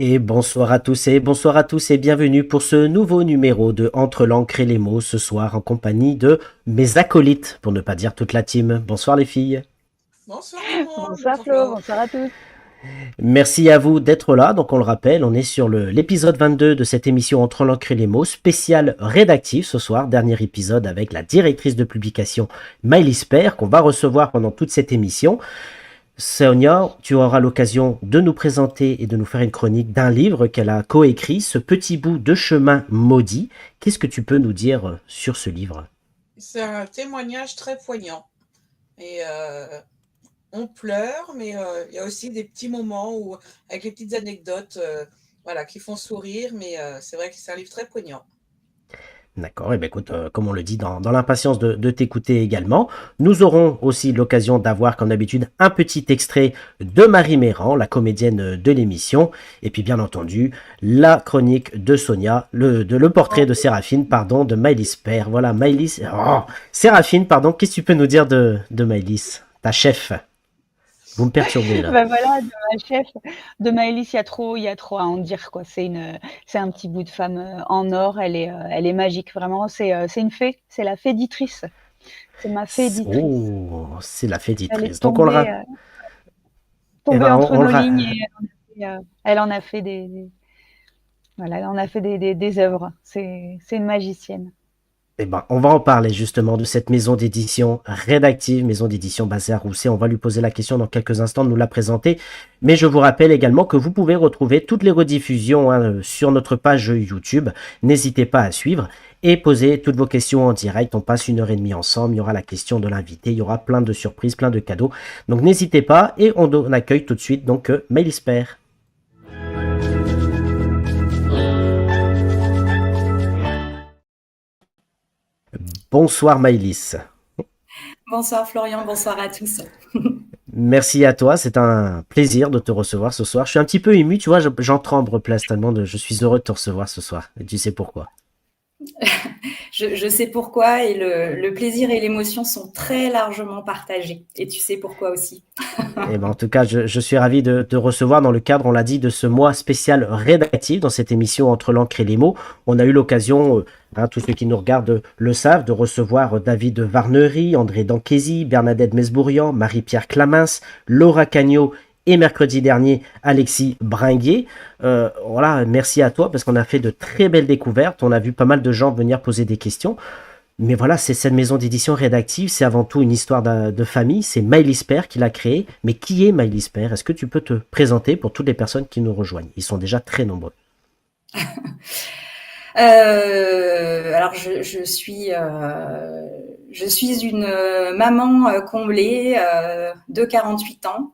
Et bonsoir à tous et bienvenue pour ce nouveau numéro de Entre l'encre et les mots ce soir en compagnie de mes acolytes, pour ne pas dire toute la team. Bonsoir les filles. Bonsoir tout le monde, Bonsoir bonsoir Flo, Flo. bonsoir à tous. Merci à vous d'être là. Donc on le rappelle, on est sur l'épisode 22 de cette émission Entre l'encre et les mots, spécial rédactif ce soir, dernier épisode avec la directrice de publication Maëlys Père qu'on va recevoir pendant toute cette émission. Sonia, tu auras l'occasion de nous présenter et de nous faire une chronique d'un livre qu'elle a coécrit, Ce petit bout de chemin maudit. Qu'est-ce que tu peux nous dire sur ce livre? C'est un témoignage très poignant. Et on pleure, mais il y a aussi des petits moments où, avec les petites anecdotes voilà, qui font sourire, mais c'est vrai que c'est un livre très poignant. D'accord, et bien écoute, comme on le dit, dans l'impatience de t'écouter également, nous aurons aussi l'occasion d'avoir, comme d'habitude, un petit extrait de Marie Méran, la comédienne de l'émission, et puis bien entendu, la chronique de Sonia, le portrait de Séraphine, pardon, de Maëlys Père. Voilà, Maëlys, Séraphine, pardon, qu'est-ce que tu peux nous dire de Maëlys, ta chef? Vous me perturbez là. Ben voilà, de ma chef, de Maëlys, il y a trop à en dire quoi. C'est un petit bout de femme en or. Elle est magique vraiment. C'est une fée. C'est la fée éditrice. C'est ma fée éditrice. Oh, c'est la Elle féditrice. est Donc on le tombée, rappelle. Eh tombée ben, entre on nos le ra- lignes et elle en a fait voilà, elle en a fait des œuvres. C'est une magicienne. Eh ben, on va en parler justement de cette maison d'édition rédactive, maison d'édition basée à Rousset. On va lui poser la question dans quelques instants de nous la présenter. Mais je vous rappelle également que vous pouvez retrouver toutes les rediffusions sur notre page YouTube. N'hésitez pas à suivre et poser toutes vos questions en direct. On passe 1 heure et demie ensemble. Il y aura la question de l'invité. Il y aura plein de surprises, plein de cadeaux. Donc n'hésitez pas et on accueille tout de suite donc Maëlys Père. Bonsoir Maëlys. Bonsoir Florian, bonsoir à tous. Merci à toi, c'est un plaisir de te recevoir ce soir. Je suis un petit peu ému, tu vois, j'en tremble place tellement je suis heureux de te recevoir ce soir. Et tu sais pourquoi. Je sais pourquoi et le plaisir et l'émotion sont très largement partagés. Et tu sais pourquoi aussi. Et ben, en tout cas, je suis ravi de te recevoir dans le cadre, on l'a dit, de ce mois spécial rédactif dans cette émission Entre l'encre et les mots. On a eu l'occasion, tous ceux qui nous regardent le savent, de recevoir David Varnery, André Danquesi, Bernadette Mesbourian, Marie-Pierre Clamins, Laura Cagnot et mercredi dernier, Alexis Bringuier. Voilà, merci à toi parce qu'on a fait de très belles découvertes. On a vu pas mal de gens venir poser des questions. Mais voilà, c'est cette maison d'édition rédactive, c'est avant tout une histoire de famille, c'est Maëlys Père qui l'a créée. Mais qui est Maëlys Père? Est-ce que tu peux te présenter pour toutes les personnes qui nous rejoignent? Ils sont déjà très nombreux. Alors je suis une maman comblée de 48 ans,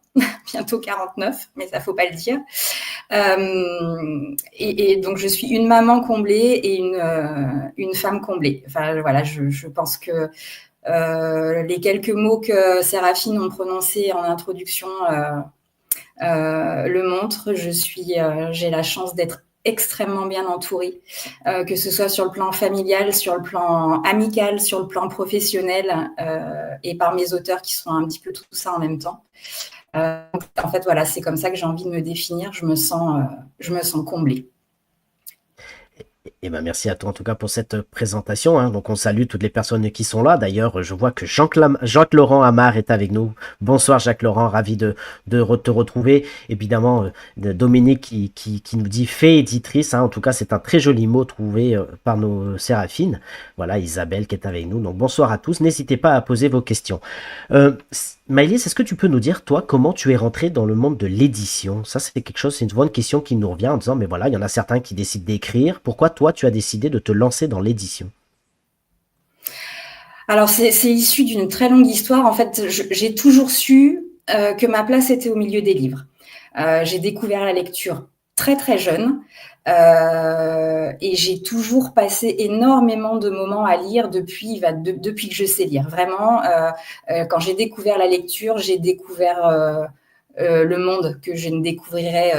bientôt 49, mais ça faut pas le dire. Et donc je suis une maman comblée et une femme comblée. Enfin voilà, je pense que les quelques mots que Séraphine ont prononcés en introduction le montrent. J'ai la chance d'être extrêmement bien entourée, que ce soit sur le plan familial, sur le plan amical, sur le plan professionnel, et par mes auteurs qui sont un petit peu tout ça en même temps. En fait, voilà, c'est comme ça que j'ai envie de me définir. Je me sens comblée. Et ben merci à toi en tout cas pour cette présentation, hein. Donc on salue toutes les personnes qui sont là. D'ailleurs, je vois que Jacques-Laurent Amar est avec nous. Bonsoir Jacques-Laurent, ravi de te retrouver. Évidemment, Dominique qui nous dit fée éditrice, hein. En tout cas, c'est un très joli mot trouvé par nos séraphines. Voilà, Isabelle qui est avec nous. Donc bonsoir à tous. N'hésitez pas à poser vos questions. Maëlys, est-ce que tu peux nous dire, toi, comment tu es rentrée dans le monde de l'édition? Ça, c'est quelque chose, c'est une bonne question qui nous revient en disant, mais voilà, il y en a certains qui décident d'écrire. Pourquoi, toi, tu as décidé de te lancer dans l'édition? Alors, c'est issu d'une très longue histoire. En fait, j'ai toujours su que ma place était au milieu des livres. J'ai découvert la lecture très, très jeune. Et j'ai toujours passé énormément de moments à lire depuis que je sais lire. Vraiment, quand j'ai découvert la lecture, j'ai découvert le monde que je ne découvrirais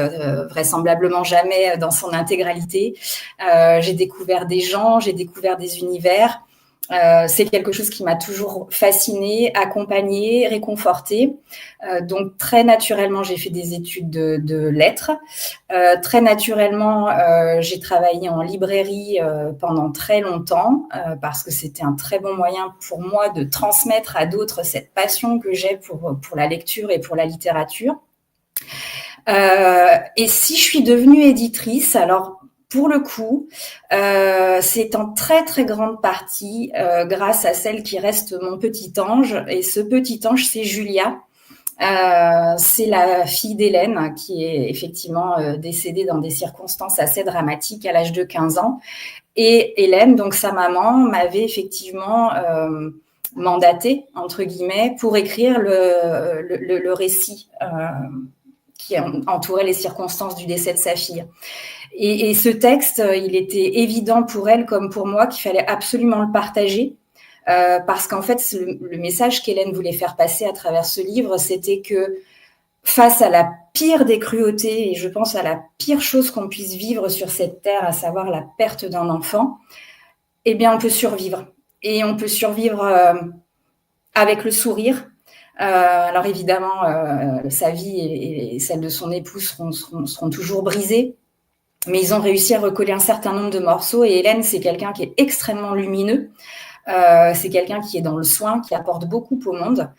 vraisemblablement jamais dans son intégralité. J'ai découvert des gens, j'ai découvert des univers. C'est quelque chose qui m'a toujours fascinée, accompagnée, réconfortée. Donc très naturellement, j'ai fait des études de lettres. Très naturellement, j'ai travaillé en librairie pendant très longtemps parce que c'était un très bon moyen pour moi de transmettre à d'autres cette passion que j'ai pour la lecture et pour la littérature. Et si je suis devenue éditrice, alors pour le coup, c'est en très très grande partie grâce à celle qui reste mon petit ange. Et ce petit ange, c'est Julia. C'est la fille d'Hélène qui est effectivement décédée dans des circonstances assez dramatiques à l'âge de 15 ans. Et Hélène, donc sa maman, m'avait effectivement mandatée, entre guillemets, pour écrire le récit qui entourait les circonstances du décès de sa fille. Et ce texte, il était évident pour elle comme pour moi qu'il fallait absolument le partager. Parce qu'en fait, le message qu'Hélène voulait faire passer à travers ce livre, c'était que face à la pire des cruautés, et je pense à la pire chose qu'on puisse vivre sur cette terre, à savoir la perte d'un enfant, eh bien, on peut survivre. Et on peut survivre avec le sourire. Alors évidemment, sa vie et celle de son époux seront toujours brisées. Mais ils ont réussi à recoller un certain nombre de morceaux. Et Hélène, c'est quelqu'un qui est extrêmement lumineux. C'est quelqu'un qui est dans le soin, qui apporte beaucoup au monde.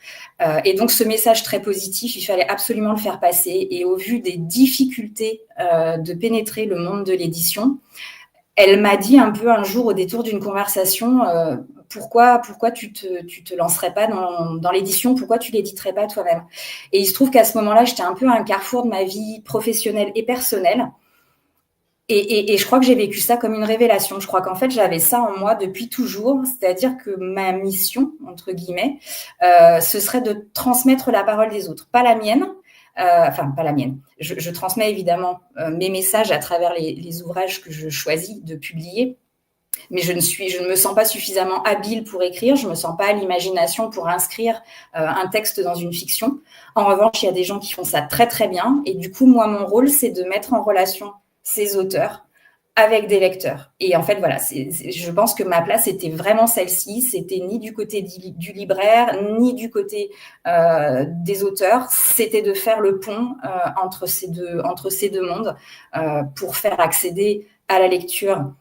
Et donc, ce message très positif, il fallait absolument le faire passer. Et au vu des difficultés de pénétrer le monde de l'édition, elle m'a dit un peu un jour, au détour d'une conversation, pourquoi tu te lancerais pas dans l'édition, pourquoi tu l'éditerais pas toi-même? Et il se trouve qu'à ce moment-là, j'étais un peu à un carrefour de ma vie professionnelle et personnelle. Et je crois que j'ai vécu ça comme une révélation. Je crois qu'en fait, j'avais ça en moi depuis toujours. C'est-à-dire que ma mission, entre guillemets, ce serait de transmettre la parole des autres. Pas la mienne. Enfin, pas la mienne. Je transmets évidemment mes messages à travers les ouvrages que je choisis de publier. Mais je ne me sens pas suffisamment habile pour écrire. Je ne me sens pas à l'imagination pour inscrire un texte dans une fiction. En revanche, il y a des gens qui font ça très, très bien. Et du coup, moi, mon rôle, c'est de mettre en relation ces auteurs avec des lecteurs. Et en fait, voilà, je pense que ma place était vraiment celle-ci. C'était ni du côté du libraire, ni du côté des auteurs. C'était de faire le pont entre ces deux mondes pour faire accéder à la lecture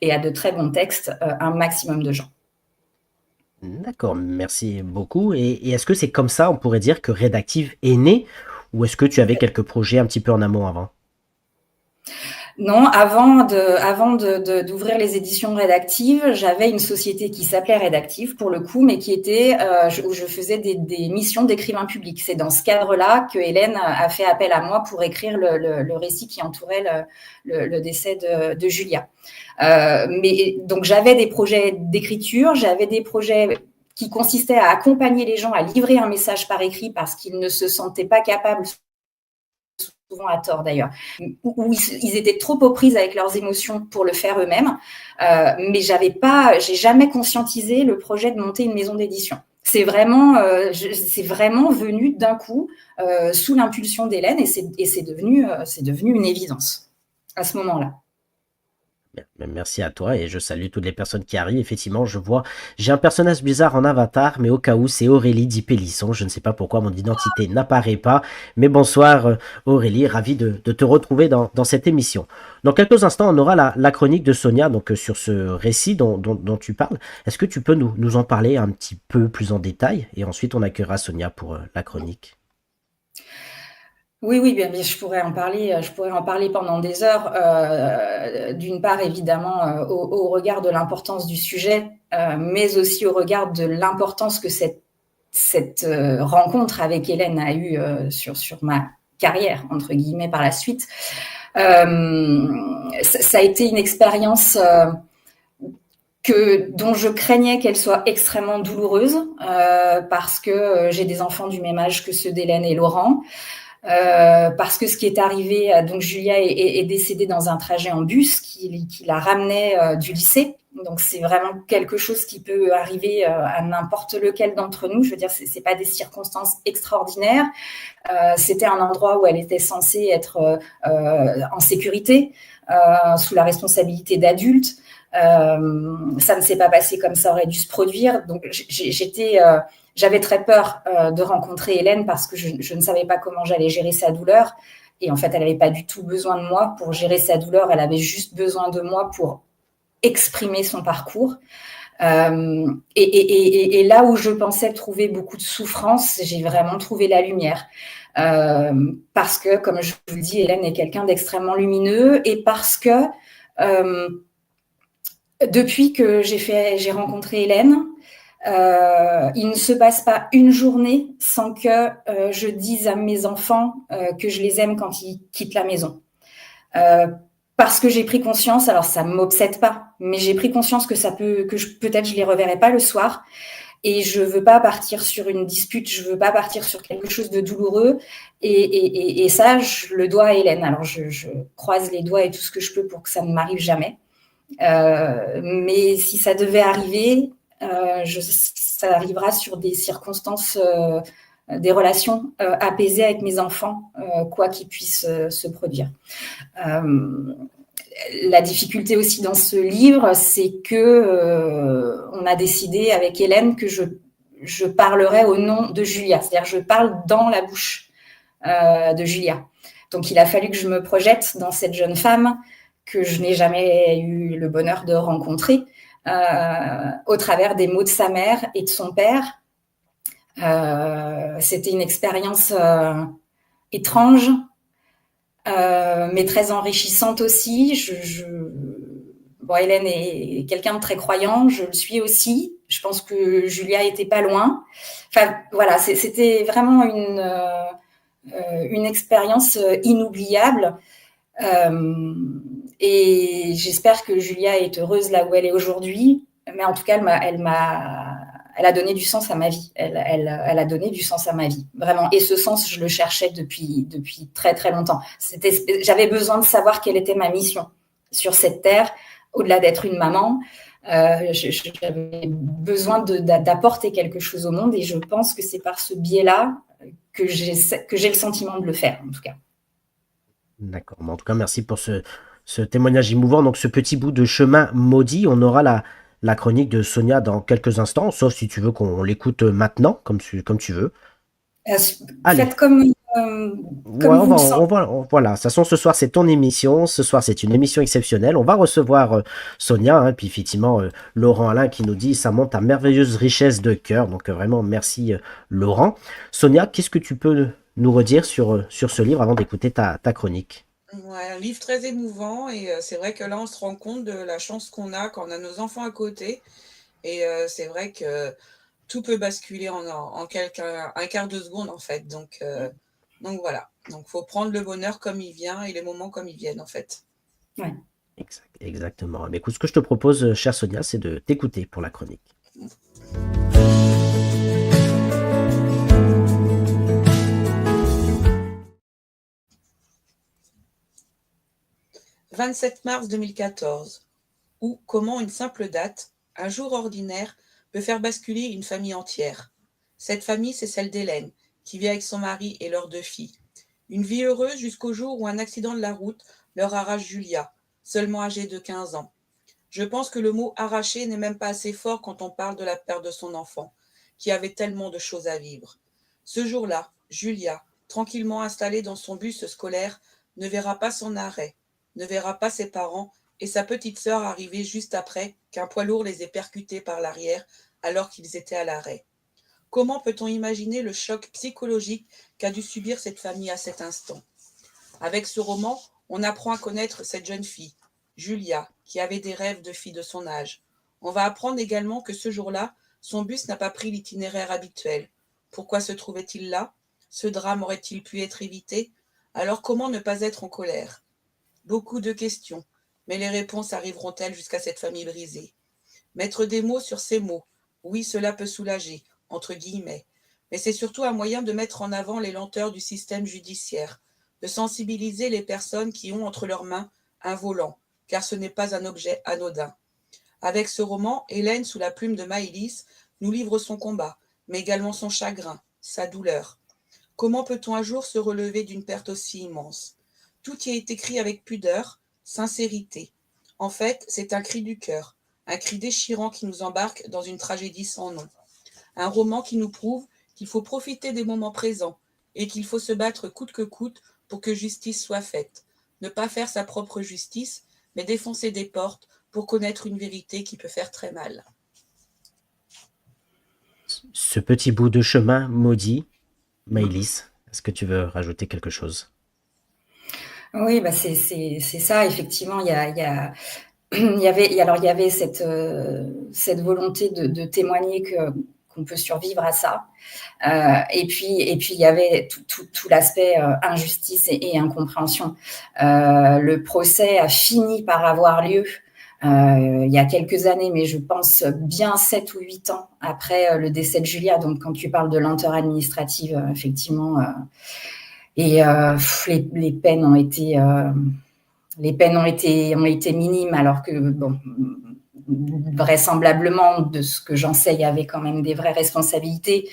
et à de très bons textes un maximum de gens. D'accord, merci beaucoup. Et est-ce que c'est comme ça, on pourrait dire, que Rédactive est né, ou est-ce que tu avais quelques projets un petit peu en amont avant? Non, avant d'ouvrir les éditions Rédactive, j'avais une société qui s'appelait Rédactive pour le coup, mais qui était où je faisais des missions d'écrivain public. C'est dans ce cadre-là que Hélène a fait appel à moi pour écrire le récit qui entourait le décès de Julia. Mais donc j'avais des projets d'écriture, j'avais des projets qui consistaient à accompagner les gens à livrer un message par écrit parce qu'ils ne se sentaient pas capables, souvent à tort d'ailleurs, où ils étaient trop aux prises avec leurs émotions pour le faire eux-mêmes. Mais j'ai jamais conscientisé le projet de monter une maison d'édition. C'est vraiment venu d'un coup sous l'impulsion d'Hélène et c'est devenu une évidence à ce moment-là. Merci à toi et je salue toutes les personnes qui arrivent. Effectivement, j'ai un personnage bizarre en avatar, mais au cas où, c'est Aurélie Di Pélisson. Je ne sais pas pourquoi mon identité n'apparaît pas. Mais bonsoir Aurélie, ravi de te retrouver dans cette émission. Dans quelques instants, on aura la chronique de Sonia donc sur ce récit dont tu parles. Est-ce que tu peux nous en parler un petit peu plus en détail? Et ensuite, on accueillera Sonia pour la chronique. Oui, bien, je pourrais en parler pendant des heures. D'une part, évidemment, au regard de l'importance du sujet, mais aussi au regard de l'importance que cette rencontre avec Hélène a eu sur ma carrière, entre guillemets, par la suite. Ça a été une expérience dont je craignais qu'elle soit extrêmement douloureuse, parce que j'ai des enfants du même âge que ceux d'Hélène et Laurent. Parce que ce qui est arrivé, donc Julia est décédée dans un trajet en bus qui la ramenait du lycée. Donc c'est vraiment quelque chose qui peut arriver à n'importe lequel d'entre nous. Je veux dire, c'est pas des circonstances extraordinaires. C'était un endroit où elle était censée être en sécurité, sous la responsabilité d'adultes. Ça ne s'est pas passé comme ça aurait dû se produire. Donc, j'avais très peur de rencontrer Hélène parce que je ne savais pas comment j'allais gérer sa douleur. Et en fait, elle n'avait pas du tout besoin de moi pour gérer sa douleur. Elle avait juste besoin de moi pour exprimer son parcours. Et là où je pensais trouver beaucoup de souffrance, j'ai vraiment trouvé la lumière. Parce que, comme je vous le dis, Hélène est quelqu'un d'extrêmement lumineux et parce que depuis que j'ai rencontré Hélène, il ne se passe pas une journée sans que je dise à mes enfants que je les aime quand ils quittent la maison. Parce que j'ai pris conscience, alors ça ne m'obsède pas, mais j'ai pris conscience que peut-être je les reverrai pas le soir. Et je veux pas partir sur une dispute, je veux pas partir sur quelque chose de douloureux. Et ça, je le dois à Hélène. Alors, je croise les doigts et tout ce que je peux pour que ça ne m'arrive jamais. Mais si ça devait arriver, ça arrivera sur des circonstances, des relations apaisées avec mes enfants, quoi qu'il puisse se produire. La difficulté aussi dans ce livre, c'est que on a décidé avec Hélène que je parlerai au nom de Julia, c'est-à-dire je parle dans la bouche de Julia. Donc il a fallu que je me projette dans cette jeune femme que je n'ai jamais eu le bonheur de rencontrer au travers des mots de sa mère et de son père. C'était une expérience étrange, mais très enrichissante aussi. Bon, Hélène est quelqu'un de très croyant, je le suis aussi. Je pense que Julia était pas loin. Enfin, voilà, c'était vraiment une expérience inoubliable. Et j'espère que Julia est heureuse là où elle est aujourd'hui. Mais en tout cas, elle a donné du sens à ma vie. Elle a donné du sens à ma vie, vraiment. Et ce sens, je le cherchais depuis très très longtemps. J'avais besoin de savoir quelle était ma mission sur cette terre, au-delà d'être une maman. J'avais besoin d'apporter quelque chose au monde, et je pense que c'est par ce biais-là que j'ai le sentiment de le faire, en tout cas. D'accord. En tout cas, merci pour ce témoignage émouvant. Donc, ce petit bout de chemin maudit, on aura la chronique de Sonia dans quelques instants, sauf si tu veux qu'on l'écoute maintenant, comme tu veux. Allez. Faites comme Ouais, vous le sentez. voilà. De toute façon, ce soir, c'est ton émission. Ce soir, c'est une émission exceptionnelle. On va recevoir Sonia, hein, puis effectivement, Laurent Alain qui nous dit ça monte à merveilleuse richesse de cœur. Donc, vraiment, merci, Laurent. Sonia, qu'est-ce que tu peux nous redire sur ce livre avant d'écouter ta chronique? Ouais, un livre très émouvant, et c'est vrai que là, on se rend compte de la chance qu'on a quand on a nos enfants à côté. Et c'est vrai que tout peut basculer en un quart de seconde, en fait. Donc voilà. Donc, faut prendre le bonheur comme il vient et les moments comme ils viennent, en fait. Ouais. Exactement. Mais écoute, ce que je te propose, chère Sonia, c'est de t'écouter pour la chronique. 27 mars 2014. Ou comment une simple date, un jour ordinaire, peut faire basculer une famille entière. Cette famille, c'est celle d'Hélène, qui vit avec son mari et leurs 2 filles. Une vie heureuse jusqu'au jour où un accident de la route leur arrache Julia, seulement âgée de 15 ans. Je pense que le mot arracher n'est même pas assez fort quand on parle de la perte de son enfant, qui avait tellement de choses à vivre. Ce jour-là, Julia, tranquillement installée dans son bus scolaire, ne verra pas son arrêt, ne verra pas ses parents et sa petite sœur arriver juste après qu'un poids lourd les ait percutés par l'arrière alors qu'ils étaient à l'arrêt. Comment peut-on imaginer le choc psychologique qu'a dû subir cette famille à cet instant? Avec ce roman, on apprend à connaître cette jeune fille, Julia, qui avait des rêves de fille de son âge. On va apprendre également que ce jour-là, son bus n'a pas pris l'itinéraire habituel. Pourquoi se trouvait-il là? Ce drame aurait-il pu être évité? Alors comment ne pas être en colère? Beaucoup de questions, mais les réponses arriveront-elles jusqu'à cette famille brisée? Mettre des mots sur ces mots, oui, cela peut soulager, entre guillemets, mais c'est surtout un moyen de mettre en avant les lenteurs du système judiciaire, de sensibiliser les personnes qui ont entre leurs mains un volant, car ce n'est pas un objet anodin. Avec ce roman, Hélène, sous la plume de Maëlys, nous livre son combat, mais également son chagrin, sa douleur. Comment peut-on un jour se relever d'une perte aussi immense? Tout y est écrit avec pudeur, sincérité. En fait, c'est un cri du cœur, un cri déchirant qui nous embarque dans une tragédie sans nom. Un roman qui nous prouve qu'il faut profiter des moments présents et qu'il faut se battre coûte que coûte pour que justice soit faite. Ne pas faire sa propre justice, mais défoncer des portes pour connaître une vérité qui peut faire très mal. Ce petit bout de chemin maudit, Maëlys, est-ce que tu veux rajouter quelque chose? Oui, bah c'est ça, effectivement. Il y avait cette volonté de témoigner qu'on peut survivre à ça. Et puis il y avait tout l'aspect injustice et incompréhension. Le procès a fini par avoir lieu il y a quelques années, mais je pense bien 7 ou 8 ans après le décès de Julia. Donc, quand tu parles de lenteur administrative, effectivement, les peines ont été minimes, alors que bon, vraisemblablement, de ce que j'en sais, il y avait quand même des vraies responsabilités.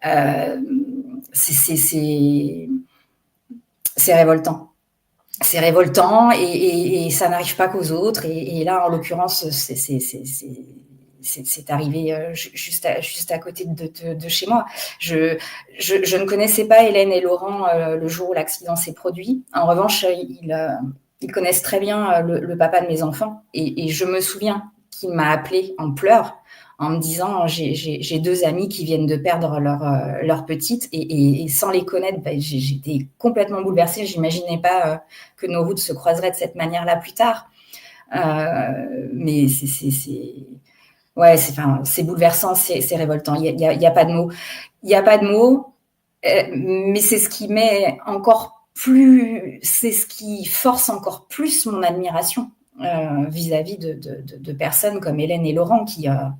C'est révoltant. C'est révoltant et ça n'arrive pas qu'aux autres. Et là, en l'occurrence, c'est arrivé juste à côté de chez moi. Je ne connaissais pas Hélène et Laurent le jour où l'accident s'est produit. En revanche, ils connaissent très bien le papa de mes enfants. Et je me souviens qu'il m'a appelée en pleurs en me disant j'ai 2 amis qui viennent de perdre leur petite et sans les connaître, j'étais complètement bouleversée. J'imaginais pas que nos routes se croiseraient de cette manière-là plus tard. Mais c'est bouleversant, c'est révoltant. Il y a pas de mots. Il y a pas de mots, mais c'est ce qui met encore plus, c'est ce qui force encore plus mon admiration vis-à-vis de personnes comme Hélène et Laurent qui ont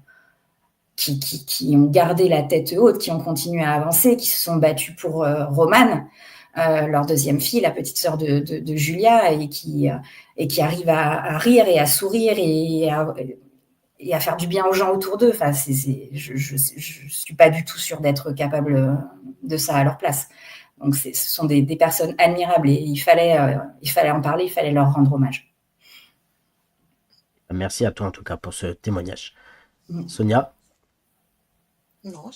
gardé la tête haute, qui ont continué à avancer, qui se sont battus pour Romane, leur deuxième fille, la petite sœur de Julia, et qui arrive à rire et à sourire et à faire du bien aux gens autour d'eux. Enfin, je suis pas du tout sûre d'être capable de ça à leur place. Donc, ce sont des personnes admirables et il fallait en parler, il fallait leur rendre hommage. Merci à toi en tout cas pour ce témoignage. Sonia? Non,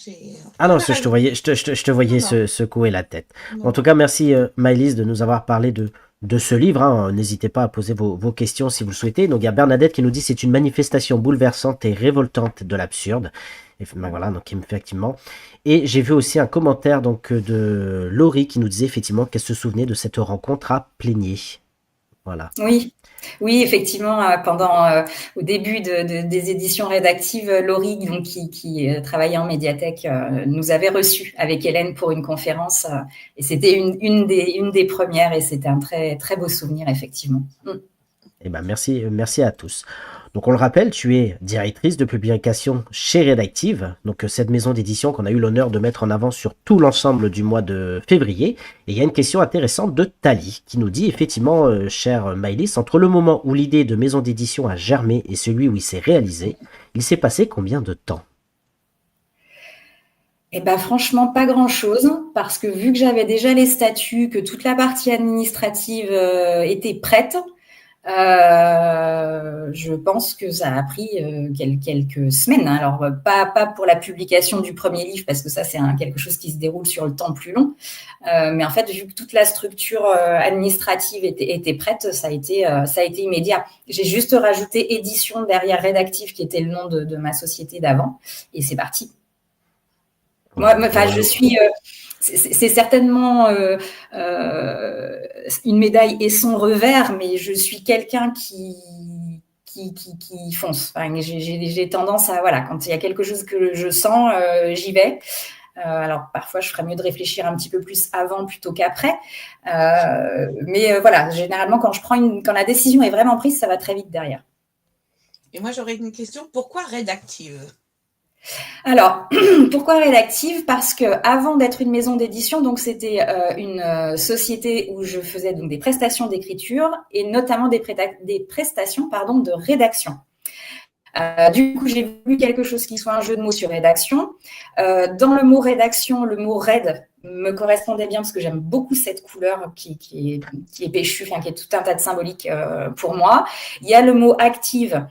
Ah non, je te voyais secouer la tête. En tout cas, merci Maëlys de nous avoir parlé de ce livre. Hein. N'hésitez pas à poser vos questions si vous le souhaitez. Donc il y a Bernadette qui nous dit c'est une manifestation bouleversante et révoltante de l'absurde. Et ben voilà, donc effectivement. Et j'ai vu aussi un commentaire donc de Laurie qui nous disait effectivement qu'elle se souvenait de cette rencontre à Plénier. Voilà. Oui, effectivement, au début des éditions rédactives, Laurie, donc, qui travaillait en médiathèque, nous avait reçus avec Hélène pour une conférence, et c'était une des premières, et c'était un très très beau souvenir, effectivement. Eh ben merci à tous. Donc on le rappelle, tu es directrice de publication chez Rédactive, donc cette maison d'édition qu'on a eu l'honneur de mettre en avant sur tout l'ensemble du mois de février. Et il y a une question intéressante de Tali qui nous dit effectivement, chère Maëlys, entre le moment où l'idée de maison d'édition a germé et celui où il s'est réalisé, il s'est passé combien de temps? Eh ben franchement, pas grand-chose, parce que vu que j'avais déjà les statuts, que toute la partie administrative était prête, je pense que ça a pris quelques semaines. Alors, pas pour la publication du premier livre, parce que ça, c'est quelque chose qui se déroule sur le temps plus long. Mais en fait, vu que toute la structure administrative était prête, ça a été immédiat. J'ai juste rajouté édition derrière Rédactive, qui était le nom de ma société d'avant, et c'est parti. Moi, je suis... c'est certainement une médaille et son revers, mais je suis quelqu'un qui fonce. Enfin, j'ai tendance à, voilà, quand il y a quelque chose que je sens, j'y vais. Alors, parfois, je ferais mieux de réfléchir un petit peu plus avant plutôt qu'après. Mais voilà, généralement, quand la décision est vraiment prise, ça va très vite derrière. Et moi, j'aurais une question. Pourquoi Rédactive ? Alors, pourquoi Rédactive ? Parce que avant d'être une maison d'édition, donc c'était une société où je faisais donc des prestations d'écriture et notamment des prestations de rédaction. Du coup, j'ai voulu quelque chose qui soit un jeu de mots sur rédaction. Dans le mot rédaction, le mot raid me correspondait bien parce que j'aime beaucoup cette couleur qui est péchue, enfin, qui est tout un tas de symbolique pour moi. Il y a le mot active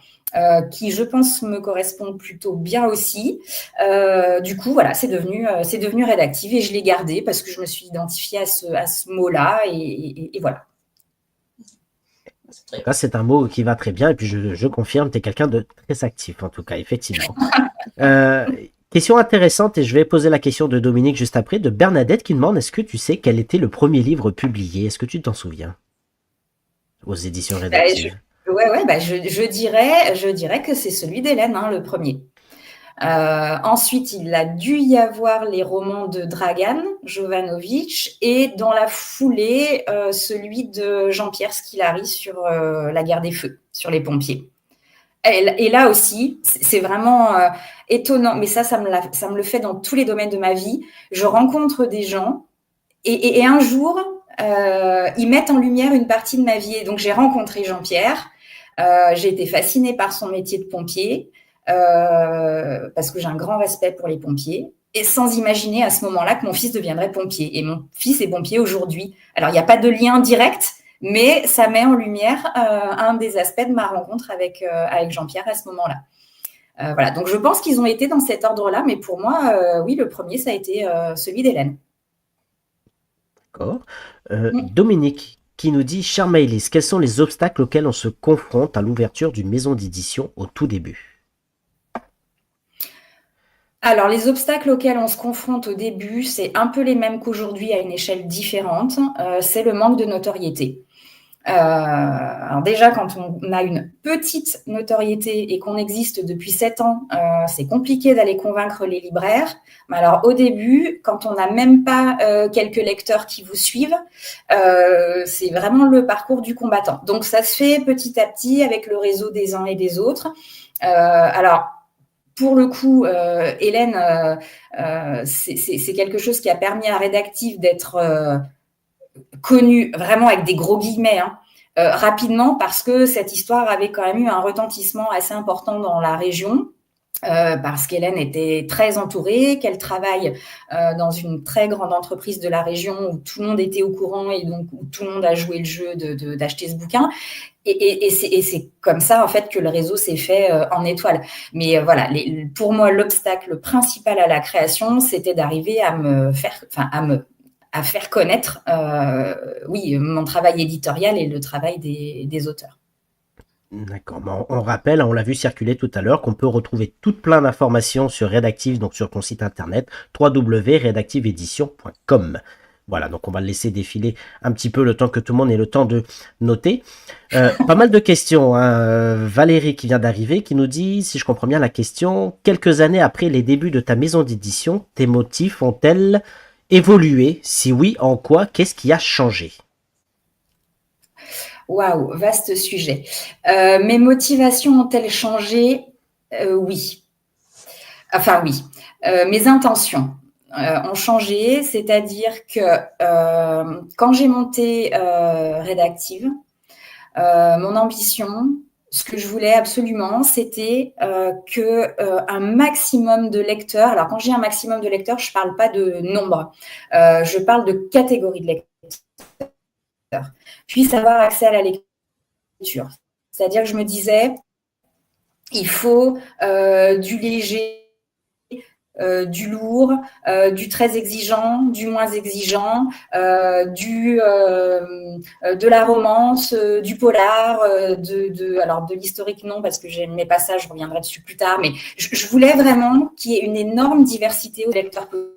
qui, je pense, me correspond plutôt bien aussi. Du coup, voilà, c'est devenu rédactive et je l'ai gardé parce que je me suis identifiée à ce mot-là et voilà. Là, c'est un mot qui va très bien et puis je confirme, tu es quelqu'un de très actif en tout cas, effectivement. Question intéressante et je vais poser la question de Dominique juste après, de Bernadette qui demande est-ce que tu sais quel était le premier livre publié? Est-ce que tu t'en souviens? Aux éditions rédactives. Je dirais que c'est celui d'Hélène, hein, le premier. Ensuite, il a dû y avoir les romans de Dragan Jovanovic et dans la foulée, celui de Jean-Pierre Scolari sur la guerre des feux, sur les pompiers. Et là aussi, c'est vraiment étonnant, mais ça me le fait dans tous les domaines de ma vie. Je rencontre des gens et un jour, ils mettent en lumière une partie de ma vie. Et donc, j'ai rencontré Jean-Pierre, j'ai été fascinée par son métier de pompier, parce que j'ai un grand respect pour les pompiers, et sans imaginer à ce moment-là que mon fils deviendrait pompier. Et mon fils est pompier aujourd'hui. Alors, il n'y a pas de lien direct, mais ça met en lumière un des aspects de ma rencontre avec Jean-Pierre à ce moment-là. Voilà, donc je pense qu'ils ont été dans cet ordre-là, mais pour moi, oui, le premier, ça a été celui d'Hélène. D'accord. Dominique qui nous dit « Chère Maëlys, quels sont les obstacles auxquels on se confronte à l'ouverture d'une maison d'édition au tout début ?» Alors, les obstacles auxquels on se confronte au début, c'est un peu les mêmes qu'aujourd'hui à une échelle différente. C'est le manque de notoriété. Alors déjà, quand on a une petite notoriété et qu'on existe depuis 7 ans, c'est compliqué d'aller convaincre les libraires. Mais alors au début, quand on n'a même pas quelques lecteurs qui vous suivent, c'est vraiment le parcours du combattant. Donc ça se fait petit à petit avec le réseau des uns et des autres. Alors pour le coup, Hélène, c'est quelque chose qui a permis à Rédactive d'être connue, vraiment avec des gros guillemets, hein, rapidement, parce que cette histoire avait quand même eu un retentissement assez important dans la région. Parce qu'Hélène était très entourée, qu'elle travaille dans une très grande entreprise de la région où tout le monde était au courant et donc où tout le monde a joué le jeu d'acheter ce bouquin. Et c'est comme ça, en fait, que le réseau s'est fait en étoile. Mais voilà, pour moi, l'obstacle principal à la création, c'était d'arriver à faire connaître, oui, mon travail éditorial et le travail des auteurs. D'accord. Bon, on rappelle, on l'a vu circuler tout à l'heure, qu'on peut retrouver tout plein d'informations sur Rédactive, donc sur ton site internet www.redactiveedition.com. Voilà, donc on va le laisser défiler un petit peu le temps que tout le monde ait le temps de noter. Pas mal de questions, hein. Valérie qui vient d'arriver, qui nous dit, si je comprends bien la question, quelques années après les débuts de ta maison d'édition, tes motifs ont-elles évolué? Si oui, en quoi? Qu'est-ce qui a changé? Waouh, vaste sujet. Mes motivations ont-elles changé? Oui. Enfin, oui. Mes intentions ont changé, c'est-à-dire que quand j'ai monté Rédactive, mon ambition, ce que je voulais absolument, c'était qu'un maximum de lecteurs, alors quand j'ai un maximum de lecteurs, je ne parle pas de nombre, je parle de catégorie de lecteurs, puissent avoir accès à la lecture. C'est-à-dire que je me disais, il faut du léger, du lourd, du très exigeant, du moins exigeant, de la romance, du polar, alors de l'historique non, parce que j'aimais pas ça, je reviendrai dessus plus tard, mais je voulais vraiment qu'il y ait une énorme diversité aux lecteurs. Plein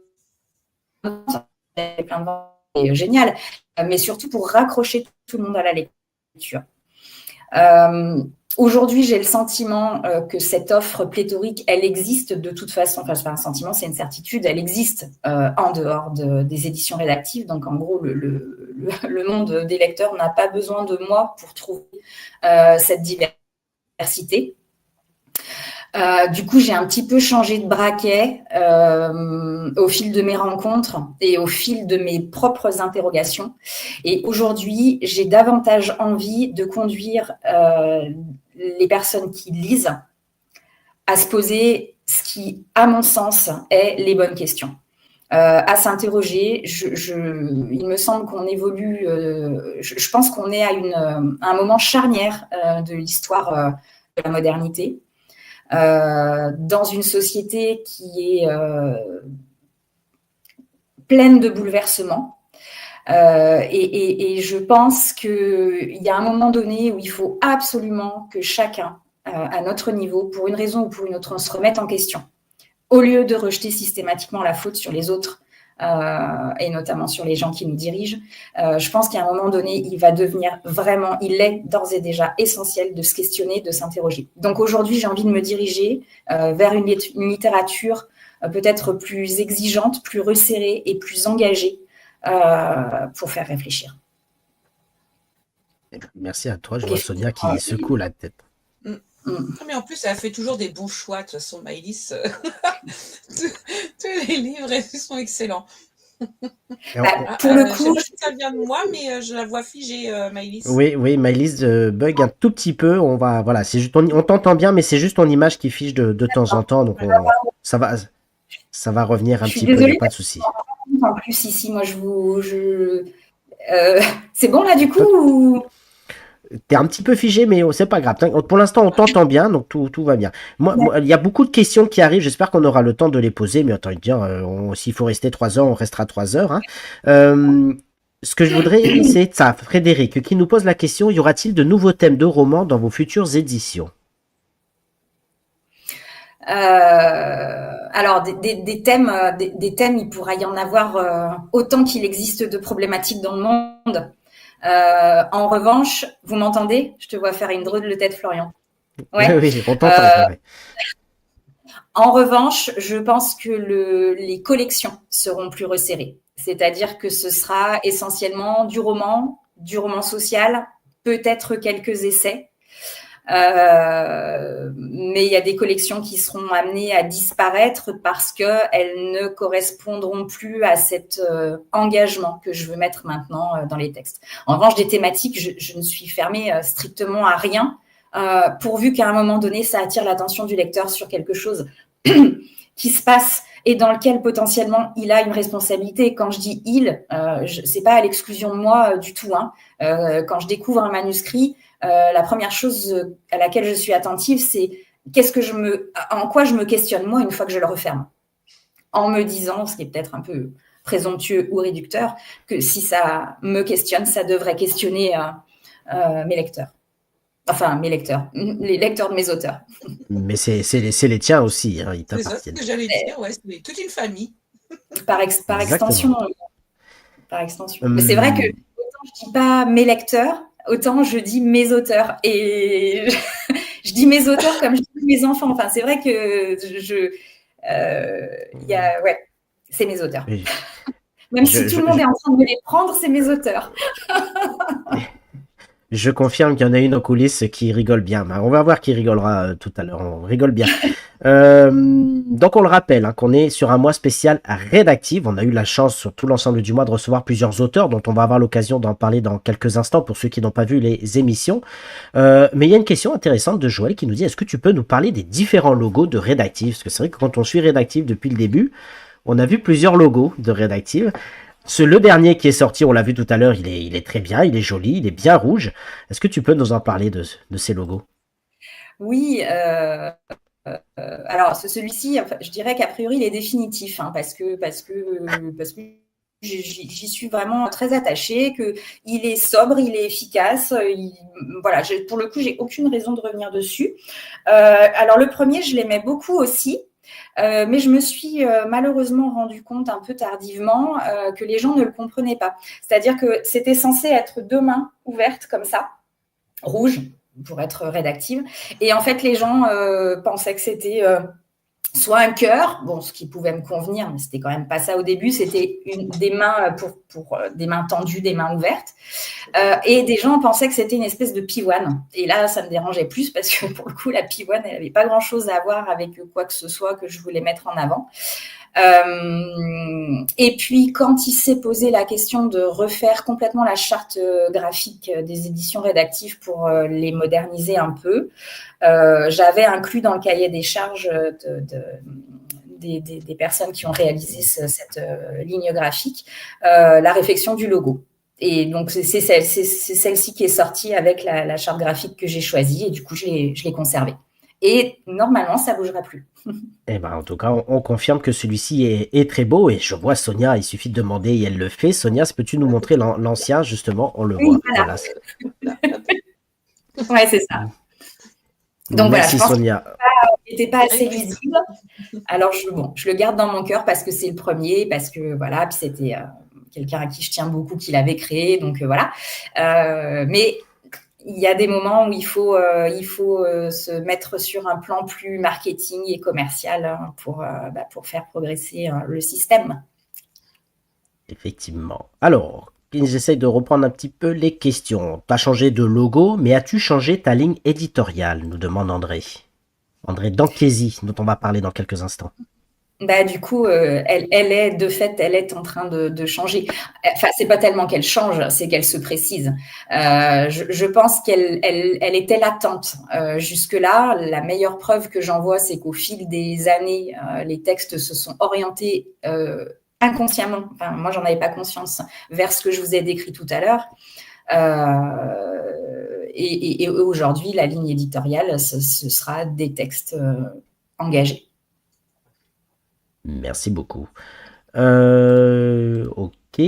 de ventes, c'est génial, mais surtout pour raccrocher tout le monde à la lecture. Aujourd'hui, j'ai le sentiment que cette offre pléthorique, elle existe de toute façon. Enfin, c'est pas un sentiment, c'est une certitude. Elle existe en dehors des éditions rédactives. Donc, en gros, le monde des lecteurs n'a pas besoin de moi pour trouver cette diversité. Du coup, j'ai un petit peu changé de braquet au fil de mes rencontres et au fil de mes propres interrogations. Et aujourd'hui, j'ai davantage envie de conduire les personnes qui lisent à se poser ce qui, à mon sens, est les bonnes questions. À s'interroger. Il me semble qu'on évolue, je pense qu'on est à un moment charnière de l'histoire de la modernité, dans une société qui est pleine de bouleversements. Et je pense qu'il y a un moment donné où il faut absolument que chacun, à notre niveau, pour une raison ou pour une autre, on se remette en question. Au lieu de rejeter systématiquement la faute sur les autres, et notamment sur les gens qui nous dirigent, je pense qu'à un moment donné, il est d'ores et déjà essentiel de se questionner, de s'interroger. Donc aujourd'hui, j'ai envie de me diriger vers une littérature peut-être plus exigeante, plus resserrée et plus engagée pour faire réfléchir. Merci à toi. Je vois Sonia qui secoue la tête. Mais en plus, elle fait toujours des bons choix. De toute façon, Maëlys, tous les livres, ils sont excellents. Pour le coup, je sais pas si ça vient de moi, mais je la vois figée, Maëlys. Oui, Maëlys bug un tout petit peu. Voilà, c'est juste, on t'entend bien, mais c'est juste ton image qui fiche de temps en temps. Donc ça va revenir un petit peu. Il n'y a pas de souci. En plus, ici, moi, c'est bon là du coup ou... T'es un petit peu figé, mais c'est pas grave. Pour l'instant, on t'entend bien, donc tout va bien. Moi, il y a beaucoup de questions qui arrivent. J'espère qu'on aura le temps de les poser. Mais attends, s'il faut rester 3 heures, on restera 3 heures. Hein. Ce que je voudrais, c'est ça, Frédéric, qui nous pose la question, y aura-t-il de nouveaux thèmes de romans dans vos futures éditions? Alors, des thèmes, il pourra y en avoir autant qu'il existe de problématiques dans le monde. En revanche, vous m'entendez? Je te vois faire une drôle de tête, Florian. Ouais. Oui, on t'entend. Ouais. En revanche, je pense que les collections seront plus resserrées. C'est-à-dire que ce sera essentiellement du roman social, peut-être quelques essais. Mais il y a des collections qui seront amenées à disparaître parce qu'elles ne correspondront plus à cet engagement que je veux mettre maintenant dans les textes. En revanche, des thématiques, je ne suis fermée strictement à rien, pourvu qu'à un moment donné, ça attire l'attention du lecteur sur quelque chose qui se passe et dans lequel potentiellement il a une responsabilité. Quand je dis il, c'est pas à l'exclusion de moi du tout. Hein. Quand je découvre un manuscrit, la première chose à laquelle je suis attentive, c'est en quoi je me questionne moi une fois que je le referme. En me disant, ce qui est peut-être un peu présomptueux ou réducteur, que si ça me questionne, ça devrait questionner mes lecteurs. Enfin, mes lecteurs, les lecteurs de mes auteurs. Mais c'est les tiens aussi, hein, ils t'appartiennent. C'est ça que j'allais dire, ouais, c'est toute une famille. Par extension. Par extension. Mais c'est vrai que autant je dis pas mes lecteurs, autant je dis mes auteurs. Et je dis mes auteurs comme je dis mes enfants. Enfin, c'est vrai que c'est mes auteurs. Oui. Même si tout le monde est en train de me les prendre, c'est mes auteurs. Je confirme qu'il y en a une en coulisses qui rigole bien. On va voir qui rigolera tout à l'heure. On rigole bien. Donc on le rappelle, hein, qu'on est sur un mois spécial rédactive. On a eu la chance sur tout l'ensemble du mois de recevoir plusieurs auteurs dont on va avoir l'occasion d'en parler dans quelques instants pour ceux qui n'ont pas vu les émissions. Mais il y a une question intéressante de Joël qui nous dit: est-ce que tu peux nous parler des différents logos de rédactive? Parce que c'est vrai que quand on suit rédactive depuis le début, on a vu plusieurs logos de rédactive. Le dernier qui est sorti, on l'a vu tout à l'heure, il est très bien, il est joli, il est bien rouge. Est-ce que tu peux nous en parler de ces logos? Oui, alors celui-ci, enfin, je dirais qu'a priori il est définitif, hein, parce que j'y suis vraiment très attachée, que il est sobre, il est efficace. Voilà, pour le coup, j'ai aucune raison de revenir dessus. Alors le premier, je l'aimais beaucoup aussi. Mais je me suis malheureusement rendu compte un peu tardivement que les gens ne le comprenaient pas. C'est-à-dire que c'était censé être 2 mains ouvertes comme ça, rouges, pour être rédactive. Et en fait, les gens pensaient que c'était soit un cœur, bon, ce qui pouvait me convenir, mais c'était quand même pas ça au début. C'était des mains pour des mains tendues, des mains ouvertes. Et des gens pensaient que c'était une espèce de pivoine. Et là, ça me dérangeait plus parce que pour le coup, la pivoine, elle n'avait pas grand-chose à voir avec quoi que ce soit que je voulais mettre en avant. Et puis, quand il s'est posé la question de refaire complètement la charte graphique des éditions rédactives pour les moderniser un peu, j'avais inclus dans le cahier des charges des personnes qui ont réalisé cette ligne graphique la réflexion du logo. Et donc, c'est celle-ci qui est sortie avec la charte graphique que j'ai choisie, et du coup, je l'ai conservée. Et normalement, ça ne bougera plus. Eh ben, en tout cas, on confirme que celui-ci est très beau, et je vois Sonia, il suffit de demander et elle le fait. Sonia, peux-tu nous montrer l'ancien, justement? On le voit. Voilà. Voilà. Ouais, c'est ça. Donc merci, voilà, je pense Sonia. qu'il n'était pas assez lisible. Alors, je le garde dans mon cœur parce que c'est le premier, parce que voilà, puis c'était quelqu'un à qui je tiens beaucoup qui l'avait créé, donc voilà. Mais il y a des moments où il faut se mettre sur un plan plus marketing et commercial pour faire progresser le système. Effectivement. Alors, j'essaie de reprendre un petit peu les questions. Tu as changé de logo, mais as-tu changé ta ligne éditoriale? Nous demande André. André Danquesi, dont on va parler dans quelques instants. Du coup, elle est de fait, elle est en train de changer. Enfin, c'est pas tellement qu'elle change, c'est qu'elle se précise. Je pense qu'elle était latente jusque-là. La meilleure preuve que j'en vois, c'est qu'au fil des années, les textes se sont orientés inconsciemment. Enfin, moi, j'en avais pas conscience vers ce que je vous ai décrit tout à l'heure. Et aujourd'hui, la ligne éditoriale, ce sera des textes engagés. Merci beaucoup. Ok.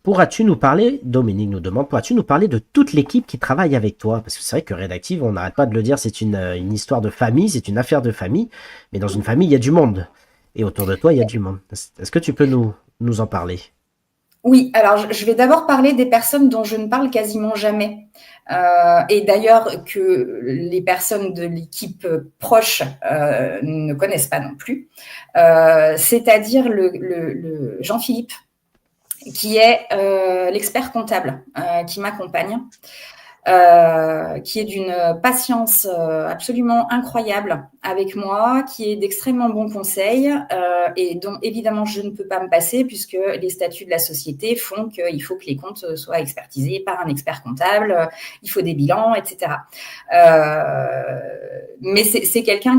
Pourras-tu nous parler, Dominique nous demande, pourras-tu nous parler de toute l'équipe qui travaille avec toi? Parce que c'est vrai que Rédactive, on n'arrête pas de le dire, c'est une histoire de famille, c'est une affaire de famille. Mais dans une famille, il y a du monde. Et autour de toi, il y a du monde. Est-ce que tu peux nous en parler? Oui, alors je vais d'abord parler des personnes dont je ne parle quasiment jamais. Et d'ailleurs que les personnes de l'équipe proche ne connaissent pas non plus. C'est-à-dire le Jean-Philippe, qui est l'expert comptable qui m'accompagne. Qui est d'une patience absolument incroyable avec moi, qui est d'extrêmement bons conseils et dont évidemment je ne peux pas me passer puisque les statuts de la société font qu'il faut que les comptes soient expertisés par un expert comptable, il faut des bilans, etc. Mais c'est quelqu'un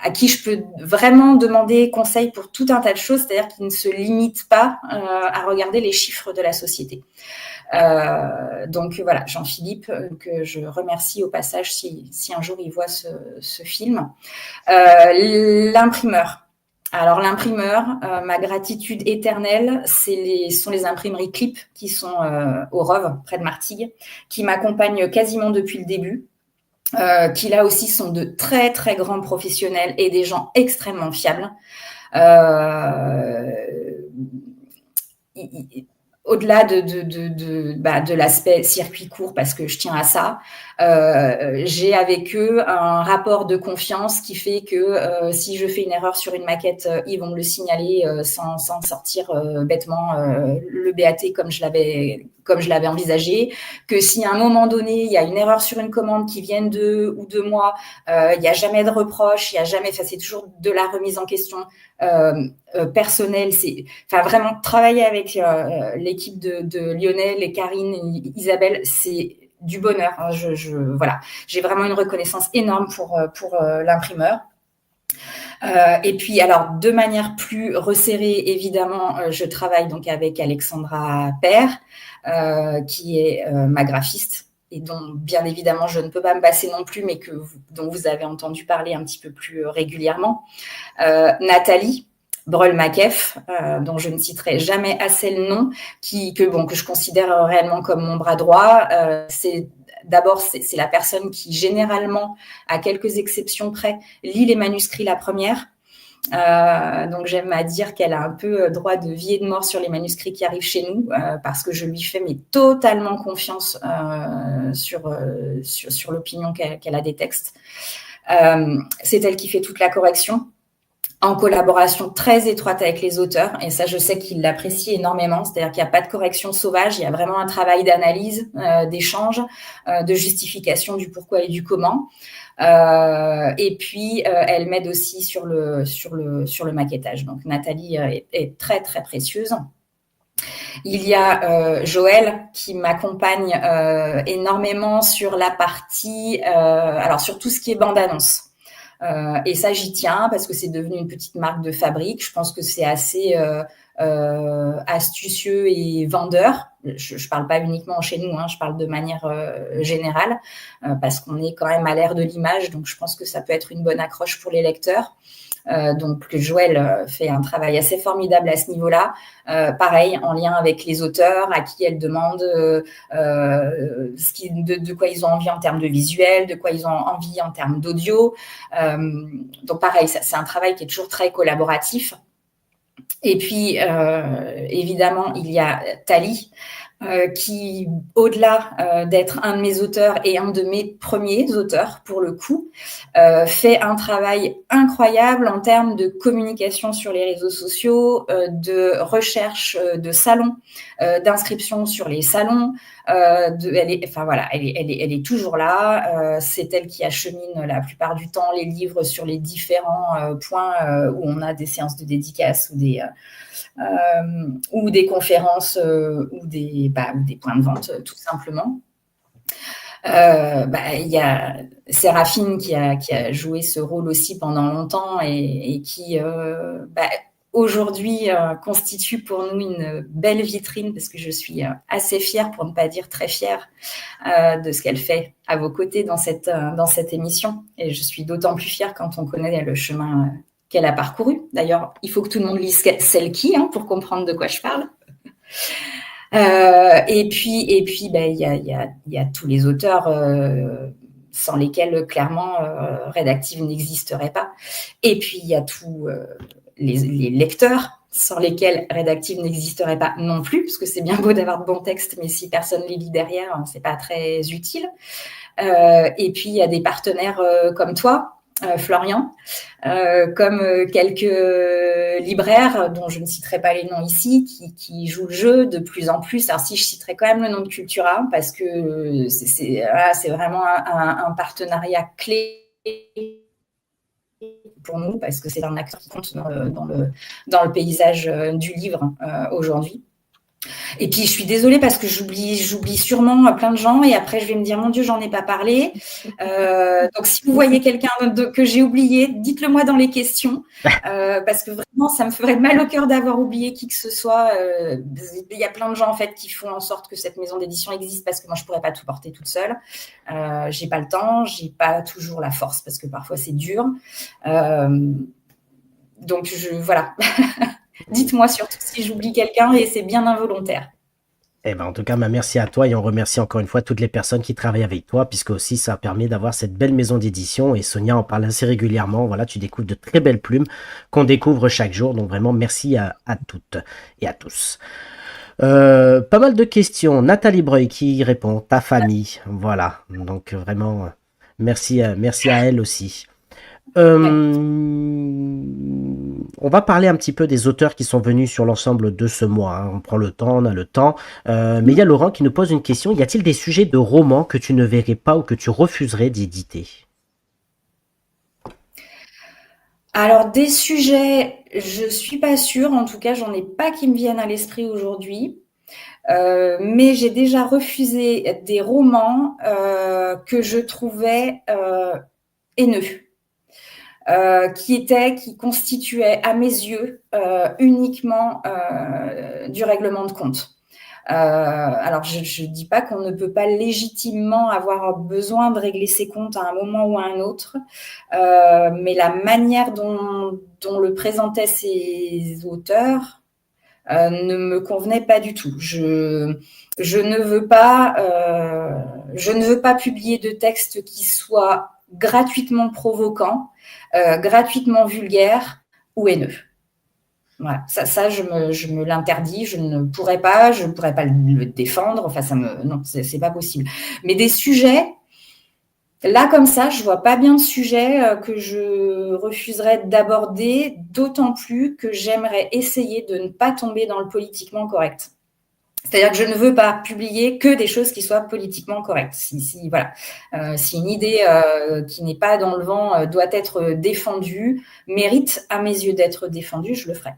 à qui je peux vraiment demander conseil pour tout un tas de choses, c'est-à-dire qu'il ne se limite pas à regarder les chiffres de la société. Donc voilà, Jean-Philippe, que je remercie au passage si un jour il voit ce film. L'imprimeur. Alors l'imprimeur, ma gratitude éternelle, sont les imprimeries Clip qui sont au Rove, près de Martigues, qui m'accompagnent quasiment depuis le début. Qui là aussi sont de très très grands professionnels et des gens extrêmement fiables. Au-delà de l'aspect circuit court, parce que je tiens à ça, j'ai avec eux un rapport de confiance qui fait que si je fais une erreur sur une maquette, ils vont me le signaler sans sortir bêtement le BAT comme je l'avais envisagé, que si à un moment donné, il y a une erreur sur une commande qui vienne d'eux ou de moi, il n'y a jamais de reproche, il y a jamais, c'est toujours de la remise en question personnelle. Vraiment travailler avec l'équipe de Lionel et Karine et Isabelle, c'est du bonheur. Voilà, j'ai vraiment une reconnaissance énorme pour l'imprimeur. Et puis, alors, de manière plus resserrée, évidemment, je travaille donc avec Alexandra Père, qui est ma graphiste et dont, bien évidemment, je ne peux pas me passer non plus, mais dont vous avez entendu parler un petit peu plus régulièrement. Nathalie Breul-Makef, dont je ne citerai jamais assez le nom, que je considère réellement comme mon bras droit. D'abord, c'est la personne qui, généralement, à quelques exceptions près, lit les manuscrits la première. Donc, j'aime à dire qu'elle a un peu droit de vie et de mort sur les manuscrits qui arrivent chez nous, parce que je lui fais totalement confiance sur l'opinion qu'elle a des textes. C'est elle qui fait toute la correction, en collaboration très étroite avec les auteurs, et ça, je sais qu'ils l'apprécient énormément, c'est-à-dire qu'il n'y a pas de correction sauvage, il y a vraiment un travail d'analyse, d'échange, de justification du pourquoi et du comment. Et puis, elle m'aide aussi sur le maquettage. Donc, Nathalie est très, très précieuse. Il y a Joël qui m'accompagne énormément sur la partie, alors sur tout ce qui est bande-annonce. Et ça, j'y tiens parce que c'est devenu une petite marque de fabrique. Je pense que c'est assez astucieux et vendeur. Je parle pas uniquement chez nous, hein, je parle de manière générale parce qu'on est quand même à l'ère de l'image, donc je pense que ça peut être une bonne accroche pour les lecteurs. Donc Joël fait un travail assez formidable à ce niveau-là. Pareil, en lien avec les auteurs à qui elle demande de quoi ils ont envie en termes de visuel, de quoi ils ont envie en termes d'audio. Donc pareil, c'est un travail qui est toujours très collaboratif. Et puis, évidemment, il y a Thalie, qui, au-delà d'être un de mes auteurs et un de mes premiers auteurs, pour le coup, fait un travail incroyable en termes de communication sur les réseaux sociaux, de recherche de salons, d'inscription sur les salons. Elle est toujours là. C'est elle qui achemine la plupart du temps les livres sur les différents points où on a des séances de dédicaces ou des conférences ou des points de vente, tout simplement. Il y a Séraphine qui a joué ce rôle aussi pendant longtemps et qui aujourd'hui constitue pour nous une belle vitrine parce que je suis assez fière, pour ne pas dire très fière, de ce qu'elle fait à vos côtés dans cette émission. Et je suis d'autant plus fière quand on connaît le chemin qu'elle a parcouru. D'ailleurs, il faut que tout le monde lise Celle qui, pour comprendre de quoi je parle. Et puis, il y a tous les auteurs sans lesquels clairement Rédactive n'existerait pas. Et puis il y a tous les lecteurs sans lesquels Rédactive n'existerait pas non plus, parce que c'est bien beau d'avoir de bons textes, mais si personne les lit derrière, c'est pas très utile. Et puis il y a des partenaires comme toi, Florian, comme quelques libraires dont je ne citerai pas les noms ici, qui jouent le jeu de plus en plus. Alors si je citerai quand même le nom de Cultura, parce que c'est vraiment un partenariat clé pour nous, parce que c'est un acteur qui compte dans le paysage du livre aujourd'hui. Et puis, je suis désolée parce que j'oublie sûrement plein de gens et après, je vais me dire, mon Dieu, j'en ai pas parlé. Donc, si vous voyez quelqu'un que j'ai oublié, dites-le moi dans les questions parce que vraiment, ça me ferait mal au cœur d'avoir oublié qui que ce soit. Il y a plein de gens, en fait, qui font en sorte que cette maison d'édition existe parce que moi, je pourrais pas tout porter toute seule. J'ai pas le temps, j'ai pas toujours la force parce que parfois, c'est dur. Donc, voilà. Dites-moi surtout si j'oublie quelqu'un et c'est bien involontaire. En tout cas, merci à toi et on remercie encore une fois toutes les personnes qui travaillent avec toi, puisque aussi ça permet d'avoir cette belle maison d'édition et Sonia en parle assez régulièrement. Voilà, tu découvres de très belles plumes qu'on découvre chaque jour. Donc vraiment, merci à toutes et à tous. Pas mal de questions. Nathalie Breuil qui répond, ta famille. Voilà, donc vraiment, merci à elle aussi. On va parler un petit peu des auteurs qui sont venus sur l'ensemble de ce mois. On prend le temps, on a le temps. Mais il y a Laurent qui nous pose une question. Y a-t-il des sujets de romans que tu ne verrais pas ou que tu refuserais d'éditer? Alors, des sujets, je suis pas sûre. En tout cas, j'en ai pas qui me viennent à l'esprit aujourd'hui. Mais j'ai déjà refusé des romans que je trouvais haineux. Qui constituait à mes yeux uniquement du règlement de compte. Alors, je ne dis pas qu'on ne peut pas légitimement avoir besoin de régler ses comptes à un moment ou à un autre, mais la manière dont le présentaient ces auteurs ne me convenait pas du tout. Je ne veux pas publier de textes qui soient gratuitement provoquants, gratuitement vulgaires ou haineux. Voilà, ça je me l'interdis, je ne pourrais pas, le défendre, enfin non, c'est pas possible. Mais des sujets, là comme ça, je vois pas bien de sujet que je refuserais d'aborder, d'autant plus que j'aimerais essayer de ne pas tomber dans le politiquement correct. C'est-à-dire que je ne veux pas publier que des choses qui soient politiquement correctes. Si une idée qui n'est pas dans le vent doit être défendue, mérite à mes yeux d'être défendue, je le ferai.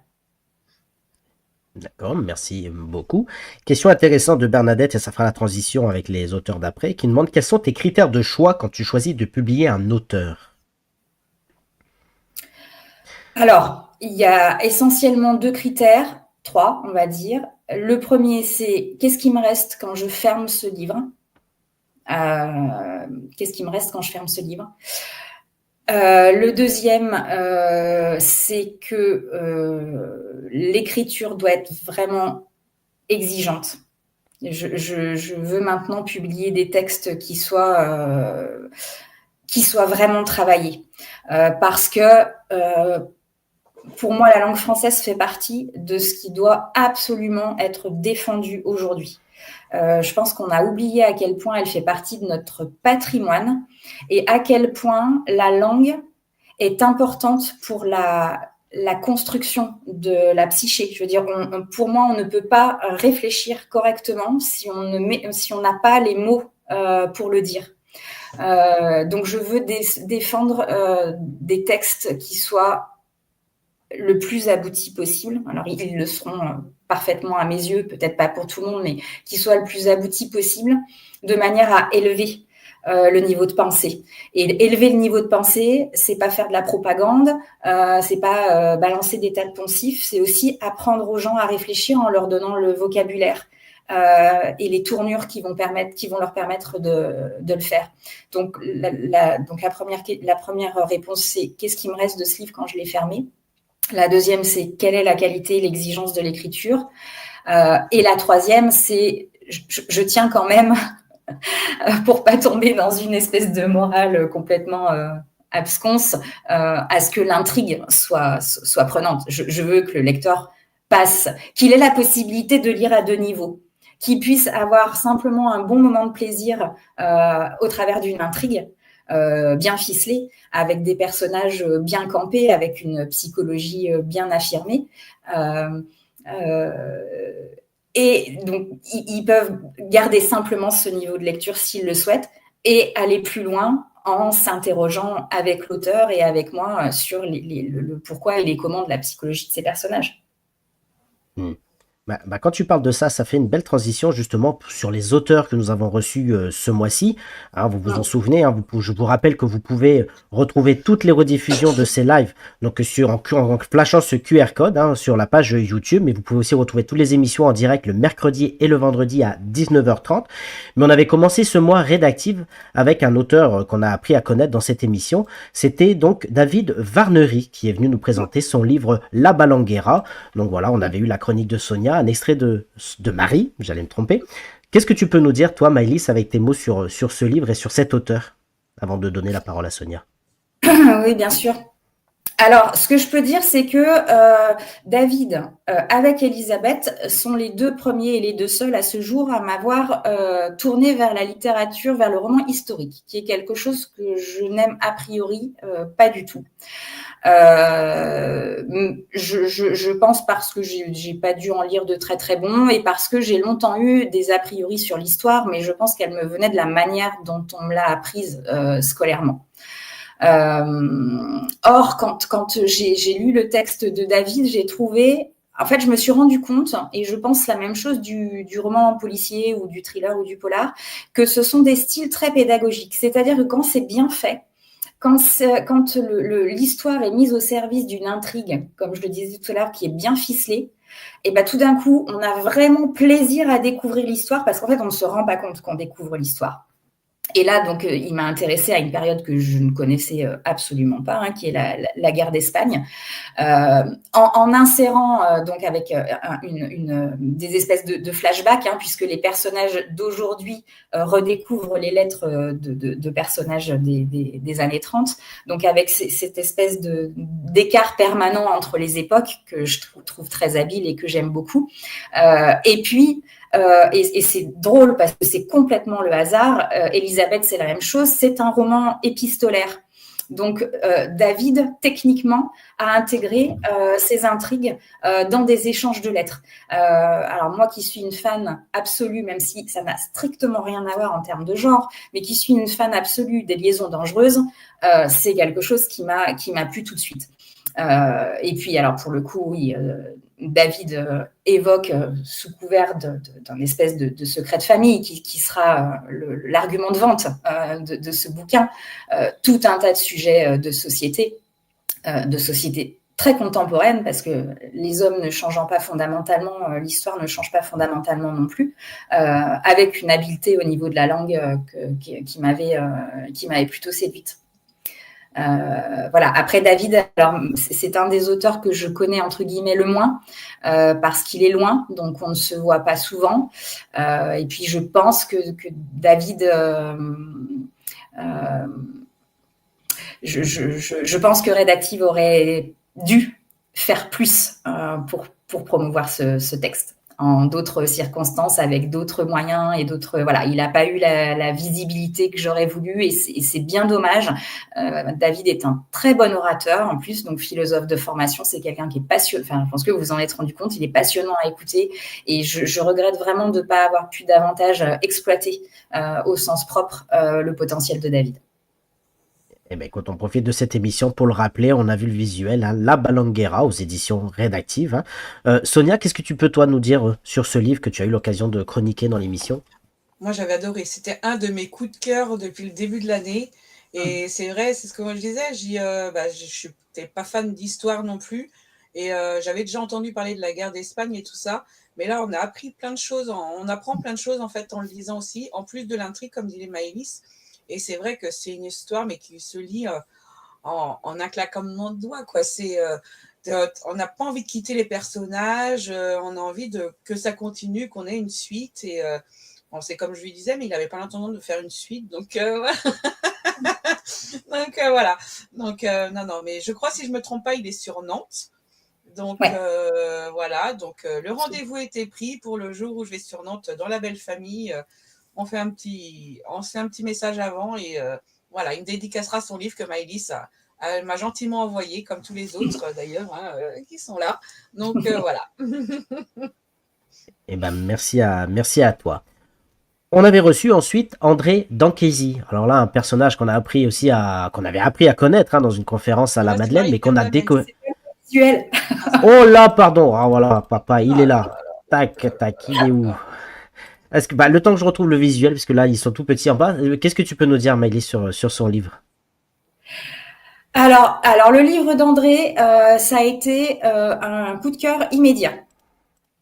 D'accord, merci beaucoup. Question intéressante de Bernadette, et ça fera la transition avec les auteurs d'après, qui demande quels sont tes critères de choix quand tu choisis de publier un auteur? Alors, il y a essentiellement 2 critères, 3 on va dire. Le premier, c'est qu'est-ce qui me reste quand je ferme ce livre? Qu'est-ce qui me reste quand je ferme ce livre? Le deuxième, c'est que l'écriture doit être vraiment exigeante. Je veux maintenant publier des textes qui soient vraiment travaillés. Parce que pour moi, la langue française fait partie de ce qui doit absolument être défendu aujourd'hui. Je pense qu'on a oublié à quel point elle fait partie de notre patrimoine et à quel point la langue est importante pour la construction de la psyché. Je veux dire, pour moi, on ne peut pas réfléchir correctement si on n'a pas les mots pour le dire. Donc, je veux défendre des textes qui soient le plus aboutis possible. Alors, ils le seront parfaitement à mes yeux, peut-être pas pour tout le monde, mais qui soient le plus aboutis possible, de manière à élever le niveau de pensée. Et élever le niveau de pensée, c'est pas faire de la propagande, c'est pas balancer des tas de poncifs, c'est aussi apprendre aux gens à réfléchir en leur donnant le vocabulaire et les tournures qui vont leur permettre de le faire. Donc, la première réponse, c'est qu'est-ce qui me reste de ce livre quand je l'ai fermé? La deuxième, c'est quelle est la qualité et l'exigence de l'écriture? Et la troisième, c'est je tiens quand même, pour pas tomber dans une espèce de morale complètement absconse, à ce que l'intrigue soit prenante. Je veux que le lecteur passe, qu'il ait la possibilité de lire à 2 niveaux, qu'il puisse avoir simplement un bon moment de plaisir au travers d'une intrigue, bien ficelée, avec des personnages bien campés, avec une psychologie bien affirmée. Et donc, ils peuvent garder simplement ce niveau de lecture s'ils le souhaitent et aller plus loin en s'interrogeant avec l'auteur et avec moi sur le pourquoi et les comment de la psychologie de ces personnages. Quand tu parles de ça, ça fait une belle transition justement sur les auteurs que nous avons reçus ce mois-ci. Hein, vous vous en souvenez, hein, je vous rappelle que vous pouvez retrouver toutes les rediffusions de ces lives donc en flashant ce QR code hein, sur la page YouTube, mais vous pouvez aussi retrouver toutes les émissions en direct le mercredi et le vendredi à 19h30. Mais on avait commencé ce mois Rédactive avec un auteur qu'on a appris à connaître dans cette émission. C'était donc David Varnery qui est venu nous présenter son livre La Balanguera. Donc voilà, on avait eu la chronique de Sonia, un extrait de Marie, j'allais me tromper. Qu'est-ce que tu peux nous dire, toi, Maëlys, avec tes mots sur ce livre et sur cet auteur, avant de donner la parole à Sonia? Oui, bien sûr. Alors, ce que je peux dire, c'est que David, avec Elisabeth, sont les 2 premiers et les 2 seuls à ce jour à m'avoir tourné vers la littérature, vers le roman historique, qui est quelque chose que je n'aime a priori pas du tout. Je pense parce que j'ai pas dû en lire de très très bons et parce que j'ai longtemps eu des a priori sur l'histoire, mais je pense qu'elle me venait de la manière dont on me l'a apprise scolairement. Or, quand j'ai lu le texte de David, j'ai trouvé, en fait, je me suis rendu compte, et je pense la même chose du roman policier ou du thriller ou du polar, que ce sont des styles très pédagogiques. C'est-à-dire que quand c'est bien fait, quand l'histoire est mise au service d'une intrigue, comme je le disais tout à l'heure, qui est bien ficelée, et ben tout d'un coup, on a vraiment plaisir à découvrir l'histoire parce qu'en fait, on ne se rend pas compte qu'on découvre l'histoire. Et là, donc, il m'a intéressée à une période que je ne connaissais absolument pas, hein, qui est la guerre d'Espagne, en insérant donc avec des espèces de flashbacks, hein, puisque les personnages d'aujourd'hui redécouvrent les lettres de personnages des années 30, donc avec cette espèce d'écart permanent entre les époques que je trouve très habile et que j'aime beaucoup. Et puis, et c'est drôle parce que c'est complètement le hasard. Elisabeth, c'est la même chose. C'est un roman épistolaire. Donc, David, techniquement, a intégré ces intrigues dans des échanges de lettres. Alors, moi qui suis une fan absolue, même si ça n'a strictement rien à voir en termes de genre, mais qui suis une fan absolue des liaisons dangereuses, c'est quelque chose qui m'a plu tout de suite. Et puis, alors, pour le coup, oui, David évoque sous couvert d'un espèce de secret de famille qui sera l'argument de vente de ce bouquin, tout un tas de sujets de société très contemporaine, parce que les hommes ne changeant pas fondamentalement, l'histoire ne change pas fondamentalement non plus, avec une habileté au niveau de la langue qui m'avait plutôt séduite. Voilà. Après, David, alors c'est un des auteurs que je connais entre guillemets le moins, parce qu'il est loin, donc on ne se voit pas souvent. Et puis je pense que David, je pense que Redactive aurait dû faire plus pour promouvoir ce texte en d'autres circonstances, avec d'autres moyens et d'autres. Voilà, il n'a pas eu la visibilité que j'aurais voulu, et c'est bien dommage. David est un très bon orateur, en plus, donc philosophe de formation. C'est quelqu'un qui est passionnant. Enfin, je pense que vous vous en êtes rendu compte. Il est passionnant à écouter, et je regrette vraiment de ne pas avoir pu davantage exploiter au sens propre le potentiel de David. Eh bien, écoute, on profite de cette émission pour le rappeler. On a vu le visuel, hein, La Balanguera aux éditions Rédactive. Hein. Sonia, qu'est-ce que tu peux, toi, nous dire sur ce livre que tu as eu l'occasion de chroniquer dans l'émission? Moi, j'avais adoré. C'était un de mes coups de cœur depuis le début de l'année. Et c'est vrai, c'est ce que moi je disais. Je n'étais pas fan d'histoire non plus. Et j'avais déjà entendu parler de la guerre d'Espagne et tout ça. Mais là, on a appris plein de choses. On apprend plein de choses, en fait, en le lisant aussi. En plus de l'intrigue, comme disait Maëlys. Et c'est vrai que c'est une histoire, mais qui se lit en un claquement de doigts, quoi. On n'a pas envie de quitter les personnages. On a envie que ça continue, qu'on ait une suite. Et bon, c'est comme je lui disais, mais il n'avait pas l'intention de faire une suite. Donc, voilà. Donc, non, mais je crois, si je ne me trompe pas, il est sur Nantes. Donc, Ouais. voilà. Donc, le rendez-vous était pris pour le jour où je vais sur Nantes dans la belle famille. On fait un petit message avant, et voilà, il me dédicacera son livre que Maëlys m'a gentiment envoyé, comme tous les autres d'ailleurs, hein, qui sont là. Donc, voilà. Eh ben, merci à toi. On avait reçu ensuite André Dankesi. Alors là, un personnage qu'on avait appris à connaître, hein, dans une conférence à la Ouais, tu vois, Madeleine, mais il qu'on a m'amène. découvert. Visuel. Oh là, pardon. Ah voilà, papa, il est là. Tac, tac, il est où? Est-ce que, le temps que je retrouve le visuel, parce que là, ils sont tout petits en bas, qu'est-ce que tu peux nous dire, Maëlys, sur son livre? Alors, le livre d'André, ça a été un coup de cœur immédiat.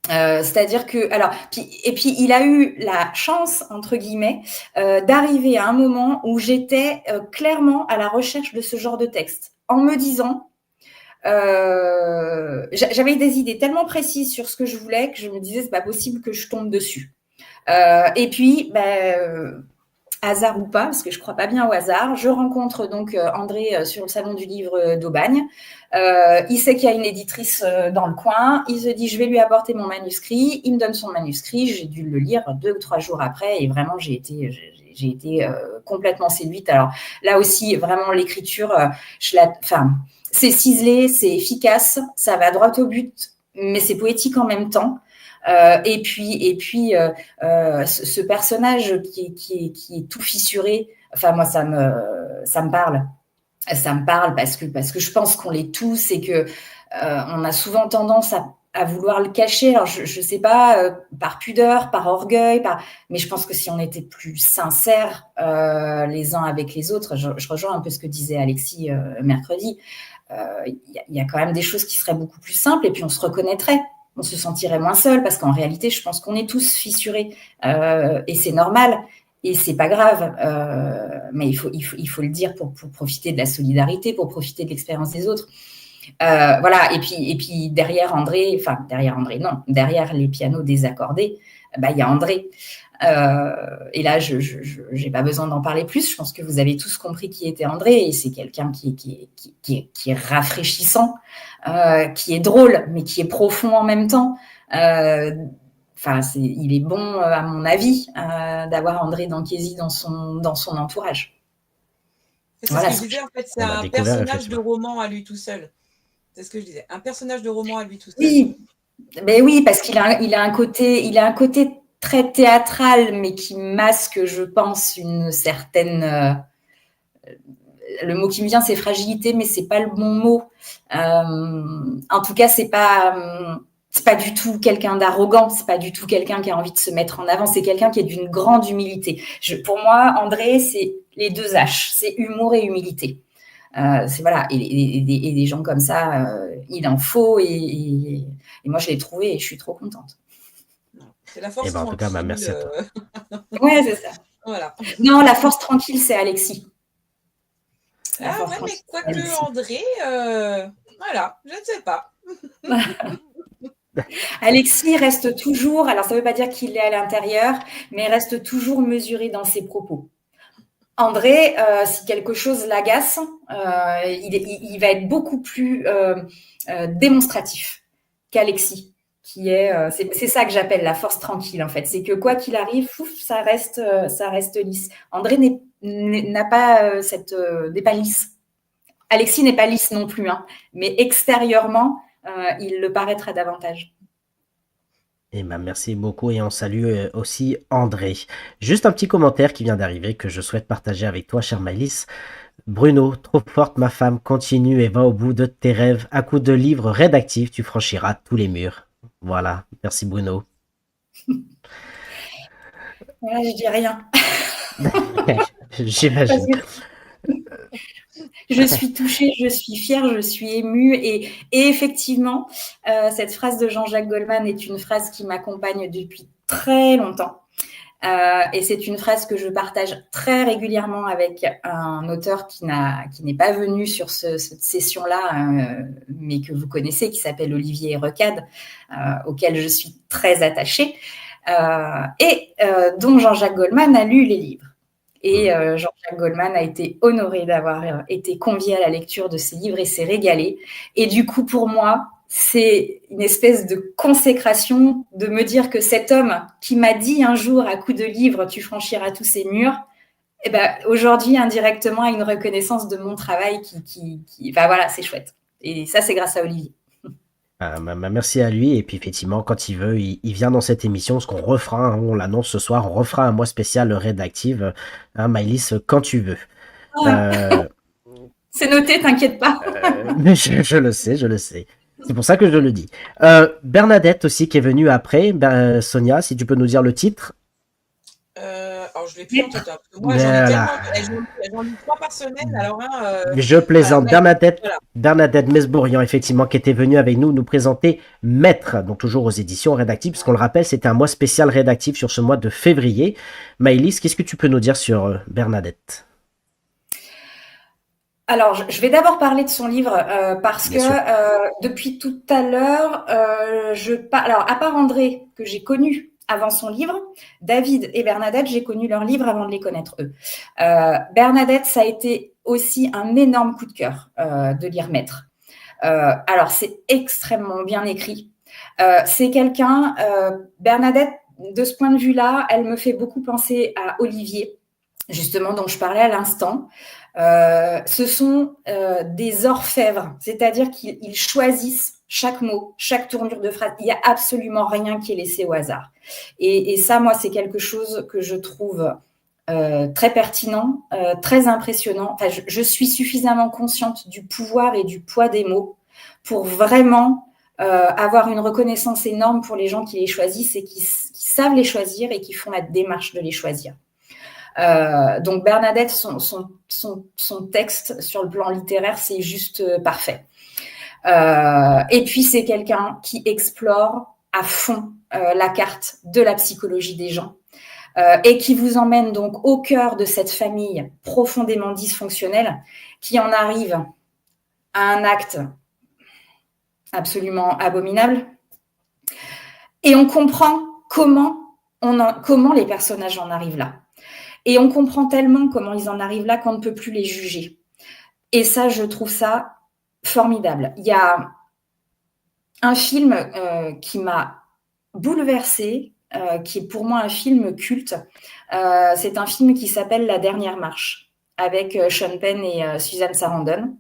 C'est-à-dire que, puis il a eu la chance, entre guillemets, d'arriver à un moment où j'étais clairement à la recherche de ce genre de texte, en me disant, j'avais des idées tellement précises sur ce que je voulais que je me disais, c'est pas possible que je tombe dessus. Et puis, hasard ou pas, parce que je crois pas bien au hasard, je rencontre donc André sur le salon du livre d'Aubagne. Il sait qu'il y a une éditrice dans le coin. Il se dit, je vais lui apporter mon manuscrit. Il me donne son manuscrit. J'ai dû le lire 2 ou 3 jours après, et vraiment j'ai été complètement séduite. Alors là aussi, vraiment l'écriture, c'est ciselé, c'est efficace, ça va droit au but, mais c'est poétique en même temps. Et puis ce personnage qui est tout fissuré, enfin moi ça me parle. Ça me parle parce que je pense qu'on l'est tous, et que on a souvent tendance à vouloir le cacher. Alors je sais pas, par pudeur, par orgueil, mais je pense que si on était plus sincères les uns avec les autres, je rejoins un peu ce que disait Alexis mercredi. Il y a quand même des choses qui seraient beaucoup plus simples, et puis on se reconnaîtrait. On se sentirait moins seul, parce qu'en réalité, je pense qu'on est tous fissurés, et c'est normal, et c'est pas grave, mais il faut le dire pour profiter de la solidarité, pour profiter de l'expérience des autres. Voilà, et puis derrière les pianos désaccordés, il y a André. Et là, je n'ai pas besoin d'en parler plus. Je pense que vous avez tous compris qui était André, et c'est quelqu'un qui est rafraîchissant, qui est drôle, mais qui est profond en même temps. Il est bon, à mon avis, d'avoir André Dankesi dans son entourage. C'est ce que je disais, en fait, c'est un personnage de roman à lui tout seul. C'est ce que je disais, un personnage de roman à lui tout seul. Oui, mais oui, parce qu'il a un côté très théâtral, mais qui masque, je pense, une certaine... le mot qui me vient, c'est fragilité, mais c'est pas le bon mot. En tout cas, c'est pas c'est pas du tout quelqu'un d'arrogant, c'est pas du tout quelqu'un qui a envie de se mettre en avant, c'est quelqu'un qui est d'une grande humilité. Pour moi, André, c'est les deux H, c'est humour et humilité. C'est voilà, et des gens comme ça, il en faut, et moi je l'ai trouvé et je suis trop contente. C'est la force En tout cas, tranquille. merci à toi. Ouais, c'est ça. Voilà. Non, la force tranquille, c'est Alexis. Ah ouais, mais quoique André, voilà, je ne sais pas. Alexis reste toujours, alors ça ne veut pas dire qu'il est à l'intérieur, mais reste toujours mesuré dans ses propos. André, si quelque chose l'agace, il va être beaucoup plus démonstratif qu'Alexis, qui est, c'est ça que j'appelle la force tranquille en fait. C'est que quoi qu'il arrive, ça reste lisse. André n'a pas n'est pas lisse. Alexis n'est pas lisse non plus, hein, mais extérieurement, il le paraîtra davantage. Merci beaucoup et on salue aussi André. Juste un petit commentaire qui vient d'arriver que je souhaite partager avec toi, chère Maëlys. Bruno, trop forte ma femme, continue et va au bout de tes rêves. À coup de livres rédactifs, tu franchiras tous les murs. Voilà, merci Bruno. Voilà, je dis rien. J'imagine. Je suis touchée, je suis fière, je suis émue et effectivement, cette phrase de Jean-Jacques Goldman est une phrase qui m'accompagne depuis très longtemps. Et c'est une phrase que je partage très régulièrement avec un auteur qui n'est pas venu sur cette session-là, mais que vous connaissez, qui s'appelle Olivier Recade, auquel je suis très attachée, dont Jean-Jacques Goldman a lu les livres. Et Jean-Jacques Goldman a été honoré d'avoir été convié à la lecture de ses livres et s'est régalé. Et du coup, pour moi, c'est une espèce de consécration de me dire que cet homme qui m'a dit un jour à coup de livre, tu franchiras tous ces murs, eh ben, aujourd'hui, indirectement, a une reconnaissance de mon travail enfin, voilà, c'est chouette. Et ça, c'est grâce à Olivier. Merci à lui. Et puis effectivement, quand il veut, il vient dans cette émission. Ce qu'on refera, hein, on l'annonce ce soir, on refera un mois spécial rédactive. Maëlys, quand tu veux. C'est noté, t'inquiète pas. Mais je le sais, je le sais. C'est pour ça que je le dis. Bernadette aussi qui est venue après. Sonia, si tu peux nous dire le titre. Alors je l'ai plus en tête. Parce que moi, j'en ai tellement. J'en lis 3 par semaine. Alors, je plaisante. Voilà. Bernadette Mesbourian, effectivement, qui était venue avec nous présenter Maître, donc toujours aux éditions rédactives, parce qu'on le rappelle, c'était un mois spécial rédactif sur ce mois de février. Maëlys, qu'est-ce que tu peux nous dire sur Bernadette ? Alors, je vais d'abord parler de son livre parce Bien que sûr. depuis tout à l'heure, alors à part André que j'ai connu avant son livre, David et Bernadette, j'ai connu leur livre avant de les connaître eux. Bernadette, ça a été aussi un énorme coup de cœur de lire Maître. Alors, c'est extrêmement bien écrit. C'est quelqu'un, Bernadette, de ce point de vue-là, elle me fait beaucoup penser à Olivier, justement, dont je parlais à l'instant. Ce sont des orfèvres, c'est-à-dire qu'ils choisissent chaque mot, chaque tournure de phrase. Il n'y a absolument rien qui est laissé au hasard. Et ça, moi, c'est quelque chose que je trouve très pertinent, très impressionnant. Enfin, je suis suffisamment consciente du pouvoir et du poids des mots pour vraiment avoir une reconnaissance énorme pour les gens qui les choisissent et qui savent les choisir et qui font la démarche de les choisir. Donc Bernadette, son texte sur le plan littéraire, c'est juste parfait. Et puis c'est quelqu'un qui explore à fond la carte de la psychologie des gens et qui vous emmène donc au cœur de cette famille profondément dysfonctionnelle qui en arrive à un acte absolument abominable. Et on comprend comment les personnages en arrivent là. Et on comprend tellement comment ils en arrivent là qu'on ne peut plus les juger. Et ça, je trouve ça formidable. Il y a un film qui m'a bouleversée, qui est pour moi un film culte. C'est un film qui s'appelle La Dernière Marche, avec Sean Penn et Susan Sarandon.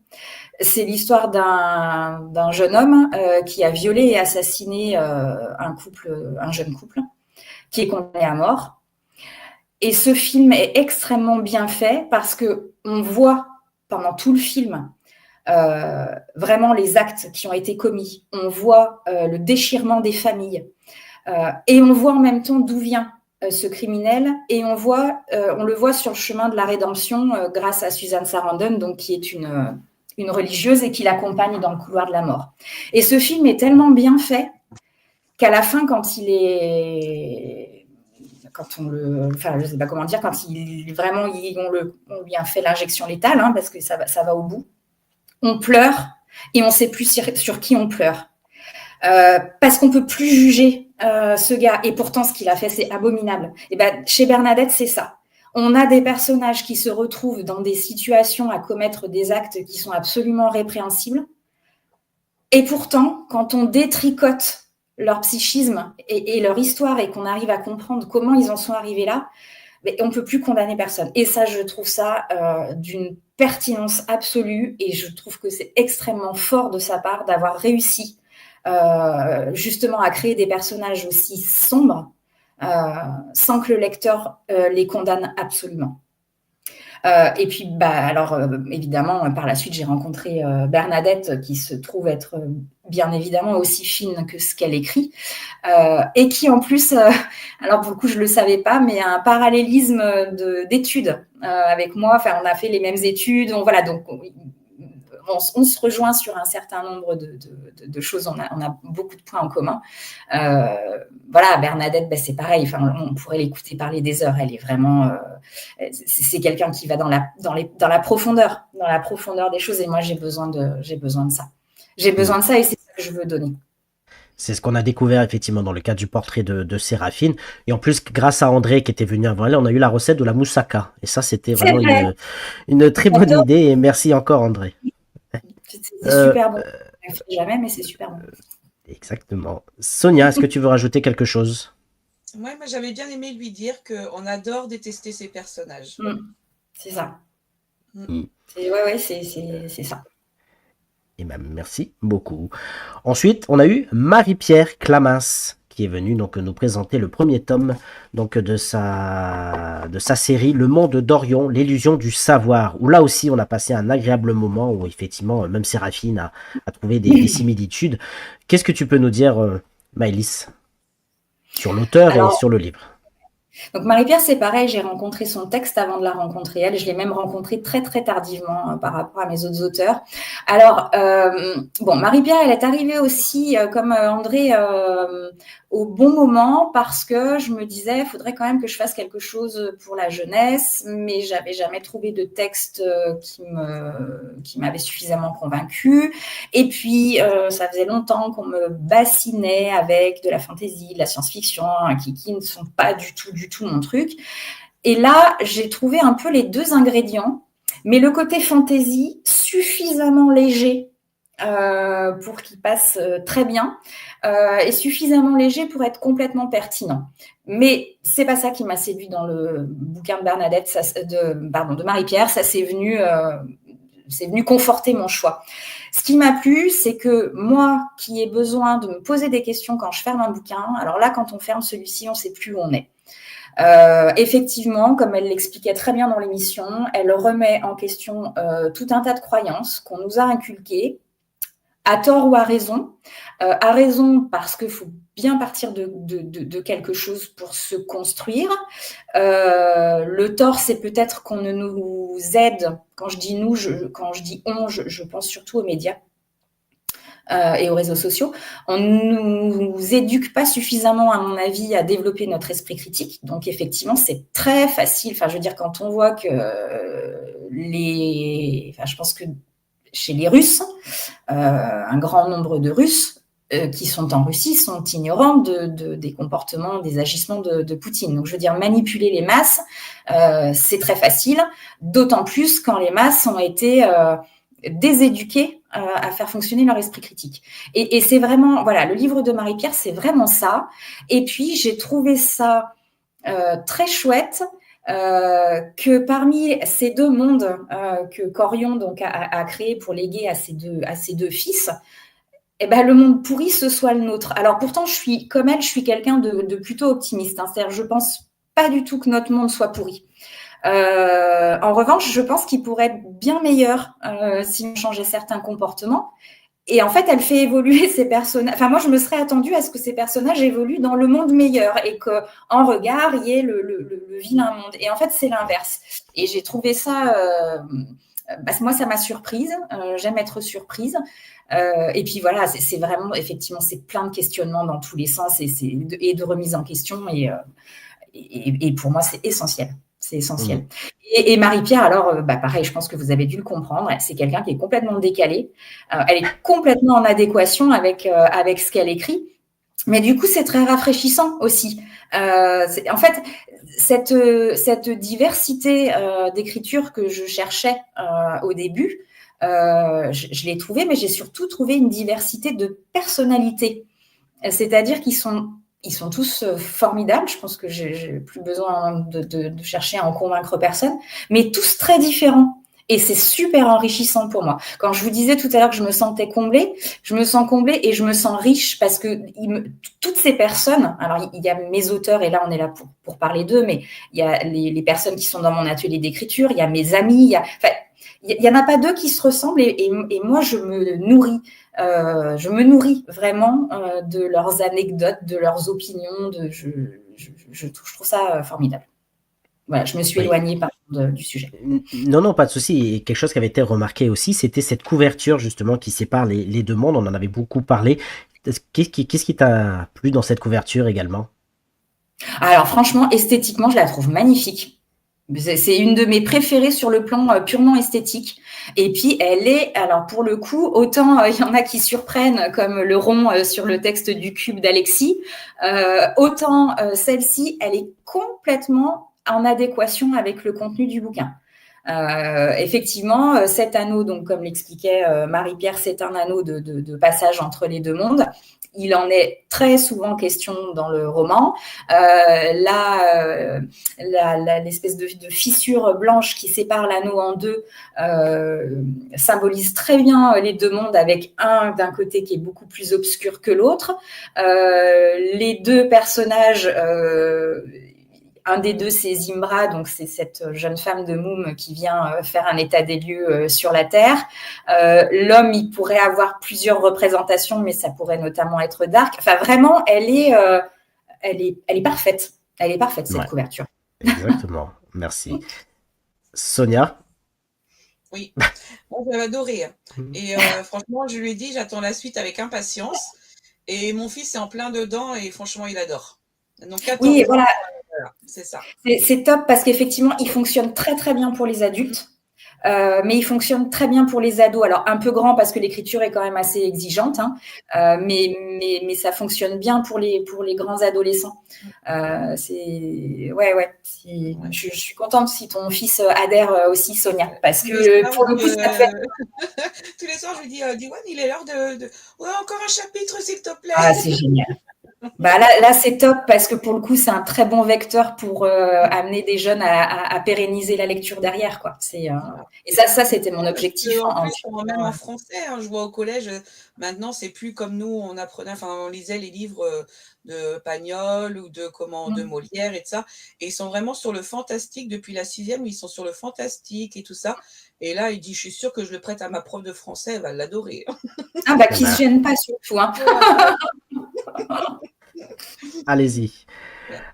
C'est l'histoire d'un jeune homme qui a violé et assassiné un jeune couple, qui est condamné à mort. Et ce film est extrêmement bien fait parce qu'on voit pendant tout le film vraiment les actes qui ont été commis. On voit le déchirement des familles. Et on voit en même temps d'où vient ce criminel. Et on le voit sur le chemin de la rédemption grâce à Susan Sarandon, donc, qui est une religieuse et qui l'accompagne dans le couloir de la mort. Et ce film est tellement bien fait qu'à la fin, quand je sais pas comment dire, quand on lui a fait l'injection létale, hein, parce que ça va au bout, on pleure et on ne sait plus sur qui on pleure. Parce qu'on ne peut plus juger ce gars. Et pourtant, ce qu'il a fait, c'est abominable. Et ben, chez Bernadette, c'est ça. On a des personnages qui se retrouvent dans des situations à commettre des actes qui sont absolument répréhensibles. Et pourtant, quand on détricote leur psychisme et leur histoire et qu'on arrive à comprendre comment ils en sont arrivés là, mais on ne peut plus condamner personne. Et ça, je trouve ça d'une pertinence absolue et je trouve que c'est extrêmement fort de sa part d'avoir réussi justement à créer des personnages aussi sombres sans que le lecteur les condamne absolument. Et puis, évidemment, par la suite, j'ai rencontré Bernadette, qui se trouve être bien évidemment aussi fine que ce qu'elle écrit, et qui en plus, alors pour le coup, je ne le savais pas, mais a un parallélisme d'études avec moi. Enfin, on a fait les mêmes études, donc on se rejoint sur un certain nombre de choses, on a beaucoup de points en commun. Bernadette, c'est pareil, enfin, on pourrait l'écouter parler des heures, elle est vraiment... c'est quelqu'un qui va dans la profondeur des choses, et moi j'ai besoin de ça. J'ai besoin de ça et c'est ça que je veux donner. C'est ce qu'on a découvert effectivement dans le cadre du portrait de Séraphine. Et en plus, grâce à André qui était venu avant elle, on a eu la recette de la moussaka. Et ça, c'était vraiment une très bonne idée. Et merci encore, André. C'est super bon. Je ne le ferai jamais, mais c'est super bon. Exactement. Sonia, est-ce que tu veux rajouter quelque chose? Moi, j'avais bien aimé lui dire qu'on adore détester ses personnages. C'est ça. C'est ça. Et même merci beaucoup. Ensuite, on a eu Marie-Pierre Clamins qui est venue donc nous présenter le premier tome donc de sa série Le Monde d'Orion, l'illusion du savoir, où là aussi on a passé un agréable moment où effectivement même Séraphine a trouvé des similitudes. Qu'est-ce que tu peux nous dire, Maëlys, sur l'auteur et sur le livre? Donc Marie-Pierre, c'est pareil, j'ai rencontré son texte avant de la rencontrer elle. Je l'ai même rencontrée très très tardivement par rapport à mes autres auteurs. Alors, Marie-Pierre, elle est arrivée aussi, comme André, au bon moment, parce que je me disais, il faudrait quand même que je fasse quelque chose pour la jeunesse, mais j'avais jamais trouvé de texte qui m'avait suffisamment convaincue. Et puis, ça faisait longtemps qu'on me bassinait avec de la fantaisie, de la science-fiction, qui ne sont pas du tout mon truc. Et là, j'ai trouvé un peu les deux ingrédients, mais le côté fantaisie suffisamment léger pour qu'il passe très bien et suffisamment léger pour être complètement pertinent. Mais c'est pas ça qui m'a séduit dans le bouquin de Bernadette, de Marie-Pierre. Ça c'est venu conforter mon choix. Ce qui m'a plu, c'est que moi, qui ai besoin de me poser des questions quand je ferme un bouquin, alors là, quand on ferme celui-ci, on ne sait plus où on est. Effectivement, comme elle l'expliquait très bien dans l'émission, elle remet en question tout un tas de croyances qu'on nous a inculquées, à tort ou à raison. À raison parce qu'il faut bien partir de quelque chose pour se construire. Le tort, c'est peut-être qu'on ne nous aide. Quand je dis nous, quand je dis on, je pense surtout aux médias et aux réseaux sociaux. On ne nous éduque pas suffisamment, à mon avis, à développer notre esprit critique. Donc, effectivement, c'est très facile. Enfin, je veux dire, quand on voit que je pense que chez les Russes, un grand nombre de Russes qui sont en Russie sont ignorants des comportements, des agissements de Poutine. Donc, je veux dire, manipuler les masses, c'est très facile, d'autant plus quand les masses ont été déséduquées à faire fonctionner leur esprit critique. Et c'est vraiment, voilà, le livre de Marie-Pierre, c'est vraiment ça. Et puis, j'ai trouvé ça très chouette que parmi ces deux mondes que Corion donc a créé pour léguer à ses deux fils, le monde pourri, ce soit le nôtre. Alors pourtant, je suis quelqu'un de plutôt optimiste. Hein, c'est-à-dire, je pense pas du tout que notre monde soit pourri. En revanche, je pense qu'il pourrait être bien meilleur si on changeait certains comportements. Et en fait, elle fait évoluer ces personnages. Enfin, moi, je me serais attendue à ce que ces personnages évoluent dans le monde meilleur et qu'en regard, il y ait le vilain monde. Et en fait, c'est l'inverse. Et j'ai trouvé ça... moi, ça m'a surprise. J'aime être surprise. Et puis voilà, c'est vraiment, effectivement, c'est plein de questionnements dans tous les sens et de remise en question. Et pour moi, c'est essentiel. C'est essentiel. Mhm. Et Marie-Pierre, alors, pareil, je pense que vous avez dû le comprendre. C'est quelqu'un qui est complètement décalé. Elle est complètement en adéquation avec ce qu'elle écrit. Mais du coup, c'est très rafraîchissant aussi. En fait, cette diversité d'écriture que je cherchais au début, je l'ai trouvée, mais j'ai surtout trouvé une diversité de personnalités. C'est-à-dire qu'ils sont tous formidables. Je pense que j'ai plus besoin de chercher à en convaincre personne, mais tous très différents. Et c'est super enrichissant pour moi. Quand je vous disais tout à l'heure que je me sentais comblée, je me sens comblée et je me sens riche parce que toutes ces personnes, alors il y a mes auteurs et là on est là pour parler d'eux, mais il y a les personnes qui sont dans mon atelier d'écriture, il y a mes amis, il y en a pas deux qui se ressemblent et moi je me nourris vraiment de leurs anecdotes, de leurs opinions. Je trouve ça formidable. Voilà, je me suis Oui. éloignée du sujet. Non, non, pas de souci. Et quelque chose qui avait été remarqué aussi, c'était cette couverture justement qui sépare les deux mondes. On en avait beaucoup parlé. Qu'est-ce qui t'a plu dans cette couverture également? Alors franchement, esthétiquement, je la trouve magnifique. C'est une de mes préférées sur le plan purement esthétique. Et puis, alors pour le coup, autant il y en a qui surprennent, comme le rond sur le texte du cube d'Alexis, autant celle-ci, elle est complètement en adéquation avec le contenu du bouquin. Effectivement, cet anneau, donc comme l'expliquait Marie-Pierre, c'est un anneau de passage entre les deux mondes. Il en est très souvent question dans le roman. L'espèce de fissure blanche qui sépare l'anneau en deux symbolise très bien les deux mondes, avec un d'un côté qui est beaucoup plus obscur que l'autre. Les deux personnages... un des deux, c'est Zimbra, donc c'est cette jeune femme de Moum qui vient faire un état des lieux sur la Terre. L'homme, il pourrait avoir plusieurs représentations, mais ça pourrait notamment être Dark. Enfin, vraiment, elle est parfaite. Elle est parfaite, cette couverture. Exactement. Merci. Sonia? Oui, moi j'avais adoré. Et franchement, je lui ai dit, j'attends la suite avec impatience. Et mon fils est en plein dedans et franchement, il adore. Donc 14 Oui, ans, voilà. C'est ça. C'est top parce qu'effectivement, il fonctionne très très bien pour les adultes. Mais il fonctionne très bien pour les ados. Alors un peu grand parce que l'écriture est quand même assez exigeante, hein, mais ça fonctionne bien pour les grands adolescents. Je suis contente si ton fils adhère aussi, Sonia, parce que pour le coup, ça fait... Tous les soirs, je lui dis, Diwan, il est l'heure de... Ouais, encore un chapitre, s'il te plaît. Ah, c'est génial. Là, c'est top parce que pour le coup, c'est un très bon vecteur pour amener des jeunes à pérenniser la lecture derrière, quoi. Et ça, c'était mon objectif. En plus, même en français, hein, je vois au collège, maintenant, c'est plus comme nous, on apprenait, enfin, on lisait les livres de Pagnol ou de Molière et de ça. Et ils sont vraiment sur le fantastique depuis la 6e, ils sont sur le fantastique et tout ça. Et là, il dit, je suis sûre que je le prête à ma prof de français, elle va l'adorer. Ah, qui se gêne pas surtout, hein. Allez-y.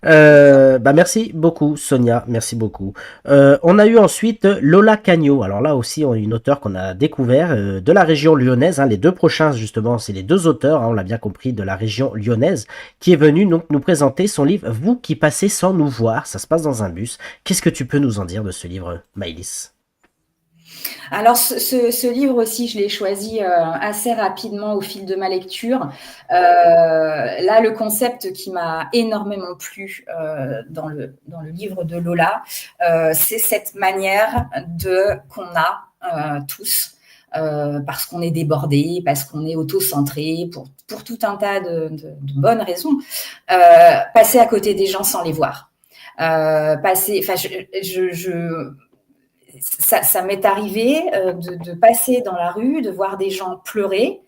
Merci beaucoup, Sonia. Merci beaucoup. On a eu ensuite Lola Cagno. Alors là aussi, on a une auteure qu'on a découvert de la région lyonnaise. Hein. Les deux prochains, justement, c'est les deux auteurs, hein, on l'a bien compris, de la région lyonnaise, qui est venue nous présenter son livre « Vous qui passez sans nous voir ». Ça se passe dans un bus. Qu'est-ce que tu peux nous en dire de ce livre, Maëlys ? Alors, ce livre aussi, je l'ai choisi assez rapidement au fil de ma lecture. Là, le concept qui m'a énormément plu dans le livre de Lola, c'est cette manière qu'on a tous, parce qu'on est débordé, parce qu'on est auto-centré, pour tout un tas de bonnes raisons, passer à côté des gens sans les voir. Ça m'est arrivé de passer dans la rue, de voir des gens pleurer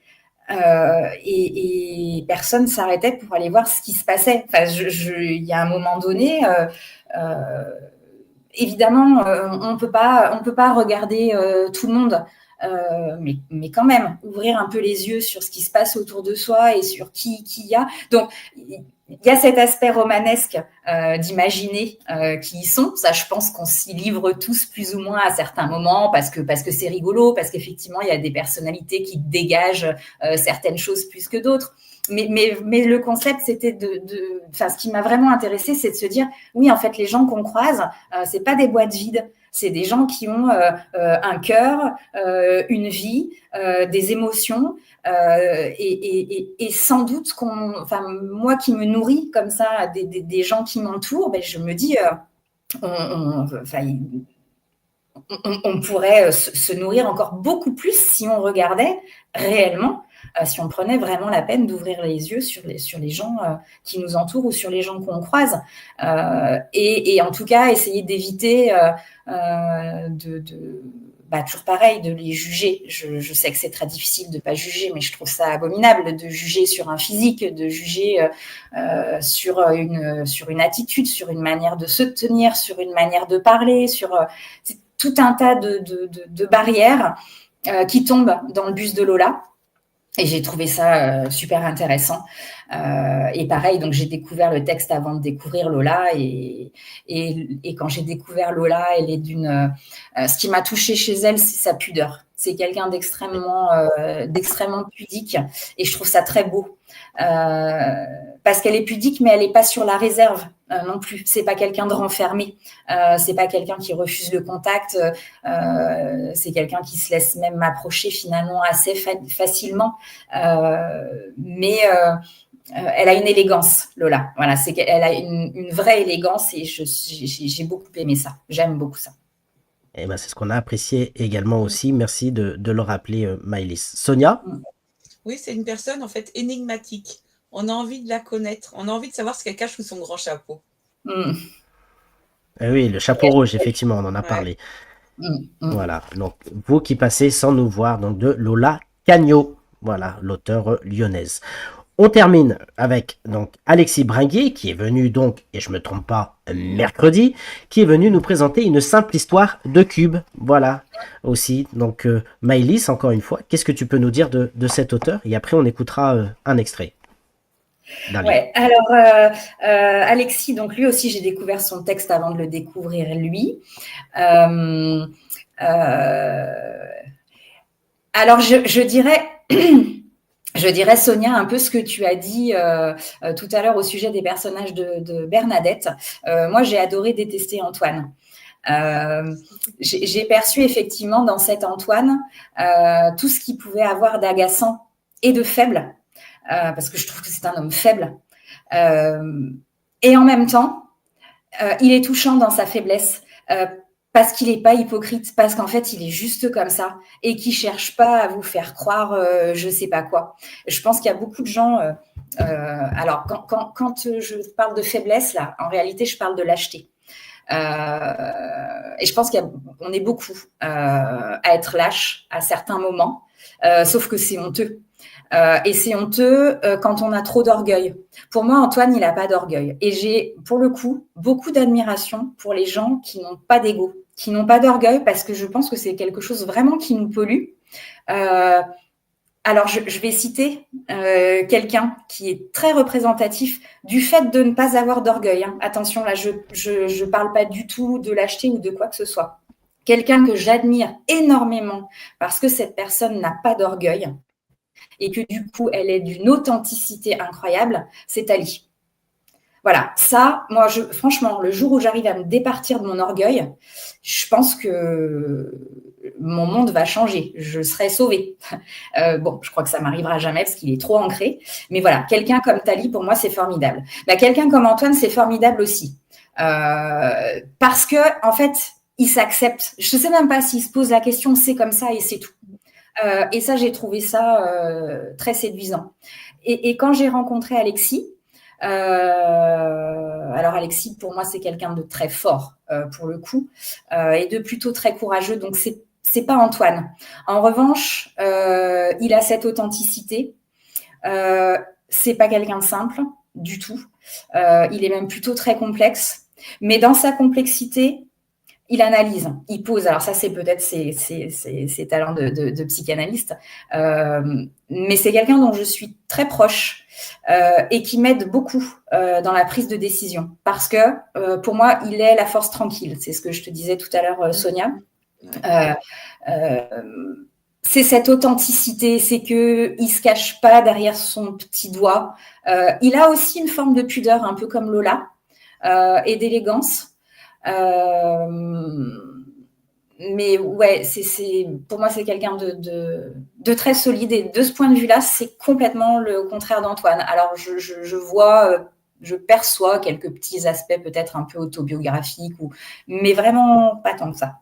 et personne s'arrêtait pour aller voir ce qui se passait. Enfin, il y a un moment donné, évidemment, on peut pas regarder tout le monde. Mais quand même, ouvrir un peu les yeux sur ce qui se passe autour de soi et sur qui y a. Donc, il y a cet aspect romanesque d'imaginer qui y sont. Ça, je pense qu'on s'y livre tous plus ou moins à certains moments parce que c'est rigolo, parce qu'effectivement, il y a des personnalités qui dégagent certaines choses plus que d'autres. Mais le concept, c'était ce qui m'a vraiment intéressée, c'est de se dire, oui, en fait, les gens qu'on croise, c'est pas des boîtes vides. C'est des gens qui ont un cœur, une vie, des émotions, et sans doute moi qui me nourris comme ça des gens qui m'entourent, ben, je me dis, on pourrait se nourrir encore beaucoup plus si on regardait réellement, si on prenait vraiment la peine d'ouvrir les yeux sur les gens qui nous entourent ou sur les gens qu'on croise. Et en tout cas, essayer d'éviter toujours pareil, de les juger. Je sais que c'est très difficile de ne pas juger, mais je trouve ça abominable de juger sur un physique, de juger sur une attitude, sur une manière de se tenir, sur une manière de parler, sur tout un tas de barrières qui tombent dans le bus de Lola. Et j'ai trouvé ça super intéressant. Et pareil, donc j'ai découvert le texte avant de découvrir Lola. Et quand j'ai découvert Lola, elle est ce qui m'a touchée chez elle, c'est sa pudeur. C'est quelqu'un d'extrêmement pudique. Et je trouve ça très beau. Parce qu'elle est pudique, mais elle n'est pas sur la réserve non plus. C'est pas quelqu'un de renfermé. C'est pas quelqu'un qui refuse le contact. C'est quelqu'un qui se laisse même approcher finalement assez facilement. Mais elle a une élégance, Lola. Voilà, c'est qu'elle a une vraie élégance et j'ai beaucoup aimé ça. J'aime beaucoup ça. Et ben, c'est ce qu'on a apprécié également aussi. Merci de le rappeler, Maëlys. Sonia? Oui, c'est une personne en fait énigmatique. On a envie de la connaître. On a envie de savoir ce qu'elle cache sous son grand chapeau. Oui, le chapeau rouge, effectivement, on en a parlé. Voilà. Donc, vous qui passez sans nous voir, donc de Lola Cagno. Voilà, l'auteure lyonnaise. On termine avec donc Alexis Bringuier, qui est venu donc, et je me trompe pas, mercredi, qui est venu nous présenter une simple histoire de cube. Voilà, aussi. Donc, Maëlys, encore une fois, qu'est-ce que tu peux nous dire de cet auteur? Et après, on écoutera un extrait. Ouais, alors Alexis, donc lui aussi, j'ai découvert son texte avant de le découvrir lui. Alors, je dirais... Je dirais, Sonia, un peu ce que tu as dit tout à l'heure au sujet des personnages de Bernadette. Moi, j'ai adoré détester Antoine. J'ai perçu effectivement dans cet Antoine tout ce qu'il pouvait avoir d'agaçant et de faible, parce que je trouve que c'est un homme faible. Et en même temps, il est touchant dans sa faiblesse. Parce qu'il n'est pas hypocrite, parce qu'en fait, il est juste comme ça et qu'il ne cherche pas à vous faire croire je ne sais pas quoi. Je pense qu'il y a beaucoup de gens... alors, quand je parle de faiblesse, là, en réalité, je parle de lâcheté. Et je pense qu'on est beaucoup à être lâche à certains moments, sauf que c'est honteux. Et c'est honteux quand on a trop d'orgueil. Pour moi, Antoine, il n'a pas d'orgueil. Et j'ai, pour le coup, beaucoup d'admiration pour les gens qui n'ont pas d'ego, qui n'ont pas d'orgueil, parce que je pense que c'est quelque chose vraiment qui nous pollue. Alors, je vais citer quelqu'un qui est très représentatif du fait de ne pas avoir d'orgueil. Hein. Attention, là, je parle pas du tout de lâcheté ou de quoi que ce soit. Quelqu'un que j'admire énormément parce que cette personne n'a pas d'orgueil et que du coup, elle est d'une authenticité incroyable, c'est Ali. Voilà, ça, moi, franchement, le jour où j'arrive à me départir de mon orgueil, je pense que mon monde va changer. Je serai sauvée. Bon, je crois que ça m'arrivera jamais parce qu'il est trop ancré. Mais voilà, quelqu'un comme Tali, pour moi, c'est formidable. Quelqu'un comme Antoine, c'est formidable aussi. Parce que, en fait, il s'accepte. Je ne sais même pas s'il se pose la question, c'est comme ça et c'est tout. Et ça, j'ai trouvé ça très séduisant. Et quand j'ai rencontré Alexis, alors Alexis, pour moi, c'est quelqu'un de très fort pour le coup, et de plutôt très courageux. Donc, c'est pas Antoine. En revanche, il a cette authenticité. C'est pas quelqu'un de simple du tout. Il est même plutôt très complexe. Mais dans sa complexité, il analyse, il pose. Alors ça, c'est peut-être ses talents de psychanalyste, mais c'est quelqu'un dont je suis très proche et qui m'aide beaucoup dans la prise de décision, parce que pour moi, il est la force tranquille. C'est ce que je te disais tout à l'heure, Sonia. C'est cette authenticité, c'est que il se cache pas derrière son petit doigt. Il a aussi une forme de pudeur, un peu comme Lola, et d'élégance. Mais ouais, pour moi, c'est quelqu'un de très solide. Et de ce point de vue-là, c'est complètement le contraire d'Antoine. Alors, je perçois quelques petits aspects peut-être un peu autobiographiques, mais vraiment pas tant que ça.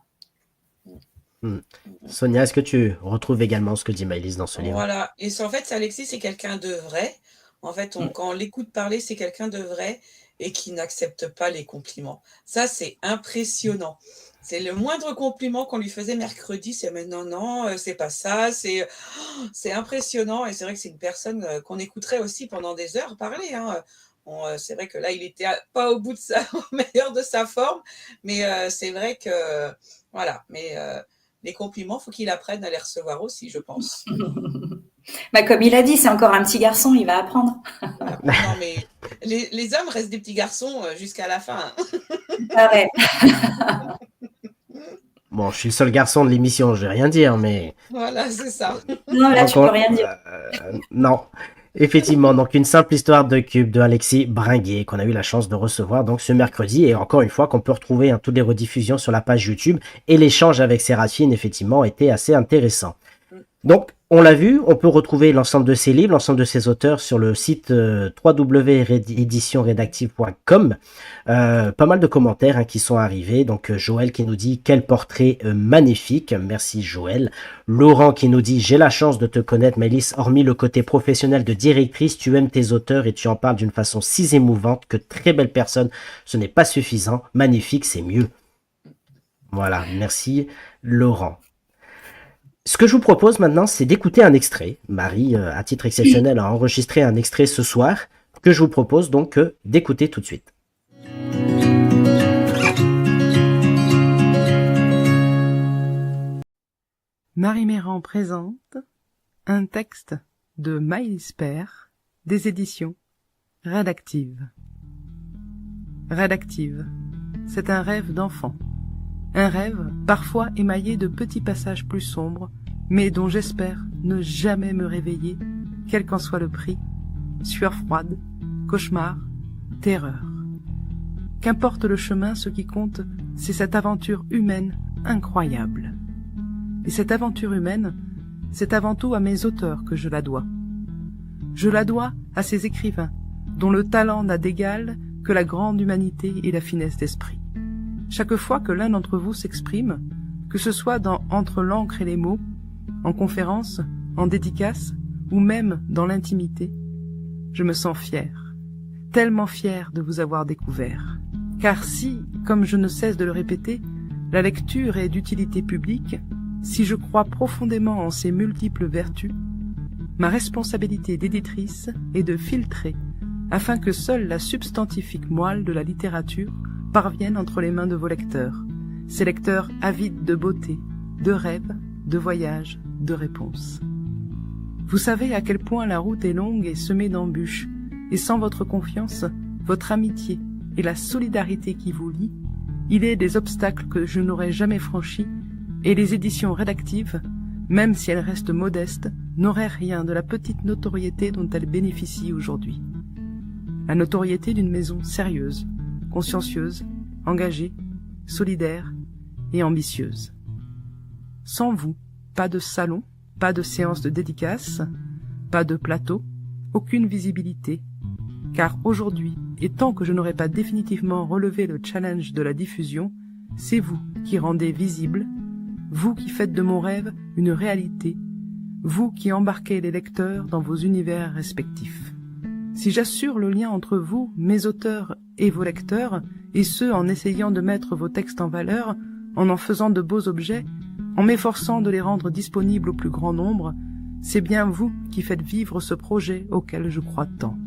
Sonia, est-ce que tu retrouves également ce que dit Maëlys dans ce livre? Voilà. Et en fait, Alexis, c'est quelqu'un de vrai. En fait, quand on l'écoute parler, c'est quelqu'un de vrai et qui n'accepte pas les compliments. Ça, c'est impressionnant. C'est le moindre compliment qu'on lui faisait mercredi, c'est mais non, c'est pas ça, c'est impressionnant. Et c'est vrai que c'est une personne qu'on écouterait aussi pendant des heures parler, hein. C'est vrai que là, il était pas au bout de au meilleur de sa forme, mais c'est vrai que voilà. Mais les compliments, faut qu'il apprenne à les recevoir aussi, je pense. Bah, comme il a dit, c'est encore un petit garçon, il va apprendre. Non, mais les hommes restent des petits garçons jusqu'à la fin. Pareil. Bon, je suis le seul garçon de l'émission, je vais rien dire, mais... Voilà, c'est ça. Non, là, tu peux rien dire. Non. Effectivement, donc une simple histoire de cube de Alexis Bringuier qu'on a eu la chance de recevoir donc ce mercredi et encore une fois qu'on peut retrouver toutes les rediffusions sur la page YouTube et l'échange avec Séraphine effectivement était assez intéressant. Donc on l'a vu, on peut retrouver l'ensemble de ces livres, l'ensemble de ces auteurs sur le site www.éditionredactive.com. Pas mal de commentaires qui sont arrivés. Donc Joël qui nous dit quel portrait magnifique, merci Joël. Laurent qui nous dit j'ai la chance de te connaître Maëlys, hormis le côté professionnel de directrice, tu aimes tes auteurs et tu en parles d'une façon si émouvante que très belle personne, ce n'est pas suffisant, magnifique c'est mieux. Voilà, merci Laurent. Ce que je vous propose maintenant, c'est d'écouter un extrait. Marie, à titre exceptionnel, a enregistré un extrait ce soir que je vous propose donc d'écouter tout de suite. Marie Méran présente un texte de Maëlys Père des éditions Rédactive. Rédactive, c'est un rêve d'enfant. Un rêve parfois émaillé de petits passages plus sombres, mais dont j'espère ne jamais me réveiller, quel qu'en soit le prix, sueur froide, cauchemar, terreur. Qu'importe le chemin, ce qui compte, c'est cette aventure humaine incroyable. Et cette aventure humaine, c'est avant tout à mes auteurs que je la dois. Je la dois à ces écrivains, dont le talent n'a d'égal que la grande humanité et la finesse d'esprit. Chaque fois que l'un d'entre vous s'exprime, que ce soit dans Entre l'encre et les mots, en conférence, en dédicace, ou même dans l'intimité, je me sens fier, tellement fier de vous avoir découvert. Car si, comme je ne cesse de le répéter, la lecture est d'utilité publique, si je crois profondément en ses multiples vertus, ma responsabilité d'éditrice est de filtrer, afin que seule la substantifique moelle de la littérature parviennent entre les mains de vos lecteurs, ces lecteurs avides de beauté, de rêves, de voyages, de réponses. Vous savez à quel point la route est longue et semée d'embûches, et sans votre confiance, votre amitié et la solidarité qui vous lie, il est des obstacles que je n'aurais jamais franchis, et les éditions rédactives, même si elles restent modestes, n'auraient rien de la petite notoriété dont elles bénéficient aujourd'hui. La notoriété d'une maison sérieuse, consciencieuse, engagée, solidaire et ambitieuse. Sans vous, pas de salon, pas de séance de dédicace, pas de plateau, aucune visibilité, car aujourd'hui, et tant que je n'aurai pas définitivement relevé le challenge de la diffusion, c'est vous qui rendez visible, vous qui faites de mon rêve une réalité, vous qui embarquez les lecteurs dans vos univers respectifs. Si j'assure le lien entre vous, mes auteurs et vos lecteurs, et ce en essayant de mettre vos textes en valeur, en faisant de beaux objets, en m'efforçant de les rendre disponibles au plus grand nombre, c'est bien vous qui faites vivre ce projet auquel je crois tant.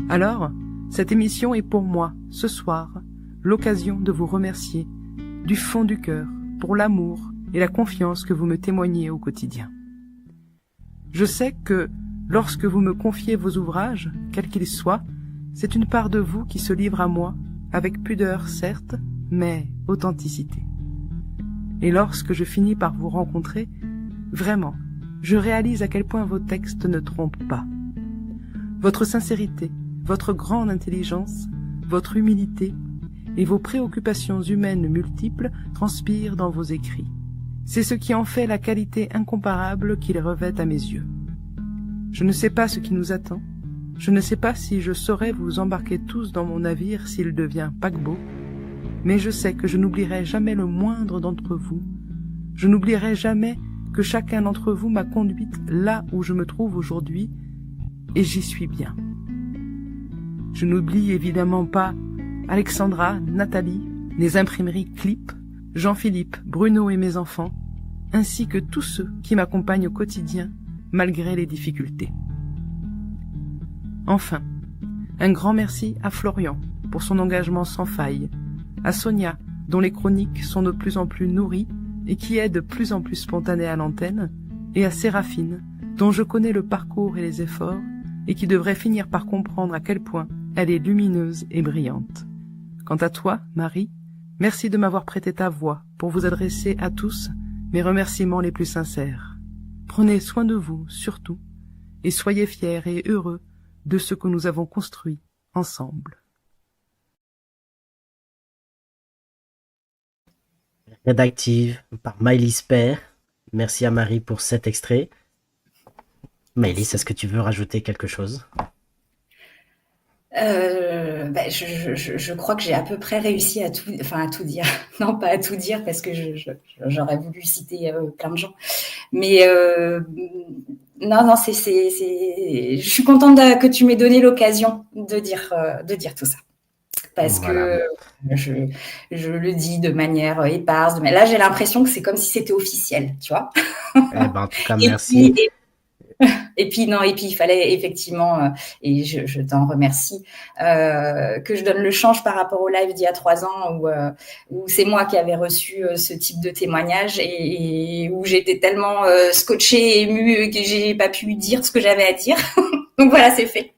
Alors, cette émission est pour moi, ce soir, l'occasion de vous remercier du fond du cœur, pour l'amour et la confiance que vous me témoignez au quotidien. Je sais que, lorsque vous me confiez vos ouvrages, quels qu'ils soient, c'est une part de vous qui se livre à moi, avec pudeur certes, mais authenticité. Et lorsque je finis par vous rencontrer, vraiment, je réalise à quel point vos textes ne trompent pas. Votre sincérité, votre grande intelligence, votre humilité et vos préoccupations humaines multiples transpirent dans vos écrits. C'est ce qui en fait la qualité incomparable qu'ils revêtent à mes yeux. Je ne sais pas ce qui nous attend. Je ne sais pas si je saurai vous embarquer tous dans mon navire s'il devient paquebot, mais je sais que je n'oublierai jamais le moindre d'entre vous. Je n'oublierai jamais que chacun d'entre vous m'a conduite là où je me trouve aujourd'hui, et j'y suis bien. Je n'oublie évidemment pas Alexandra, Nathalie, les imprimeries Clip, Jean-Philippe, Bruno et mes enfants, ainsi que tous ceux qui m'accompagnent au quotidien, malgré les difficultés. Enfin, un grand merci à Florian pour son engagement sans faille, à Sonia, dont les chroniques sont de plus en plus nourries et qui est de plus en plus spontanée à l'antenne, et à Séraphine, dont je connais le parcours et les efforts, et qui devrait finir par comprendre à quel point elle est lumineuse et brillante. Quant à toi, Marie, merci de m'avoir prêté ta voix pour vous adresser à tous mes remerciements les plus sincères. Prenez soin de vous, surtout, et soyez fiers et heureux de ce que nous avons construit ensemble. Rédactive par Maëlys Père. Merci à Marie pour cet extrait. Maëlys, est-ce que tu veux rajouter quelque chose? Je crois que j'ai à peu près réussi à tout dire. Non, pas à tout dire parce que j'aurais voulu citer plein de gens. Mais non, je suis contente que tu m'aies donné l'occasion de dire tout ça. Parce que je le dis de manière éparse. Mais là, j'ai l'impression que c'est comme si c'était officiel, tu vois. Eh ben, en tout cas, merci. Et puis il fallait effectivement, et je t'en remercie, que je donne le change par rapport au live d'il y a 3 ans où c'est moi qui avais reçu ce type de témoignage et où j'étais tellement scotchée et émue que j'ai pas pu dire ce que j'avais à dire. Donc voilà, c'est fait.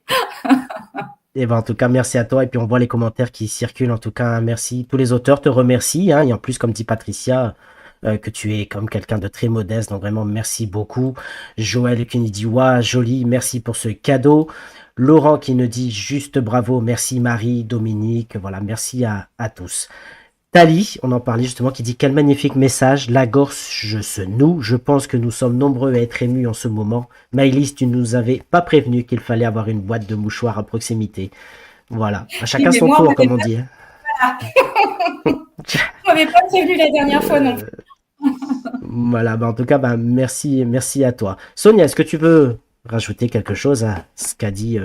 Et ben, en tout cas, merci à toi. Et puis, on voit les commentaires qui circulent. En tout cas, merci. Tous les auteurs te remercient. Et en plus, comme dit Patricia, que tu es comme quelqu'un de très modeste. Donc, vraiment, merci beaucoup. Joël qui nous dit, ouah, joli. Merci pour ce cadeau. Laurent qui nous dit juste bravo. Merci Marie, Dominique. Voilà, merci à tous. Tali, on en parlait justement, qui dit quel magnifique message, la gorge se noue, je pense que nous sommes nombreux à être émus en ce moment. Maëlys, tu nous avais pas prévenu qu'il fallait avoir une boîte de mouchoirs à proximité. Voilà, à chacun son tour, comme on dit. Voilà. Tu m'avais pas prévenu la dernière fois non plus. Voilà, en tout cas, merci à toi. Sonia, est-ce que tu veux rajouter quelque chose à ce qu'a dit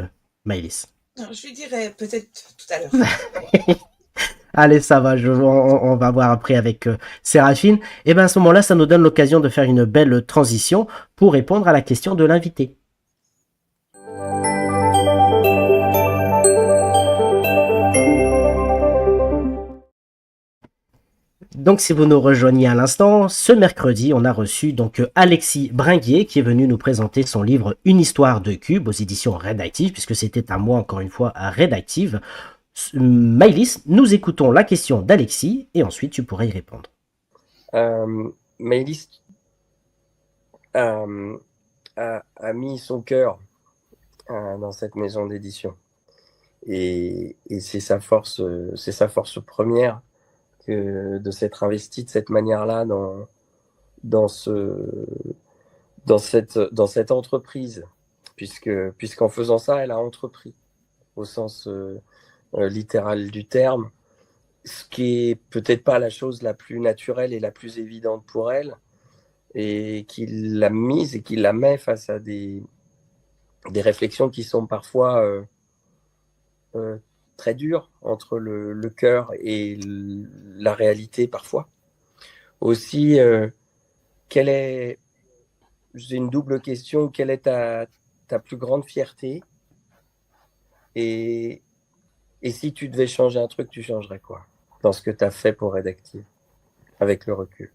Maëlys? Je lui dirai peut-être tout à l'heure. Allez, ça va, on va voir après avec Séraphine. Et bien à ce moment-là, ça nous donne l'occasion de faire une belle transition pour répondre à la question de l'invité. Donc si vous nous rejoignez à l'instant, ce mercredi, on a reçu donc Alexis Bringuier qui est venu nous présenter son livre Une histoire de cube aux éditions Rédactive, puisque c'était à moi encore une fois à Rédactive. Maëlys, nous écoutons la question d'Alexis et ensuite tu pourras y répondre. Maëlys a mis son cœur dans cette maison d'édition et c'est sa force première que de s'être investie de cette manière-là dans cette entreprise, puisqu'en faisant ça, elle a entrepris au sens littéral du terme, ce qui est peut-être pas la chose la plus naturelle et la plus évidente pour elle, et qui l'a mise et qui la met face à des réflexions qui sont parfois très dures entre le cœur et la réalité parfois. Aussi, j'ai une double question, quelle est ta plus grande fierté et si tu devais changer un truc, tu changerais quoi dans ce que tu as fait pour Rédactive? avec le recul.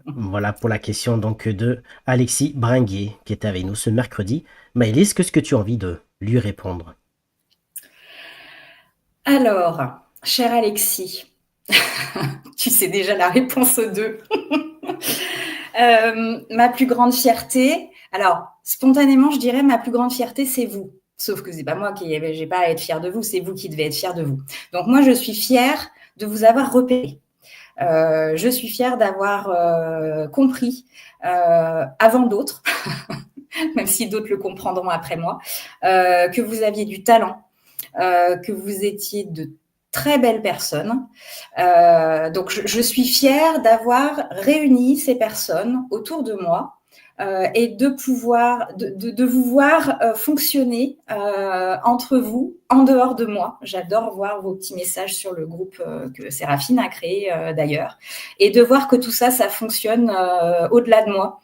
Voilà pour la question donc de Alexis Bringuier qui était avec nous ce mercredi. Maëlys, qu'est-ce que tu as envie de lui répondre? Alors, cher Alexis, tu sais déjà la réponse aux deux. Ma plus grande fierté, alors spontanément, je dirais ma plus grande fierté, c'est vous. Sauf que c'est pas moi j'ai pas à être fière de vous, c'est vous qui devez être fière de vous. Donc moi, je suis fière de vous avoir repéré. Je suis fière d'avoir compris avant d'autres, même si d'autres le comprendront après moi, que vous aviez du talent, que vous étiez de très belles personnes. Donc, je suis fière d'avoir réuni ces personnes autour de moi et de pouvoir, de vous voir fonctionner entre vous, en dehors de moi. J'adore voir vos petits messages sur le groupe que Séraphine a créé d'ailleurs, et de voir que tout ça, ça fonctionne au-delà de moi.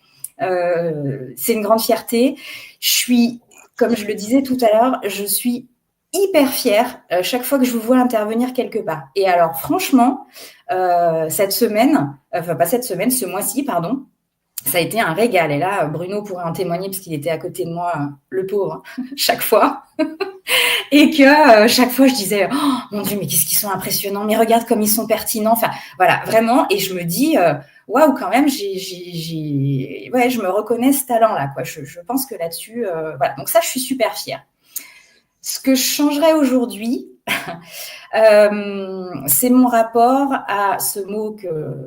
C'est une grande fierté. Je suis, comme je le disais tout à l'heure, je suis hyper fière chaque fois que je vous vois intervenir quelque part. Et alors, franchement, cette semaine, enfin pas cette semaine, ce mois-ci, pardon, ça a été un régal. Et là, Bruno pourrait en témoigner parce qu'il était à côté de moi, le pauvre, chaque fois. Et que chaque fois, je disais, oh, mon Dieu, mais qu'est-ce qu'ils sont impressionnants, mais regarde comme ils sont pertinents. Enfin, voilà, vraiment. Et je me dis, waouh, quand même, ouais, je me reconnais ce talent-là, quoi. Je pense que là-dessus, voilà. Donc ça, je suis super fière. Ce que je changerais aujourd'hui, c'est mon rapport à ce mot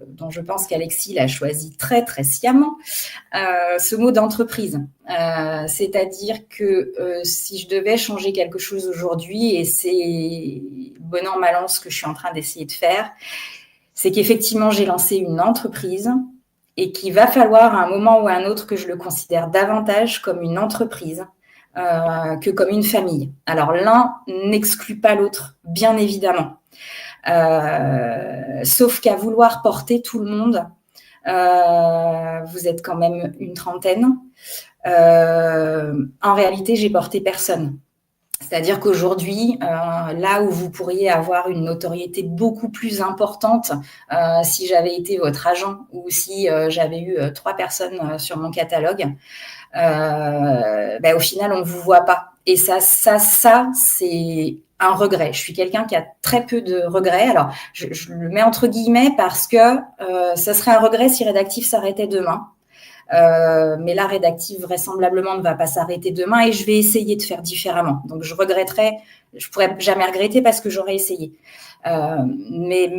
dont je pense qu'Alexis l'a choisi très, très sciemment, ce mot d'entreprise. C'est-à-dire que si je devais changer quelque chose aujourd'hui, et c'est bon an, mal an ce que je suis en train d'essayer de faire, c'est qu'effectivement, j'ai lancé une entreprise et qu'il va falloir à un moment ou à un autre que je le considère davantage comme une entreprise que comme une famille. Alors l'un n'exclut pas l'autre, bien évidemment. Sauf qu'à vouloir porter tout le monde, vous êtes quand même une trentaine. En réalité, j'ai porté personne. C'est-à-dire qu'aujourd'hui, là où vous pourriez avoir une notoriété beaucoup plus importante si j'avais été votre agent ou si j'avais eu 3 personnes sur mon catalogue, au final, on ne vous voit pas. Et ça, c'est un regret. Je suis quelqu'un qui a très peu de regrets. Alors, je le mets entre guillemets parce que ça serait un regret si Rédactif s'arrêtait demain. Mais là, Rédactif, vraisemblablement, ne va pas s'arrêter demain et je vais essayer de faire différemment. Donc, je pourrais jamais regretter parce que j'aurais essayé. Mais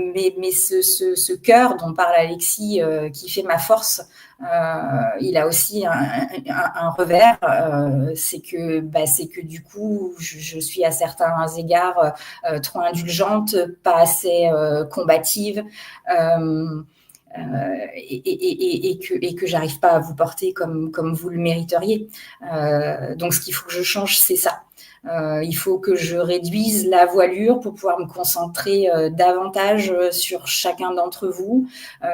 ce cœur dont parle Alexis, qui fait ma force, il a aussi un revers, c'est que du coup, je suis à certains égards trop indulgente, pas assez combative. Et que j'arrive pas à vous porter comme vous le mériteriez. Donc, ce qu'il faut que je change, c'est ça. Il faut que je réduise la voilure pour pouvoir me concentrer davantage sur chacun d'entre vous.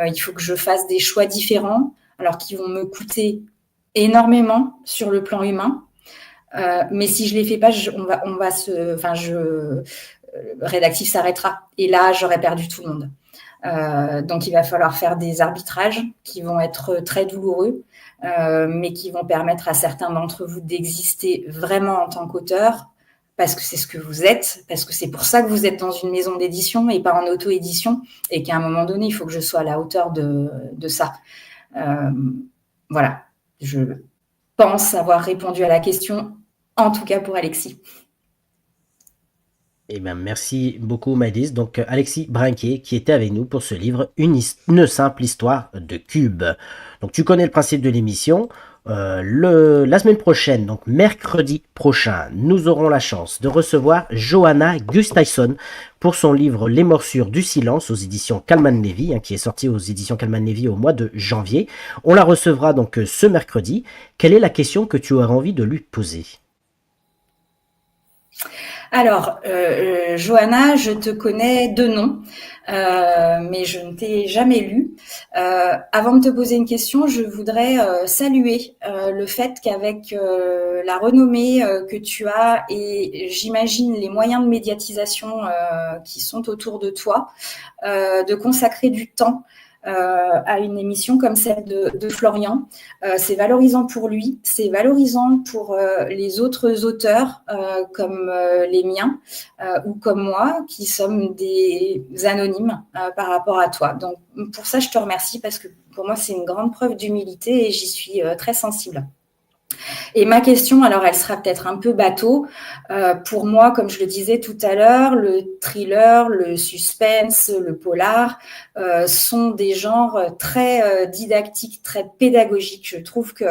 Il faut que je fasse des choix différents, alors qui vont me coûter énormément sur le plan humain. Mais si je les fais pas, Rédactif s'arrêtera. Et là, j'aurais perdu tout le monde. Donc, il va falloir faire des arbitrages qui vont être très douloureux, mais qui vont permettre à certains d'entre vous d'exister vraiment en tant qu'auteur, parce que c'est ce que vous êtes, parce que c'est pour ça que vous êtes dans une maison d'édition et pas en auto-édition, et qu'à un moment donné, il faut que je sois à la hauteur de ça. Voilà, je pense avoir répondu à la question, en tout cas pour Alexis. Eh bien, merci beaucoup, Maëlys. Donc, Alexis Brinquier, qui était avec nous pour ce livre, une simple histoire de cube. Donc, tu connais le principe de l'émission. La semaine prochaine, donc mercredi prochain, nous aurons la chance de recevoir Johanna Gustafsson pour son livre Les morsures du silence aux éditions Calman Levy, qui est sorti aux éditions Calman Levy au mois de janvier. On la recevra donc ce mercredi. Quelle est la question que tu aurais envie de lui poser ? Alors, Johanna, je te connais de nom, mais je ne t'ai jamais lu. Avant de te poser une question, je voudrais saluer le fait qu'avec la renommée que tu as et j'imagine les moyens de médiatisation qui sont autour de toi, de consacrer du temps à une émission comme celle de Florian. C'est valorisant pour lui, c'est valorisant pour les autres auteurs comme les miens ou comme moi qui sommes des anonymes par rapport à toi. Donc pour ça, je te remercie parce que pour moi, c'est une grande preuve d'humilité et j'y suis très sensible. Et ma question, alors elle sera peut-être un peu bateau. Pour moi, comme je le disais tout à l'heure, le thriller, le suspense, le polar sont des genres très didactiques, très pédagogiques. Je trouve que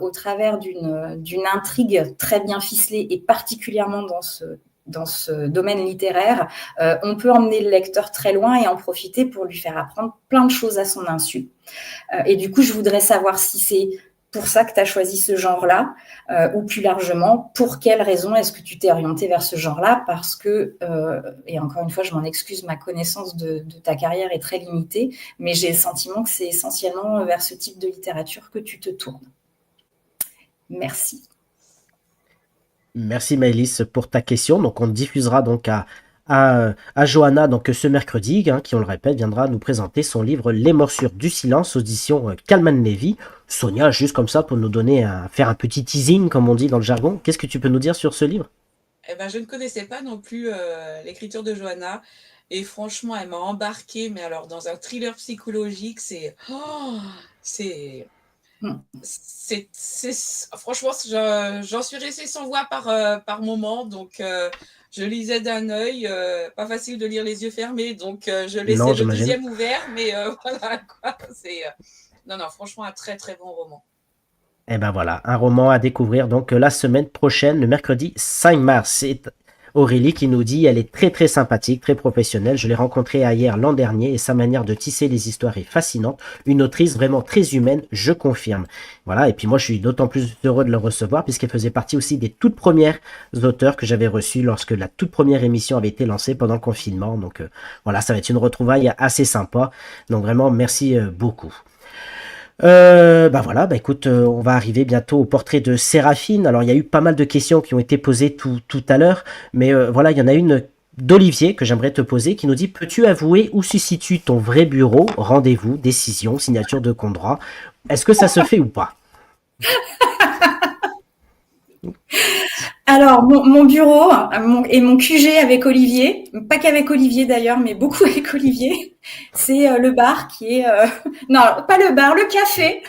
au travers d'une intrigue très bien ficelée et particulièrement dans ce domaine littéraire, on peut emmener le lecteur très loin et en profiter pour lui faire apprendre plein de choses à son insu. Et du coup, je voudrais savoir si c'est pour ça que tu as choisi ce genre-là, ou plus largement, pour quelles raisons est-ce que tu t'es orienté vers ce genre-là? Parce que, et encore une fois, je m'en excuse, ma connaissance de ta carrière est très limitée, mais j'ai le sentiment que c'est essentiellement vers ce type de littérature que tu te tournes. Merci. Merci Maëlys pour ta question. Donc on diffusera donc à Johanna donc ce mercredi, qui on le répète viendra nous présenter son livre Les morsures du silence, audition Kalman Levy. Sonia, juste comme ça pour nous donner faire un petit teasing comme on dit dans le jargon, qu'est-ce que tu peux nous dire sur ce livre? Eh ben, je ne connaissais pas non plus l'écriture de Johanna et franchement, elle m'a embarquée, mais alors dans un thriller psychologique, franchement, j'en suis restée sans voix par moment, donc je lisais d'un œil, pas facile de lire les yeux fermés, donc je laissais le j'imagine. deuxième ouvert, mais voilà quoi, non, franchement, un très très bon roman. Et ben voilà, un roman à découvrir donc la semaine prochaine, le mercredi 5 mars. C'est Aurélie qui nous dit, elle est très très sympathique, très professionnelle. Je l'ai rencontrée hier l'an dernier et sa manière de tisser les histoires est fascinante. Une autrice vraiment très humaine, je confirme. Voilà, et puis moi je suis d'autant plus heureux de le recevoir puisqu'elle faisait partie aussi des toutes premières auteurs que j'avais reçues lorsque la toute première émission avait été lancée pendant le confinement. Donc voilà, ça va être une retrouvaille assez sympa. Donc vraiment, merci beaucoup. Voilà, écoute, on va arriver bientôt au portrait de Séraphine. Alors il y a eu pas mal de questions qui ont été posées tout à l'heure, mais voilà, il y en a une d'Olivier que j'aimerais te poser qui nous dit: peux-tu avouer où se situe ton vrai bureau, rendez-vous, décision, signature de contrat? Est-ce que ça se fait ou pas? Alors, mon bureau et mon QG avec Olivier, pas qu'avec Olivier d'ailleurs, mais beaucoup avec Olivier, c'est le bar qui est... Non, pas le bar, le café.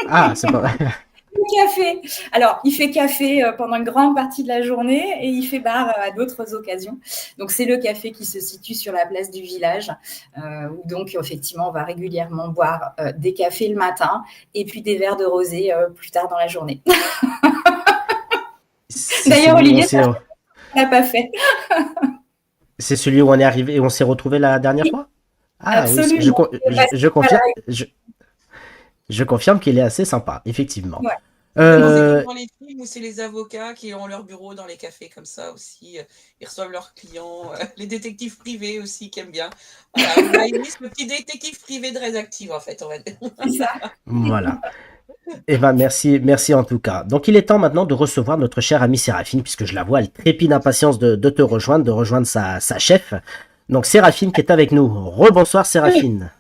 Ah, c'est pas vrai. Le café. Alors, il fait café pendant une grande partie de la journée et il fait bar à d'autres occasions. Donc, c'est le café qui se situe sur la place du village, où donc, effectivement, on va régulièrement boire des cafés le matin et puis des verres de rosé plus tard dans la journée. D'ailleurs, Olivier, ça l'a pas fait. C'est celui où on est arrivé et on s'est retrouvé la dernière fois? Ah absolument. Oui, je confirme. Je confirme qu'il est assez sympa, effectivement. Ouais. C'est dans les films où c'est les avocats qui ont leur bureau dans les cafés comme ça aussi. Ils reçoivent leurs clients. Les détectives privés aussi qui aiment bien. Voilà, on a mis le petit détective privé de Rédactive en fait, on va dire. C'est ça. Voilà. Eh ben merci en tout cas. Donc il est temps maintenant de recevoir notre chère amie Séraphine, puisque je la vois, elle trépide d'impatience de te rejoindre, de rejoindre sa chef. Donc Séraphine qui est avec nous. Rebonsoir Séraphine.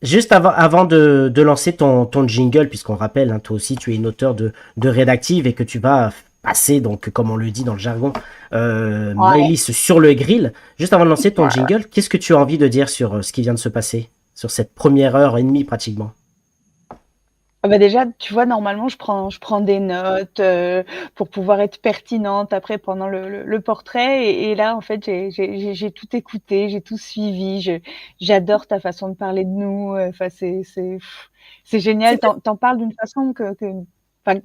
Juste avant de lancer ton jingle, puisqu'on rappelle, toi aussi tu es une auteure de Rédactive et que tu vas passer, donc comme on le dit dans le jargon, Maëlys sur le grill. Juste avant de lancer ton jingle, qu'est-ce que tu as envie de dire sur ce qui vient de se passer, sur cette première heure et demie pratiquement? Déjà, tu vois, normalement, je prends des notes pour pouvoir être pertinente après pendant le portrait. Et là, en fait, j'ai tout écouté, j'ai tout suivi. J'adore ta façon de parler de nous. Enfin, c'est génial. T'en parles d'une façon que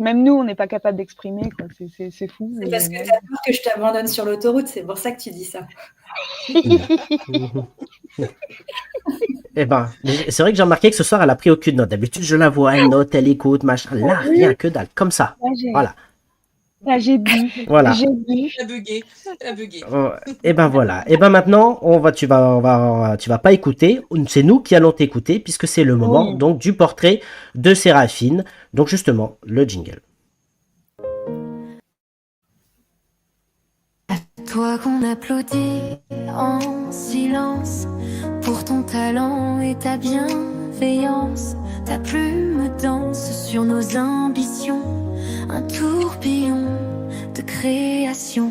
même nous, on n'est pas capable d'exprimer, quoi. C'est fou. C'est parce que t'as peur que je t'abandonne sur l'autoroute. C'est pour ça que tu dis ça. Eh ben, c'est vrai que j'ai remarqué que ce soir, elle a pris aucune note. D'habitude, je la vois, elle note, elle écoute, machin. Là, rien que dalle, comme ça. Voilà. Ah, j'ai bu. Voilà. J'ai bu. Elle a bugué. Elle a bugué. Et ben voilà. Et ben maintenant, tu vas pas écouter. C'est nous qui allons t'écouter puisque c'est le moment Oui. donc du portrait de Séraphine. Donc justement, le jingle. Toi qu'on applaudit en silence pour ton talent et ta bienveillance. Ta plume danse sur nos ambitions, un tourbillon de création.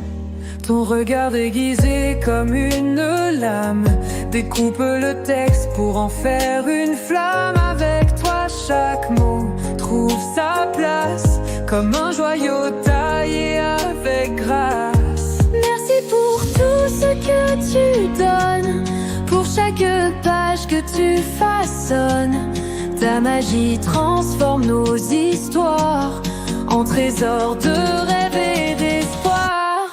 Ton regard déguisé comme une lame découpe le texte pour en faire une flamme. Avec toi chaque mot trouve sa place comme un joyau taillé avec grâce. Merci pour tout ce que tu donnes, pour chaque page que tu façonnes. Ta magie transforme nos histoires en trésors de rêve et d'espoir.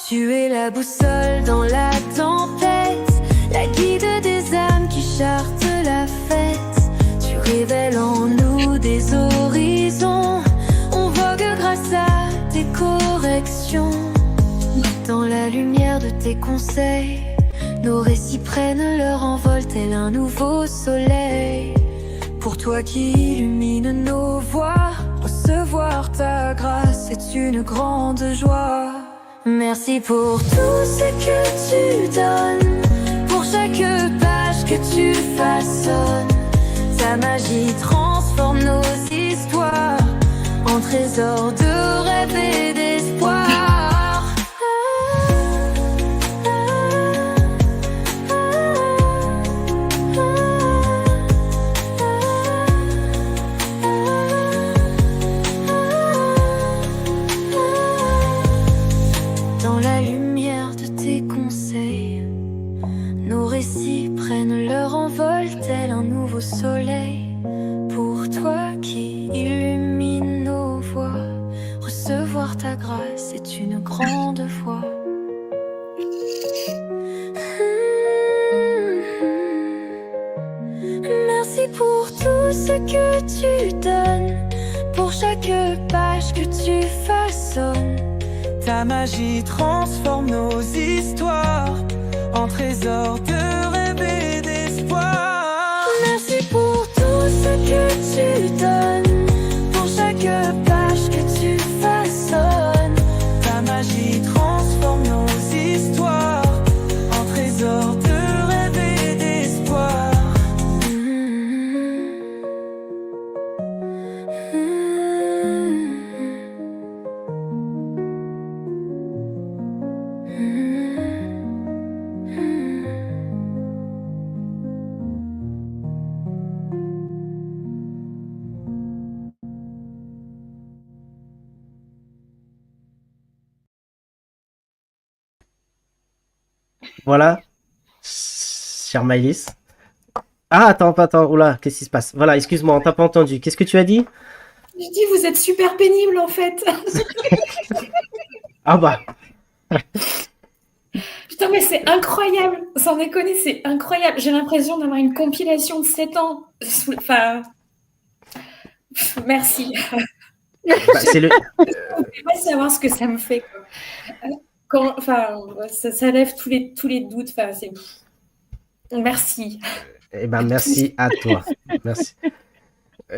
Tu es la boussole dans la tempête, la guide des âmes qui chartent la fête. Tu révèles en nous des horizons, on vogue grâce à tes corrections. Dans la lumière de tes conseils, nos récits prennent leur envol tel un nouveau soleil. Pour toi qui illumine nos voies, recevoir ta grâce est une grande joie. Merci pour tout ce que tu donnes, pour chaque page que tu façonnes. Ta magie transforme nos histoires en trésors de rêve et d'espoir. Dans la lumière de tes conseils, nos récits prennent leur envol tel un nouveau soleil. Pour toi qui illumine nos voies, recevoir ta grâce est une grande foi. Merci pour tout ce que tu donnes, pour chaque page que tu façonnes. Ta magie transforme nos histoires en trésors de rêve et d'espoir. Merci pour tout ce que tu donnes, pour chaque page que tu façonnes. Ta magie transforme nos histoires en trésors de rêve et d'espoir. Voilà, cher Maëlys. Ah, attends, oula, qu'est-ce qui se passe? Voilà, excuse-moi, on t'a pas entendu. Qu'est-ce que tu as dit? Je dis, vous êtes super pénible en fait. Ah bah, Putain, mais c'est incroyable. Sans déconner, c'est incroyable. J'ai l'impression d'avoir une compilation de 7 ans. Enfin, merci. c'est le... Je ne peux pas savoir ce que ça me fait, quoi. Ça lève tous les doutes. Enfin, merci. Eh ben, merci à toi. Merci.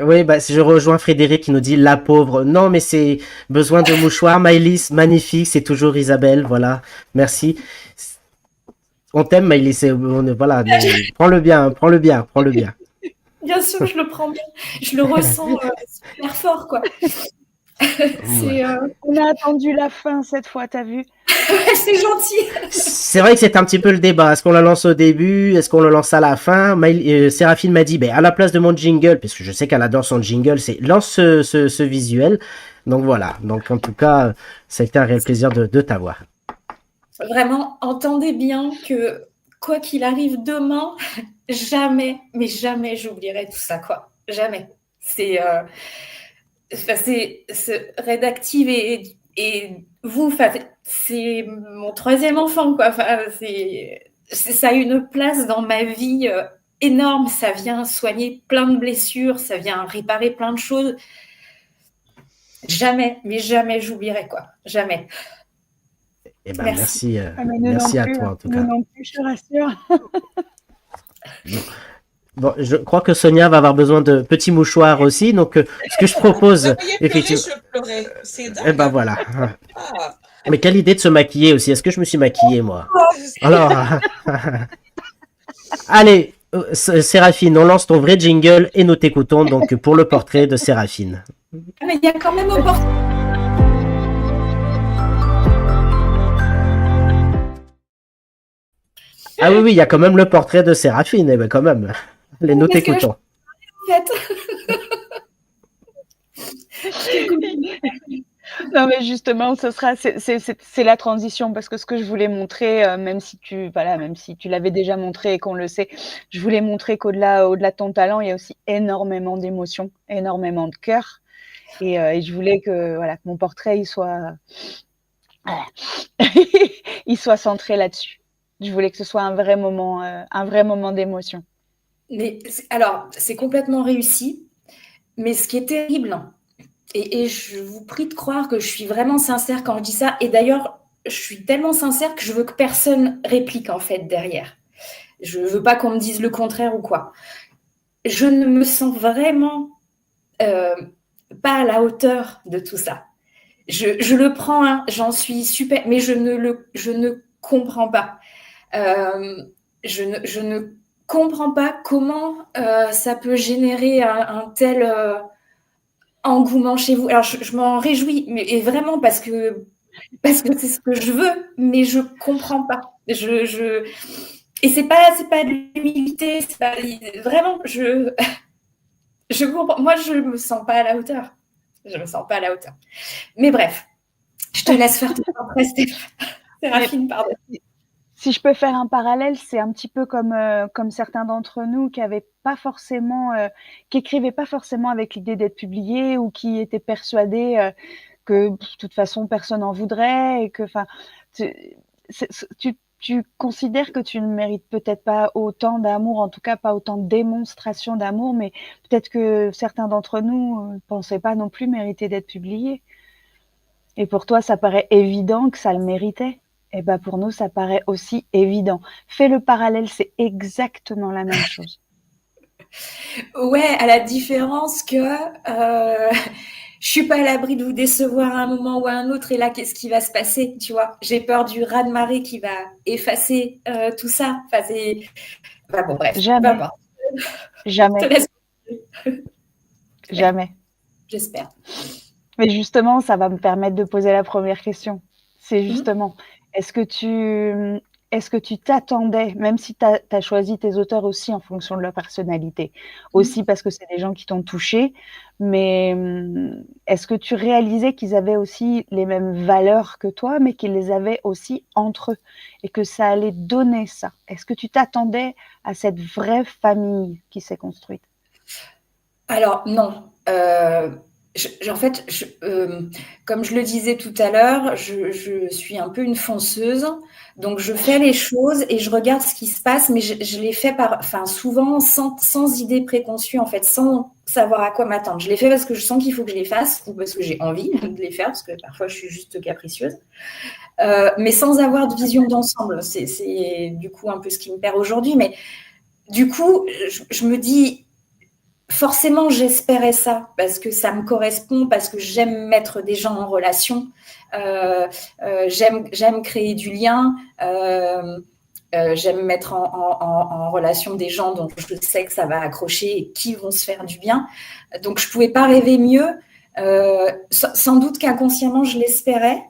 Oui, bah, si je rejoins Frédéric qui nous dit la pauvre. Non, mais c'est besoin de mouchoirs. Maëlys, magnifique, c'est toujours Isabelle. Voilà, merci. On t'aime, Maëlys. Voilà, prends-le bien, prends-le bien, prends-le bien. Bien sûr, je le prends bien. Je le ressens super fort, quoi. On a attendu la fin cette fois, t'as vu? C'est gentil. C'est vrai que c'est un petit peu le débat. Est-ce qu'on la lance au début? Est-ce qu'on le lance à la fin? Séraphine m'a dit, à la place de mon jingle, parce que je sais qu'elle adore son jingle, c'est lance ce visuel. Donc voilà. Donc en tout cas, ça a été un réel plaisir de t'avoir. Vraiment, entendez bien que quoi qu'il arrive demain, jamais, mais jamais j'oublierai tout ça, quoi. Jamais. C'est Rédactive et vous, c'est mon 3e enfant, quoi. Ça a une place dans ma vie énorme. Ça vient soigner plein de blessures, ça vient réparer plein de choses. Jamais, mais jamais j'oublierai, quoi. Jamais. Eh ben, Merci. Mais nous non merci à plus, toi hein. en tout Nous cas. non plus, je te rassure. Bon, je crois que Sonia va avoir besoin de petits mouchoirs aussi, donc ce que je propose, Vous voyez pleurer, effectivement, je pleurais. C'est eh ben dingue. voilà. Ah, Mais quelle idée de se maquiller aussi. Est-ce que je me suis maquillée, moi? Alors, allez, Séraphine, on lance ton vrai jingle et nous t'écoutons donc pour le portrait de Séraphine. Ah, mais il y a quand même opportunité. Ah oui, oui, il y a quand même le portrait de Séraphine, eh ben quand même. Allez, nous Parce que là, t'écoutons. En fait. Non, mais justement, c'est la transition parce que ce que je voulais montrer, même si tu l'avais déjà montré et qu'on le sait, je voulais montrer qu'au-delà de ton talent, il y a aussi énormément d'émotions, énormément de cœur. Et je voulais que mon portrait il soit centré là-dessus. Je voulais que ce soit un vrai moment d'émotion. Mais alors, c'est complètement réussi. Mais ce qui est terrible, et je vous prie de croire que je suis vraiment sincère quand je dis ça, et d'ailleurs, je suis tellement sincère que je veux que personne réplique en fait derrière. Je veux pas qu'on me dise le contraire ou quoi. Je ne me sens vraiment pas à la hauteur de tout ça. Je le prends, hein, j'en suis super, mais je ne comprends pas. Je ne comprends pas comment ça peut générer un tel engouement chez vous. Alors, je m'en réjouis, mais et vraiment parce que c'est ce que je veux, mais je comprends pas. Et c'est pas de l'humilité, c'est pas vraiment je comprends. Moi, je me sens pas à la hauteur. Je me sens pas à la hauteur. Mais bref, je te laisse faire ton portrait, Séraphine, pardon. Si je peux faire un parallèle, c'est un petit peu comme certains d'entre nous qui écrivaient pas forcément avec l'idée d'être publiés ou qui étaient persuadés que de toute façon personne n'en voudrait et que, enfin, tu considères que tu ne mérites peut-être pas autant d'amour, en tout cas pas autant de démonstration d'amour, mais peut-être que certains d'entre nous ne pensaient pas non plus mériter d'être publiés. Et pour toi, ça paraît évident que ça le méritait. Et ben pour nous, ça paraît aussi évident. Fais le parallèle, c'est exactement la même chose. Ouais, à la différence que je suis pas à l'abri de vous décevoir à un moment ou à un autre. Et là, qu'est-ce qui va se passer, tu vois? J'ai peur du raz-de-marée qui va effacer tout ça. Enfin, bon, bref. Jamais. Jamais. Je te laisse. Jamais. J'espère. Mais justement, ça va me permettre de poser la première question. C'est justement, est-ce que tu t'attendais, même si tu as choisi tes auteurs aussi en fonction de leur personnalité, aussi parce que c'est des gens qui t'ont touché, mais est-ce que tu réalisais qu'ils avaient aussi les mêmes valeurs que toi, mais qu'ils les avaient aussi entre eux et que ça allait donner ça? Est-ce que tu t'attendais à cette vraie famille qui s'est construite? Alors, non. En fait, comme je le disais tout à l'heure, je suis un peu une fonceuse. Donc, je fais les choses et je regarde ce qui se passe, mais je les fais souvent sans idée préconçue, en fait, sans savoir à quoi m'attendre. Je les fais parce que je sens qu'il faut que je les fasse ou parce que j'ai envie de les faire, parce que parfois, je suis juste capricieuse. Mais sans avoir de vision d'ensemble. C'est du coup un peu ce qui me perd aujourd'hui. Mais du coup, je me dis... Forcément, j'espérais ça parce que ça me correspond, parce que j'aime mettre des gens en relation, j'aime créer du lien, j'aime mettre en relation des gens dont je sais que ça va accrocher et qui vont se faire du bien. Donc, je ne pouvais pas rêver mieux. Sans doute qu'inconsciemment, je l'espérais,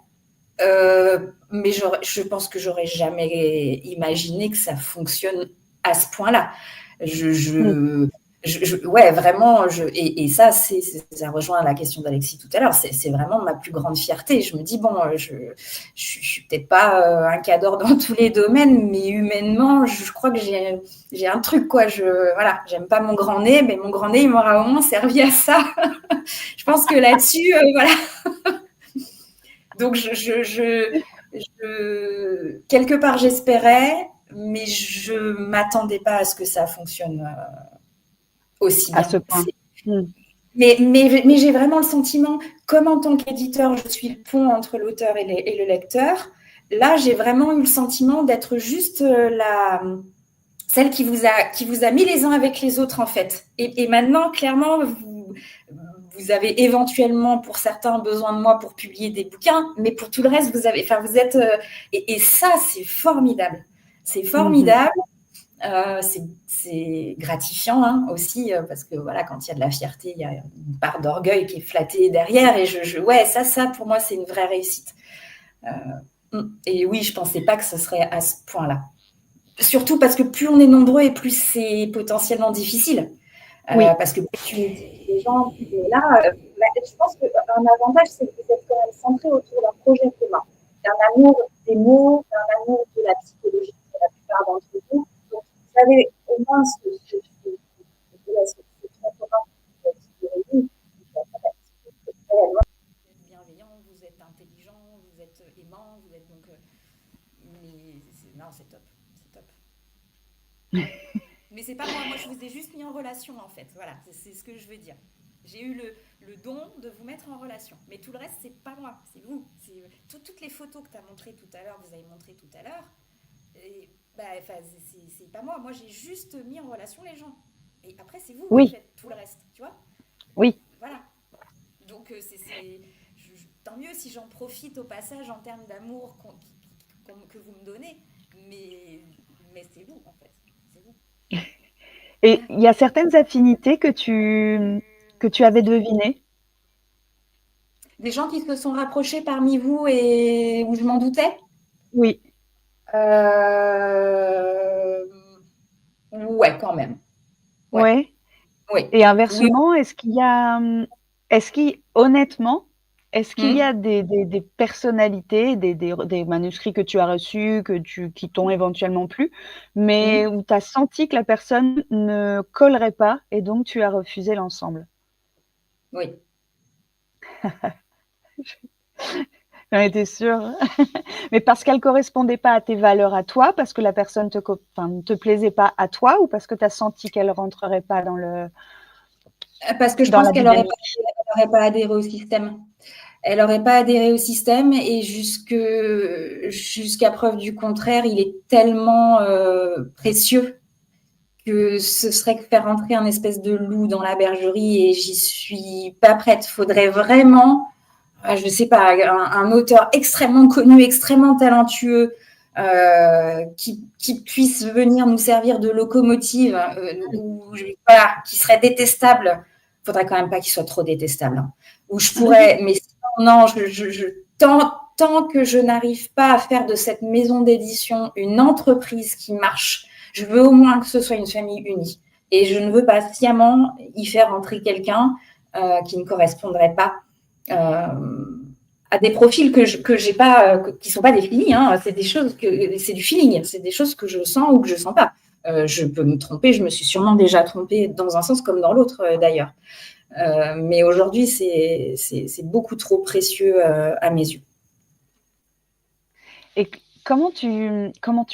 mais je pense que j'aurais jamais imaginé que ça fonctionne à ce point-là. Ouais, vraiment, et ça, ça rejoint la question d'Alexis tout à l'heure, c'est vraiment ma plus grande fierté. Je me dis, bon, je suis peut-être pas un cadre dans tous les domaines, mais humainement, je crois que j'ai un truc, quoi. Voilà, j'aime pas mon grand nez, mais mon grand nez, il m'aura au moins servi à ça. Je pense que là-dessus, voilà. Donc, quelque part, j'espérais, mais je m'attendais pas à ce que ça fonctionne aussi bien. À ce point. Mais j'ai vraiment le sentiment, comme en tant qu'éditeur, je suis le pont entre l'auteur et le lecteur. Là, j'ai vraiment eu le sentiment d'être juste celle qui vous a mis les uns avec les autres, en fait. Et maintenant, clairement, vous avez éventuellement, pour certains, besoin de moi pour publier des bouquins, mais pour tout le reste, vous êtes... et ça, c'est formidable. C'est formidable. C'est gratifiant hein, aussi, parce que voilà, quand il y a de la fierté, il y a une part d'orgueil qui est flattée derrière. Et ouais, ça, pour moi, c'est une vraie réussite. Et oui, je ne pensais pas que ce serait à ce point-là. Surtout parce que plus on est nombreux et plus c'est potentiellement difficile. Oui. Parce que plus tu dis les gens, plus là, je pense qu'un avantage, c'est que vous êtes quand même centré autour d'un projet commun, d'un amour des mots, d'un amour de la psychologie pour la plupart d'entre vous. Donc, vous savez au moins ce tronc commun qui réunit. Vous êtes bienveillant, vous êtes intelligent, vous êtes aimant, vous êtes donc. Non, c'est top. Mais c'est pas moi, je vous ai juste mis en relation en fait, voilà, c'est ce que je veux dire. J'ai eu le don de vous mettre en relation, mais tout le reste c'est pas moi, c'est vous. Toutes les photos que tu as montrées tout à l'heure, vous avez montré tout à l'heure, c'est pas moi j'ai juste mis en relation les gens. Et après c'est vous qui faites tout le reste, tu vois. Oui. Voilà. Donc tant mieux si j'en profite au passage en termes d'amour que vous me donnez, mais c'est vous en fait. Et il y a certaines affinités que tu avais devinées? Des gens qui se sont rapprochés parmi vous et où je m'en doutais? Oui. Ouais, quand même. Ouais. Oui. Et inversement, oui. Honnêtement, est-ce qu'il y a des personnalités, des manuscrits que tu as reçus, qui t'ont éventuellement plu, mais où tu as senti que la personne ne collerait pas et donc tu as refusé l'ensemble? Oui. J'en étais sûre. Mais parce qu'elle ne correspondait pas à tes valeurs à toi, parce que la personne ne te plaisait pas à toi, ou parce que tu as senti qu'elle ne rentrerait pas dans le... Parce que je pense qu'elle n'aurait pas adhéré au système. Elle n'aurait pas adhéré au système et jusqu'à preuve du contraire, il est tellement précieux que ce serait que faire entrer un espèce de loup dans la bergerie et j'y suis pas prête. Faudrait vraiment, je ne sais pas, un auteur extrêmement connu, extrêmement talentueux qui puisse venir nous servir de locomotive qui serait détestable. Il faudrait quand même pas qu'il soit trop détestable. Hein. Où je pourrais, mais non, tant que je n'arrive pas à faire de cette maison d'édition une entreprise qui marche, je veux au moins que ce soit une famille unie. Et je ne veux pas sciemment y faire entrer quelqu'un qui ne correspondrait pas à des profils que j'ai pas, qui sont pas définis. Hein. C'est du feeling. C'est des choses que je sens ou que je sens pas. Je peux me tromper. Je me suis sûrement déjà trompée dans un sens comme dans l'autre d'ailleurs. Mais aujourd'hui, c'est beaucoup trop précieux à mes yeux. Et comment tu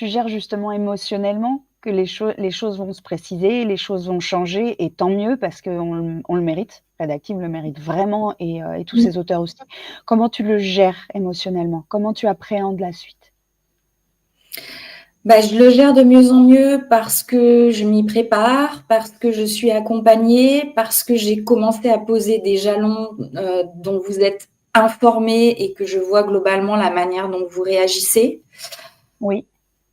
gères justement émotionnellement que les choses vont se préciser, les choses vont changer, et tant mieux parce qu'on le mérite. Redactive le mérite vraiment et tous ces auteurs aussi. Comment tu le gères émotionnellement? Comment tu appréhendes la suite? Je le gère de mieux en mieux parce que je m'y prépare, parce que je suis accompagnée, parce que j'ai commencé à poser des jalons dont vous êtes informés et que je vois globalement la manière dont vous réagissez. Oui.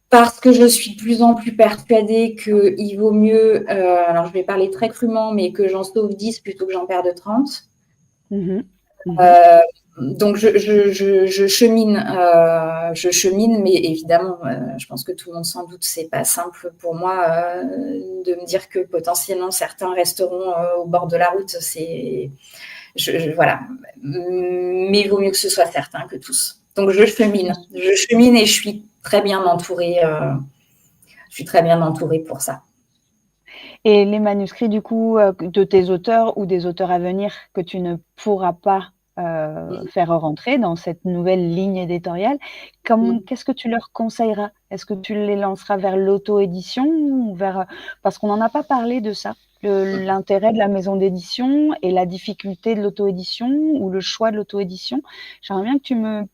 Parce que je suis de plus en plus persuadée qu'il vaut mieux, alors je vais parler très crûment, mais que j'en sauve 10 plutôt que j'en perde 30. Donc je chemine, mais évidemment, je pense que tout le monde s'en doute, c'est pas simple pour moi de me dire que potentiellement certains resteront au bord de la route. Voilà, mais il vaut mieux que ce soit certains que tous. Donc je chemine et je suis très bien entourée. Je suis très bien entourée pour ça. Et les manuscrits du coup de tes auteurs ou des auteurs à venir que tu ne pourras pas faire rentrer dans cette nouvelle ligne éditoriale, qu'est-ce que tu leur conseilleras? Est-ce que tu les lanceras vers l'auto-édition ou parce qu'on n'en a pas parlé de ça? l'intérêt de la maison d'édition et la difficulté de l'auto-édition ou le choix de l'auto-édition. J'aimerais bien que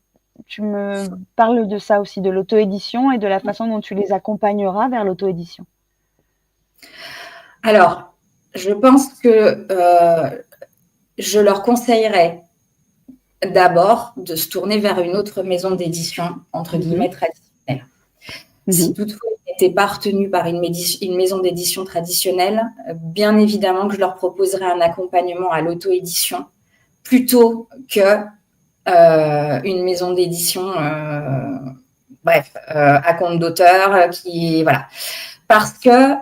tu me parles de ça aussi, de l'auto-édition et de la façon dont tu les accompagneras vers l'auto-édition. Alors, je pense que je leur conseillerais d'abord de se tourner vers une autre maison d'édition, entre guillemets, traditionnelle. Si toutefois ils n'étaient pas retenus par une maison d'édition traditionnelle, bien évidemment que je leur proposerais un accompagnement à l'auto-édition plutôt que une maison d'édition à compte d'auteur voilà. Parce que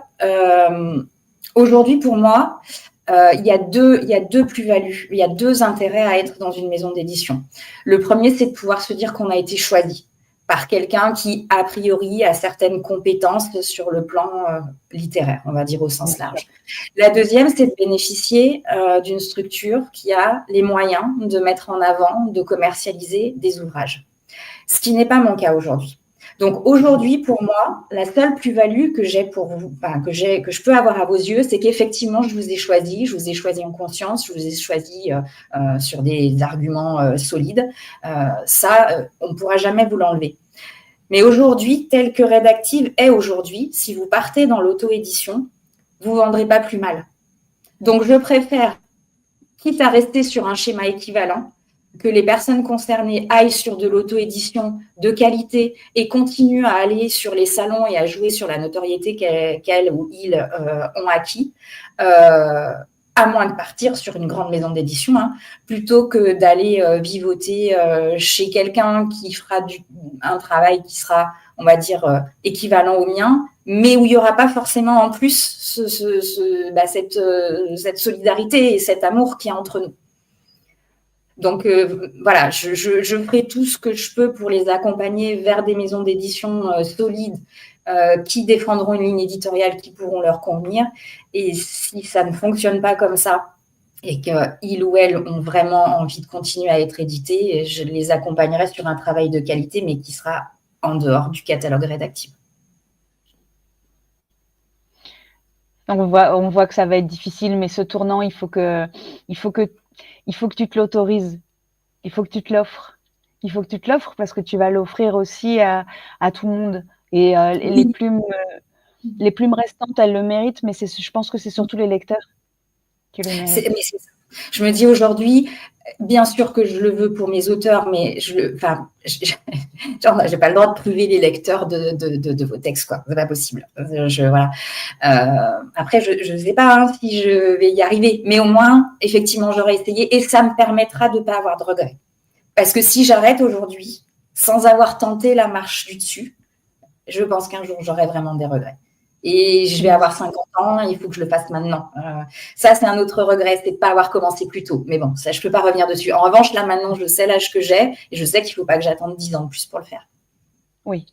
aujourd'hui, pour moi, il y a deux plus-values, il y a deux intérêts à être dans une maison d'édition. Le premier, c'est de pouvoir se dire qu'on a été choisi par quelqu'un qui, a priori, a certaines compétences sur le plan littéraire, on va dire au sens large. La deuxième, c'est de bénéficier d'une structure qui a les moyens de mettre en avant, de commercialiser des ouvrages. Ce qui n'est pas mon cas aujourd'hui. Donc aujourd'hui, pour moi, la seule plus-value que j'ai pour vous, que je peux avoir à vos yeux, c'est qu'effectivement, je vous ai choisi en conscience, je vous ai choisi sur des arguments solides. On ne pourra jamais vous l'enlever. Mais aujourd'hui, tel que Rédactive est aujourd'hui, si vous partez dans l'auto-édition, vous ne vendrez pas plus mal. Donc je préfère, quitte à rester sur un schéma équivalent, que les personnes concernées aillent sur de l'auto-édition de qualité et continuent à aller sur les salons et à jouer sur la notoriété qu'elles ou ils ont acquis, à moins de partir sur une grande maison d'édition, plutôt que d'aller vivoter chez quelqu'un qui fera un travail qui sera, on va dire, équivalent au mien, mais où il n'y aura pas forcément en plus cette solidarité et cet amour qui est entre nous. Donc voilà, je ferai tout ce que je peux pour les accompagner vers des maisons d'édition solides qui défendront une ligne éditoriale qui pourront leur convenir. Et si ça ne fonctionne pas comme ça et qu'ils ou elles ont vraiment envie de continuer à être édités, je les accompagnerai sur un travail de qualité, mais qui sera en dehors du catalogue Rédactive. Donc on voit que ça va être difficile, mais ce tournant, il faut que tu te l'autorises, il faut que tu te l'offres. Il faut que tu te l'offres parce que tu vas l'offrir aussi à tout le monde. Et les plumes restantes, elles le méritent, mais je pense que c'est surtout les lecteurs qui le méritent. C'est ça. Je me dis aujourd'hui, bien sûr que je le veux pour mes auteurs, mais j'ai pas le droit de priver les lecteurs de vos textes, quoi. C'est pas possible. Voilà. Après, je sais pas si je vais y arriver, mais au moins, effectivement, j'aurai essayé et ça me permettra de pas avoir de regrets. Parce que si j'arrête aujourd'hui, sans avoir tenté la marche du dessus, je pense qu'un jour, j'aurai vraiment des regrets. Et je vais avoir 50 ans, il faut que je le fasse maintenant. Ça, c'est un autre regret, c'est de ne pas avoir commencé plus tôt. Mais bon, ça, je ne peux pas revenir dessus. En revanche, là, maintenant, je sais l'âge que j'ai et je sais qu'il ne faut pas que j'attende 10 ans de plus pour le faire. Oui.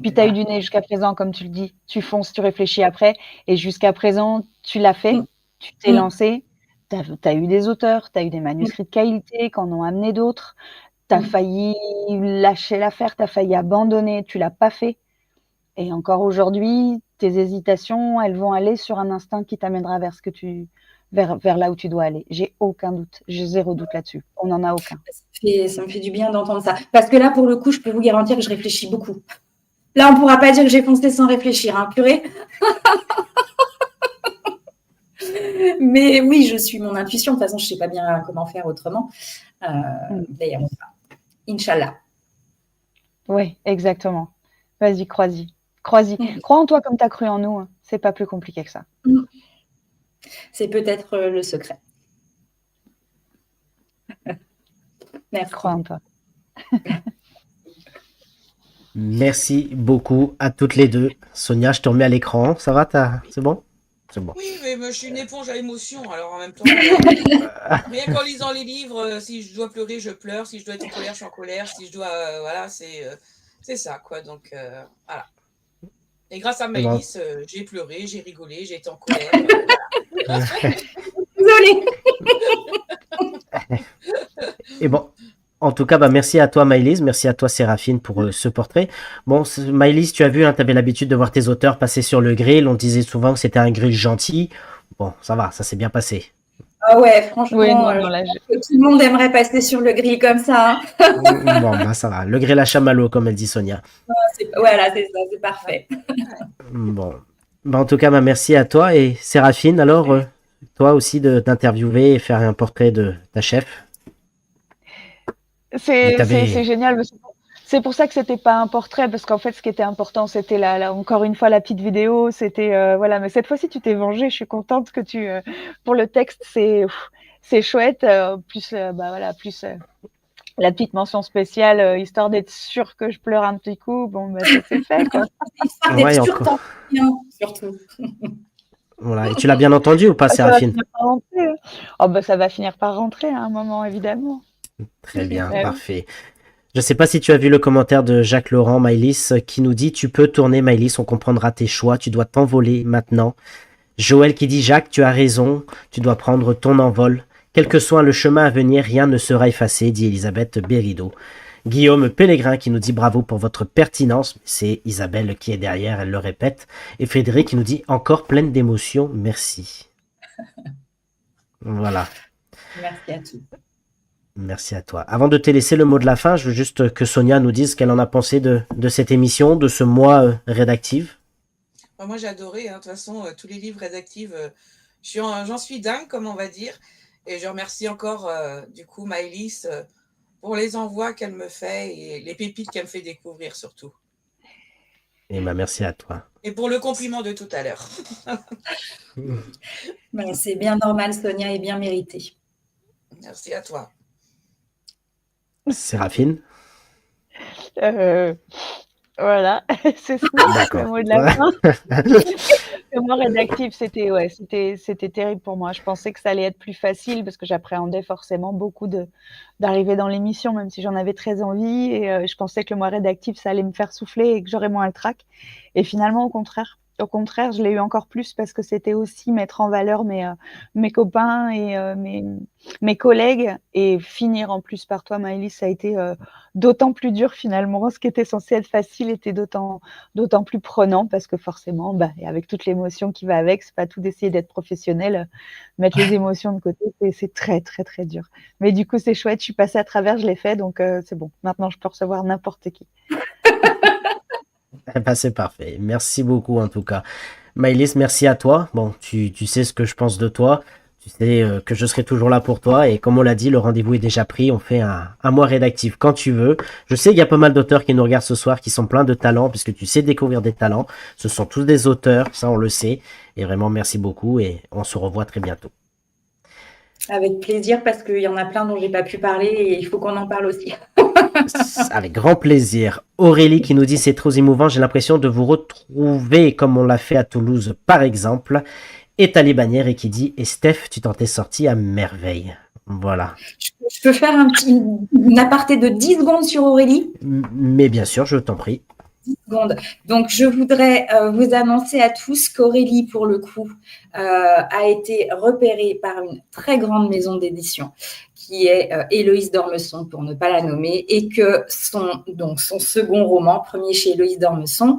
Puis, tu as eu du nez jusqu'à présent, comme tu le dis. Tu fonces, tu réfléchis après. Et jusqu'à présent, tu l'as fait, tu t'es lancé. Tu as eu des auteurs, tu as eu des manuscrits de qualité, qu'en ont amené d'autres. Tu as failli lâcher l'affaire, tu as failli abandonner, tu ne l'as pas fait. Et encore aujourd'hui, tes hésitations, elles vont aller sur un instinct qui t'amènera vers là où tu dois aller. J'ai aucun doute, j'ai zéro doute là-dessus. On n'en a aucun. Ça me fait du bien d'entendre ça. Parce que là, pour le coup, je peux vous garantir que je réfléchis beaucoup. Là, on ne pourra pas dire que j'ai foncé sans réfléchir, purée. Mais oui, je suis mon intuition. De toute façon, je ne sais pas bien comment faire autrement. D'ailleurs, Inch'Allah. Oui, exactement. Vas-y, crois-y. Crois-y. Crois en toi comme tu as cru en nous. C'est pas plus compliqué que ça. C'est peut-être le secret. Merci. Crois en toi. Merci beaucoup à toutes les deux. Sonia, je te remets à l'écran. Ça va, c'est bon? C'est bon. Oui, mais je suis une éponge à émotion. Alors en même temps, rien qu'en lisant les livres, si je dois pleurer, je pleure. Si je dois être en colère, je suis en colère. Si je dois, voilà, c'est ça, quoi. Donc voilà. Et grâce à Maëlys, j'ai pleuré, j'ai rigolé, j'ai été en colère. Désolée. Et bon, en tout cas, merci à toi Maëlys, merci à toi Séraphine pour ce portrait. Bon, Maëlys, tu as vu, tu avais l'habitude de voir tes auteurs passer sur le grill. On disait souvent que c'était un grill gentil. bon, ça va, ça s'est bien passé. Ah ouais, franchement, Oui, non, là, je pense que tout le monde aimerait passer sur le grill comme ça. Bon, bah ça va. Le grill à chamallow, comme elle dit Sonia. Voilà, c'est ça, c'est parfait. Bon. Bah, en tout cas, bah, merci à toi. Et Séraphine, alors, toi aussi d'interviewer et faire un portrait de ta chef. C'est génial. C'est pour ça que c'était pas un portrait, parce qu'en fait, ce qui était important, c'était encore une fois la petite vidéo. C'était voilà. Mais cette fois-ci, tu t'es vengée. Je suis contente que pour le texte, c'est chouette. Plus voilà, plus la petite mention spéciale, histoire d'être sûre que je pleure un petit coup. Bon, ça c'est fait, quoi. Histoire d'être sûr t'en bien, surtout. Voilà. Et tu l'as bien entendu ou pas, Séraphine? Ça va finir par rentrer à un moment, évidemment. Très bien, parfait. Je ne sais pas si tu as vu le commentaire de Jacques Laurent, Maëlys, qui nous dit « Tu peux tourner, Maëlys, on comprendra tes choix, tu dois t'envoler maintenant. » Joël qui dit « Jacques, tu as raison, tu dois prendre ton envol. Quel que soit le chemin à venir, rien ne sera effacé, dit Elisabeth Bérido. » Guillaume Pellegrin qui nous dit « Bravo pour votre pertinence. » C'est Isabelle qui est derrière, elle le répète. Et Frédéric qui nous dit « Encore pleine d'émotions, merci. » Voilà. Merci à tous. Merci à toi. Avant de te laisser le mot de la fin, je veux juste que Sonia nous dise ce qu'elle en a pensé de cette émission, de ce mois rédactive. Moi, j'ai adoré. De toute façon, tous les livres rédactifs, j'en suis dingue, comme on va dire. Et je remercie encore, du coup, Maëlys pour les envois qu'elle me fait et les pépites qu'elle me fait découvrir, surtout. Et merci à toi. Et pour le compliment de tout à l'heure. C'est bien normal, Sonia, et bien mérité. Merci à toi. Séraphine. Voilà, c'est ça, le mot de la fin. Le mot rédactif, c'était terrible pour moi. Je pensais que ça allait être plus facile parce que j'appréhendais forcément beaucoup d'arriver dans l'émission, même si j'en avais très envie. Et je pensais que le mot rédactif, ça allait me faire souffler et que j'aurais moins le trac. Et finalement, au contraire. Au contraire, je l'ai eu encore plus parce que c'était aussi mettre en valeur mes copains et mes collègues, et finir en plus par toi, Maëlys, ça a été d'autant plus dur finalement. Ce qui était censé être facile était d'autant plus prenant parce que forcément, et avec toute l'émotion qui va avec, c'est pas tout d'essayer d'être professionnel, mettre les émotions de côté, c'est très très très dur. Mais du coup, c'est chouette, je suis passée à travers, je l'ai fait, donc c'est bon. Maintenant, je peux recevoir n'importe qui. C'est parfait. Merci beaucoup en tout cas. Maëlys, merci à toi. Bon, tu sais ce que je pense de toi. Tu sais que je serai toujours là pour toi. Et comme on l'a dit, le rendez-vous est déjà pris. On fait un mois rédactif quand tu veux. Je sais qu'il y a pas mal d'auteurs qui nous regardent ce soir, qui sont pleins de talents, puisque tu sais découvrir des talents. Ce sont tous des auteurs, ça on le sait. Et vraiment, merci beaucoup et on se revoit très bientôt. Avec plaisir, parce qu'il y en a plein dont je n'ai pas pu parler et il faut qu'on en parle aussi. Avec grand plaisir. Aurélie qui nous dit « C'est trop émouvant, j'ai l'impression de vous retrouver comme on l'a fait à Toulouse par exemple. » Et Talibanière et qui dit « Et Steph, tu t'en es sorti à merveille. » Voilà. Je peux faire une aparté de 10 secondes sur Aurélie? Mais bien sûr, je t'en prie. 10 secondes. Donc, je voudrais vous annoncer à tous qu'Aurélie, pour le coup, a été repérée par une très grande maison d'édition qui est Héloïse d'Ormesson, pour ne pas la nommer, et que son second roman, premier chez Héloïse d'Ormesson,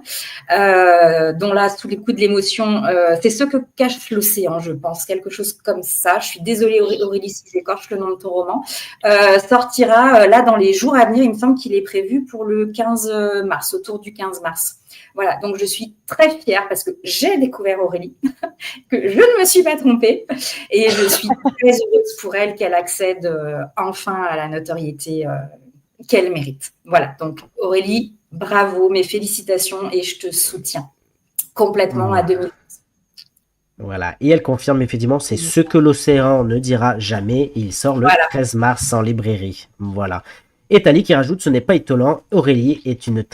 dont là, sous les coups de l'émotion, c'est ce que cache l'océan, je pense, quelque chose comme ça. Je suis désolée, Aurélie, si j'écorche le nom de ton roman. Sortira là dans les jours à venir. Il me semble qu'il est prévu pour le 15 mars, autour du 15 mars. Voilà, donc je suis très fière parce que j'ai découvert Aurélie, que je ne me suis pas trompée, et je suis très heureuse pour elle qu'elle accède enfin à la notoriété qu'elle mérite. Voilà, donc Aurélie, bravo, mes félicitations, et je te soutiens complètement à 2000. Voilà, et elle confirme effectivement, c'est ce que l'océan ne dira jamais. Il sort le 13 mars en librairie. Voilà. Et Tali qui rajoute, ce n'est pas étonnant, Aurélie est une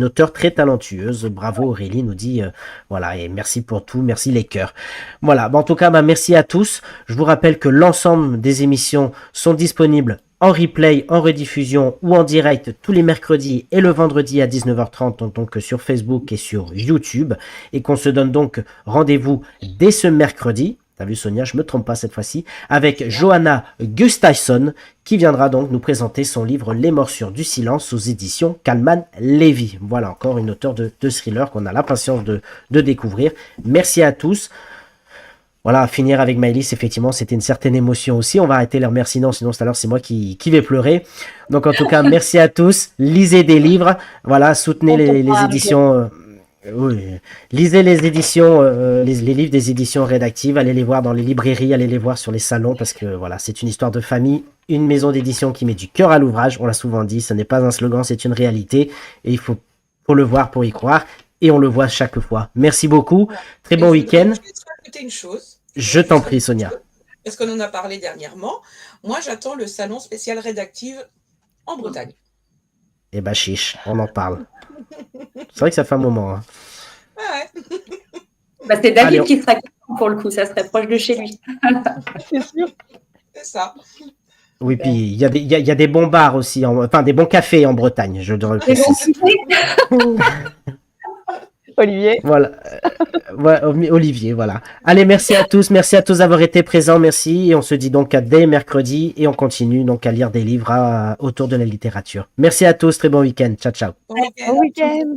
auteure très talentueuse. Bravo Aurélie, nous dit, voilà, et merci pour tout, merci les cœurs. Voilà, en tout cas, merci à tous. Je vous rappelle que l'ensemble des émissions sont disponibles en replay, en rediffusion ou en direct tous les mercredis et le vendredi à 19h30, donc sur Facebook et sur YouTube. Et qu'on se donne donc rendez-vous dès ce mercredi. T'as vu Sonia, je me trompe pas cette fois-ci, avec Johanna Gustafsson qui viendra donc nous présenter son livre Les morsures du silence aux éditions Kalman Levy. Voilà encore une auteure de thriller qu'on a l'impatience de découvrir. Merci à tous. voilà, finir avec Maëlys, effectivement, c'était une certaine émotion aussi. On va arrêter les remerciements, sinon tout à l'heure, c'est moi qui vais pleurer. Donc, en tout cas, merci à tous. Lisez des livres. Voilà, soutenez les éditions. Oui. Lisez les éditions, les livres des éditions rédactives. Allez les voir dans les librairies, allez les voir sur les salons, parce que voilà, c'est une histoire de famille. Une maison d'édition qui met du cœur à l'ouvrage. On l'a souvent dit, ce n'est pas un slogan, c'est une réalité. Et il faut le voir pour y croire. Et on le voit chaque fois. Merci beaucoup. Très bon week-end. Je vais juste rajouter une chose. Je t'en prie, Sonia. Parce qu'on en a parlé dernièrement. Moi, j'attends le salon spécial rédactive en Bretagne. Eh ben, chiche, on en parle. C'est vrai que ça fait un moment. Hein. Ouais. Bah, c'est David Allez, qui sera content pour le coup, ça serait proche de chez lui. C'est sûr. C'est ça. Oui, puis il y a des bons bars aussi, enfin des bons cafés en Bretagne, je devrais le préciser. Olivier. Voilà. Olivier, voilà. Allez, merci à tous d'avoir été présents, merci. Et on se dit donc à dès mercredi et on continue donc à lire des livres autour de la littérature. Merci à tous, très bon week-end. Ciao, ciao. Bon week-end. Bon week-end.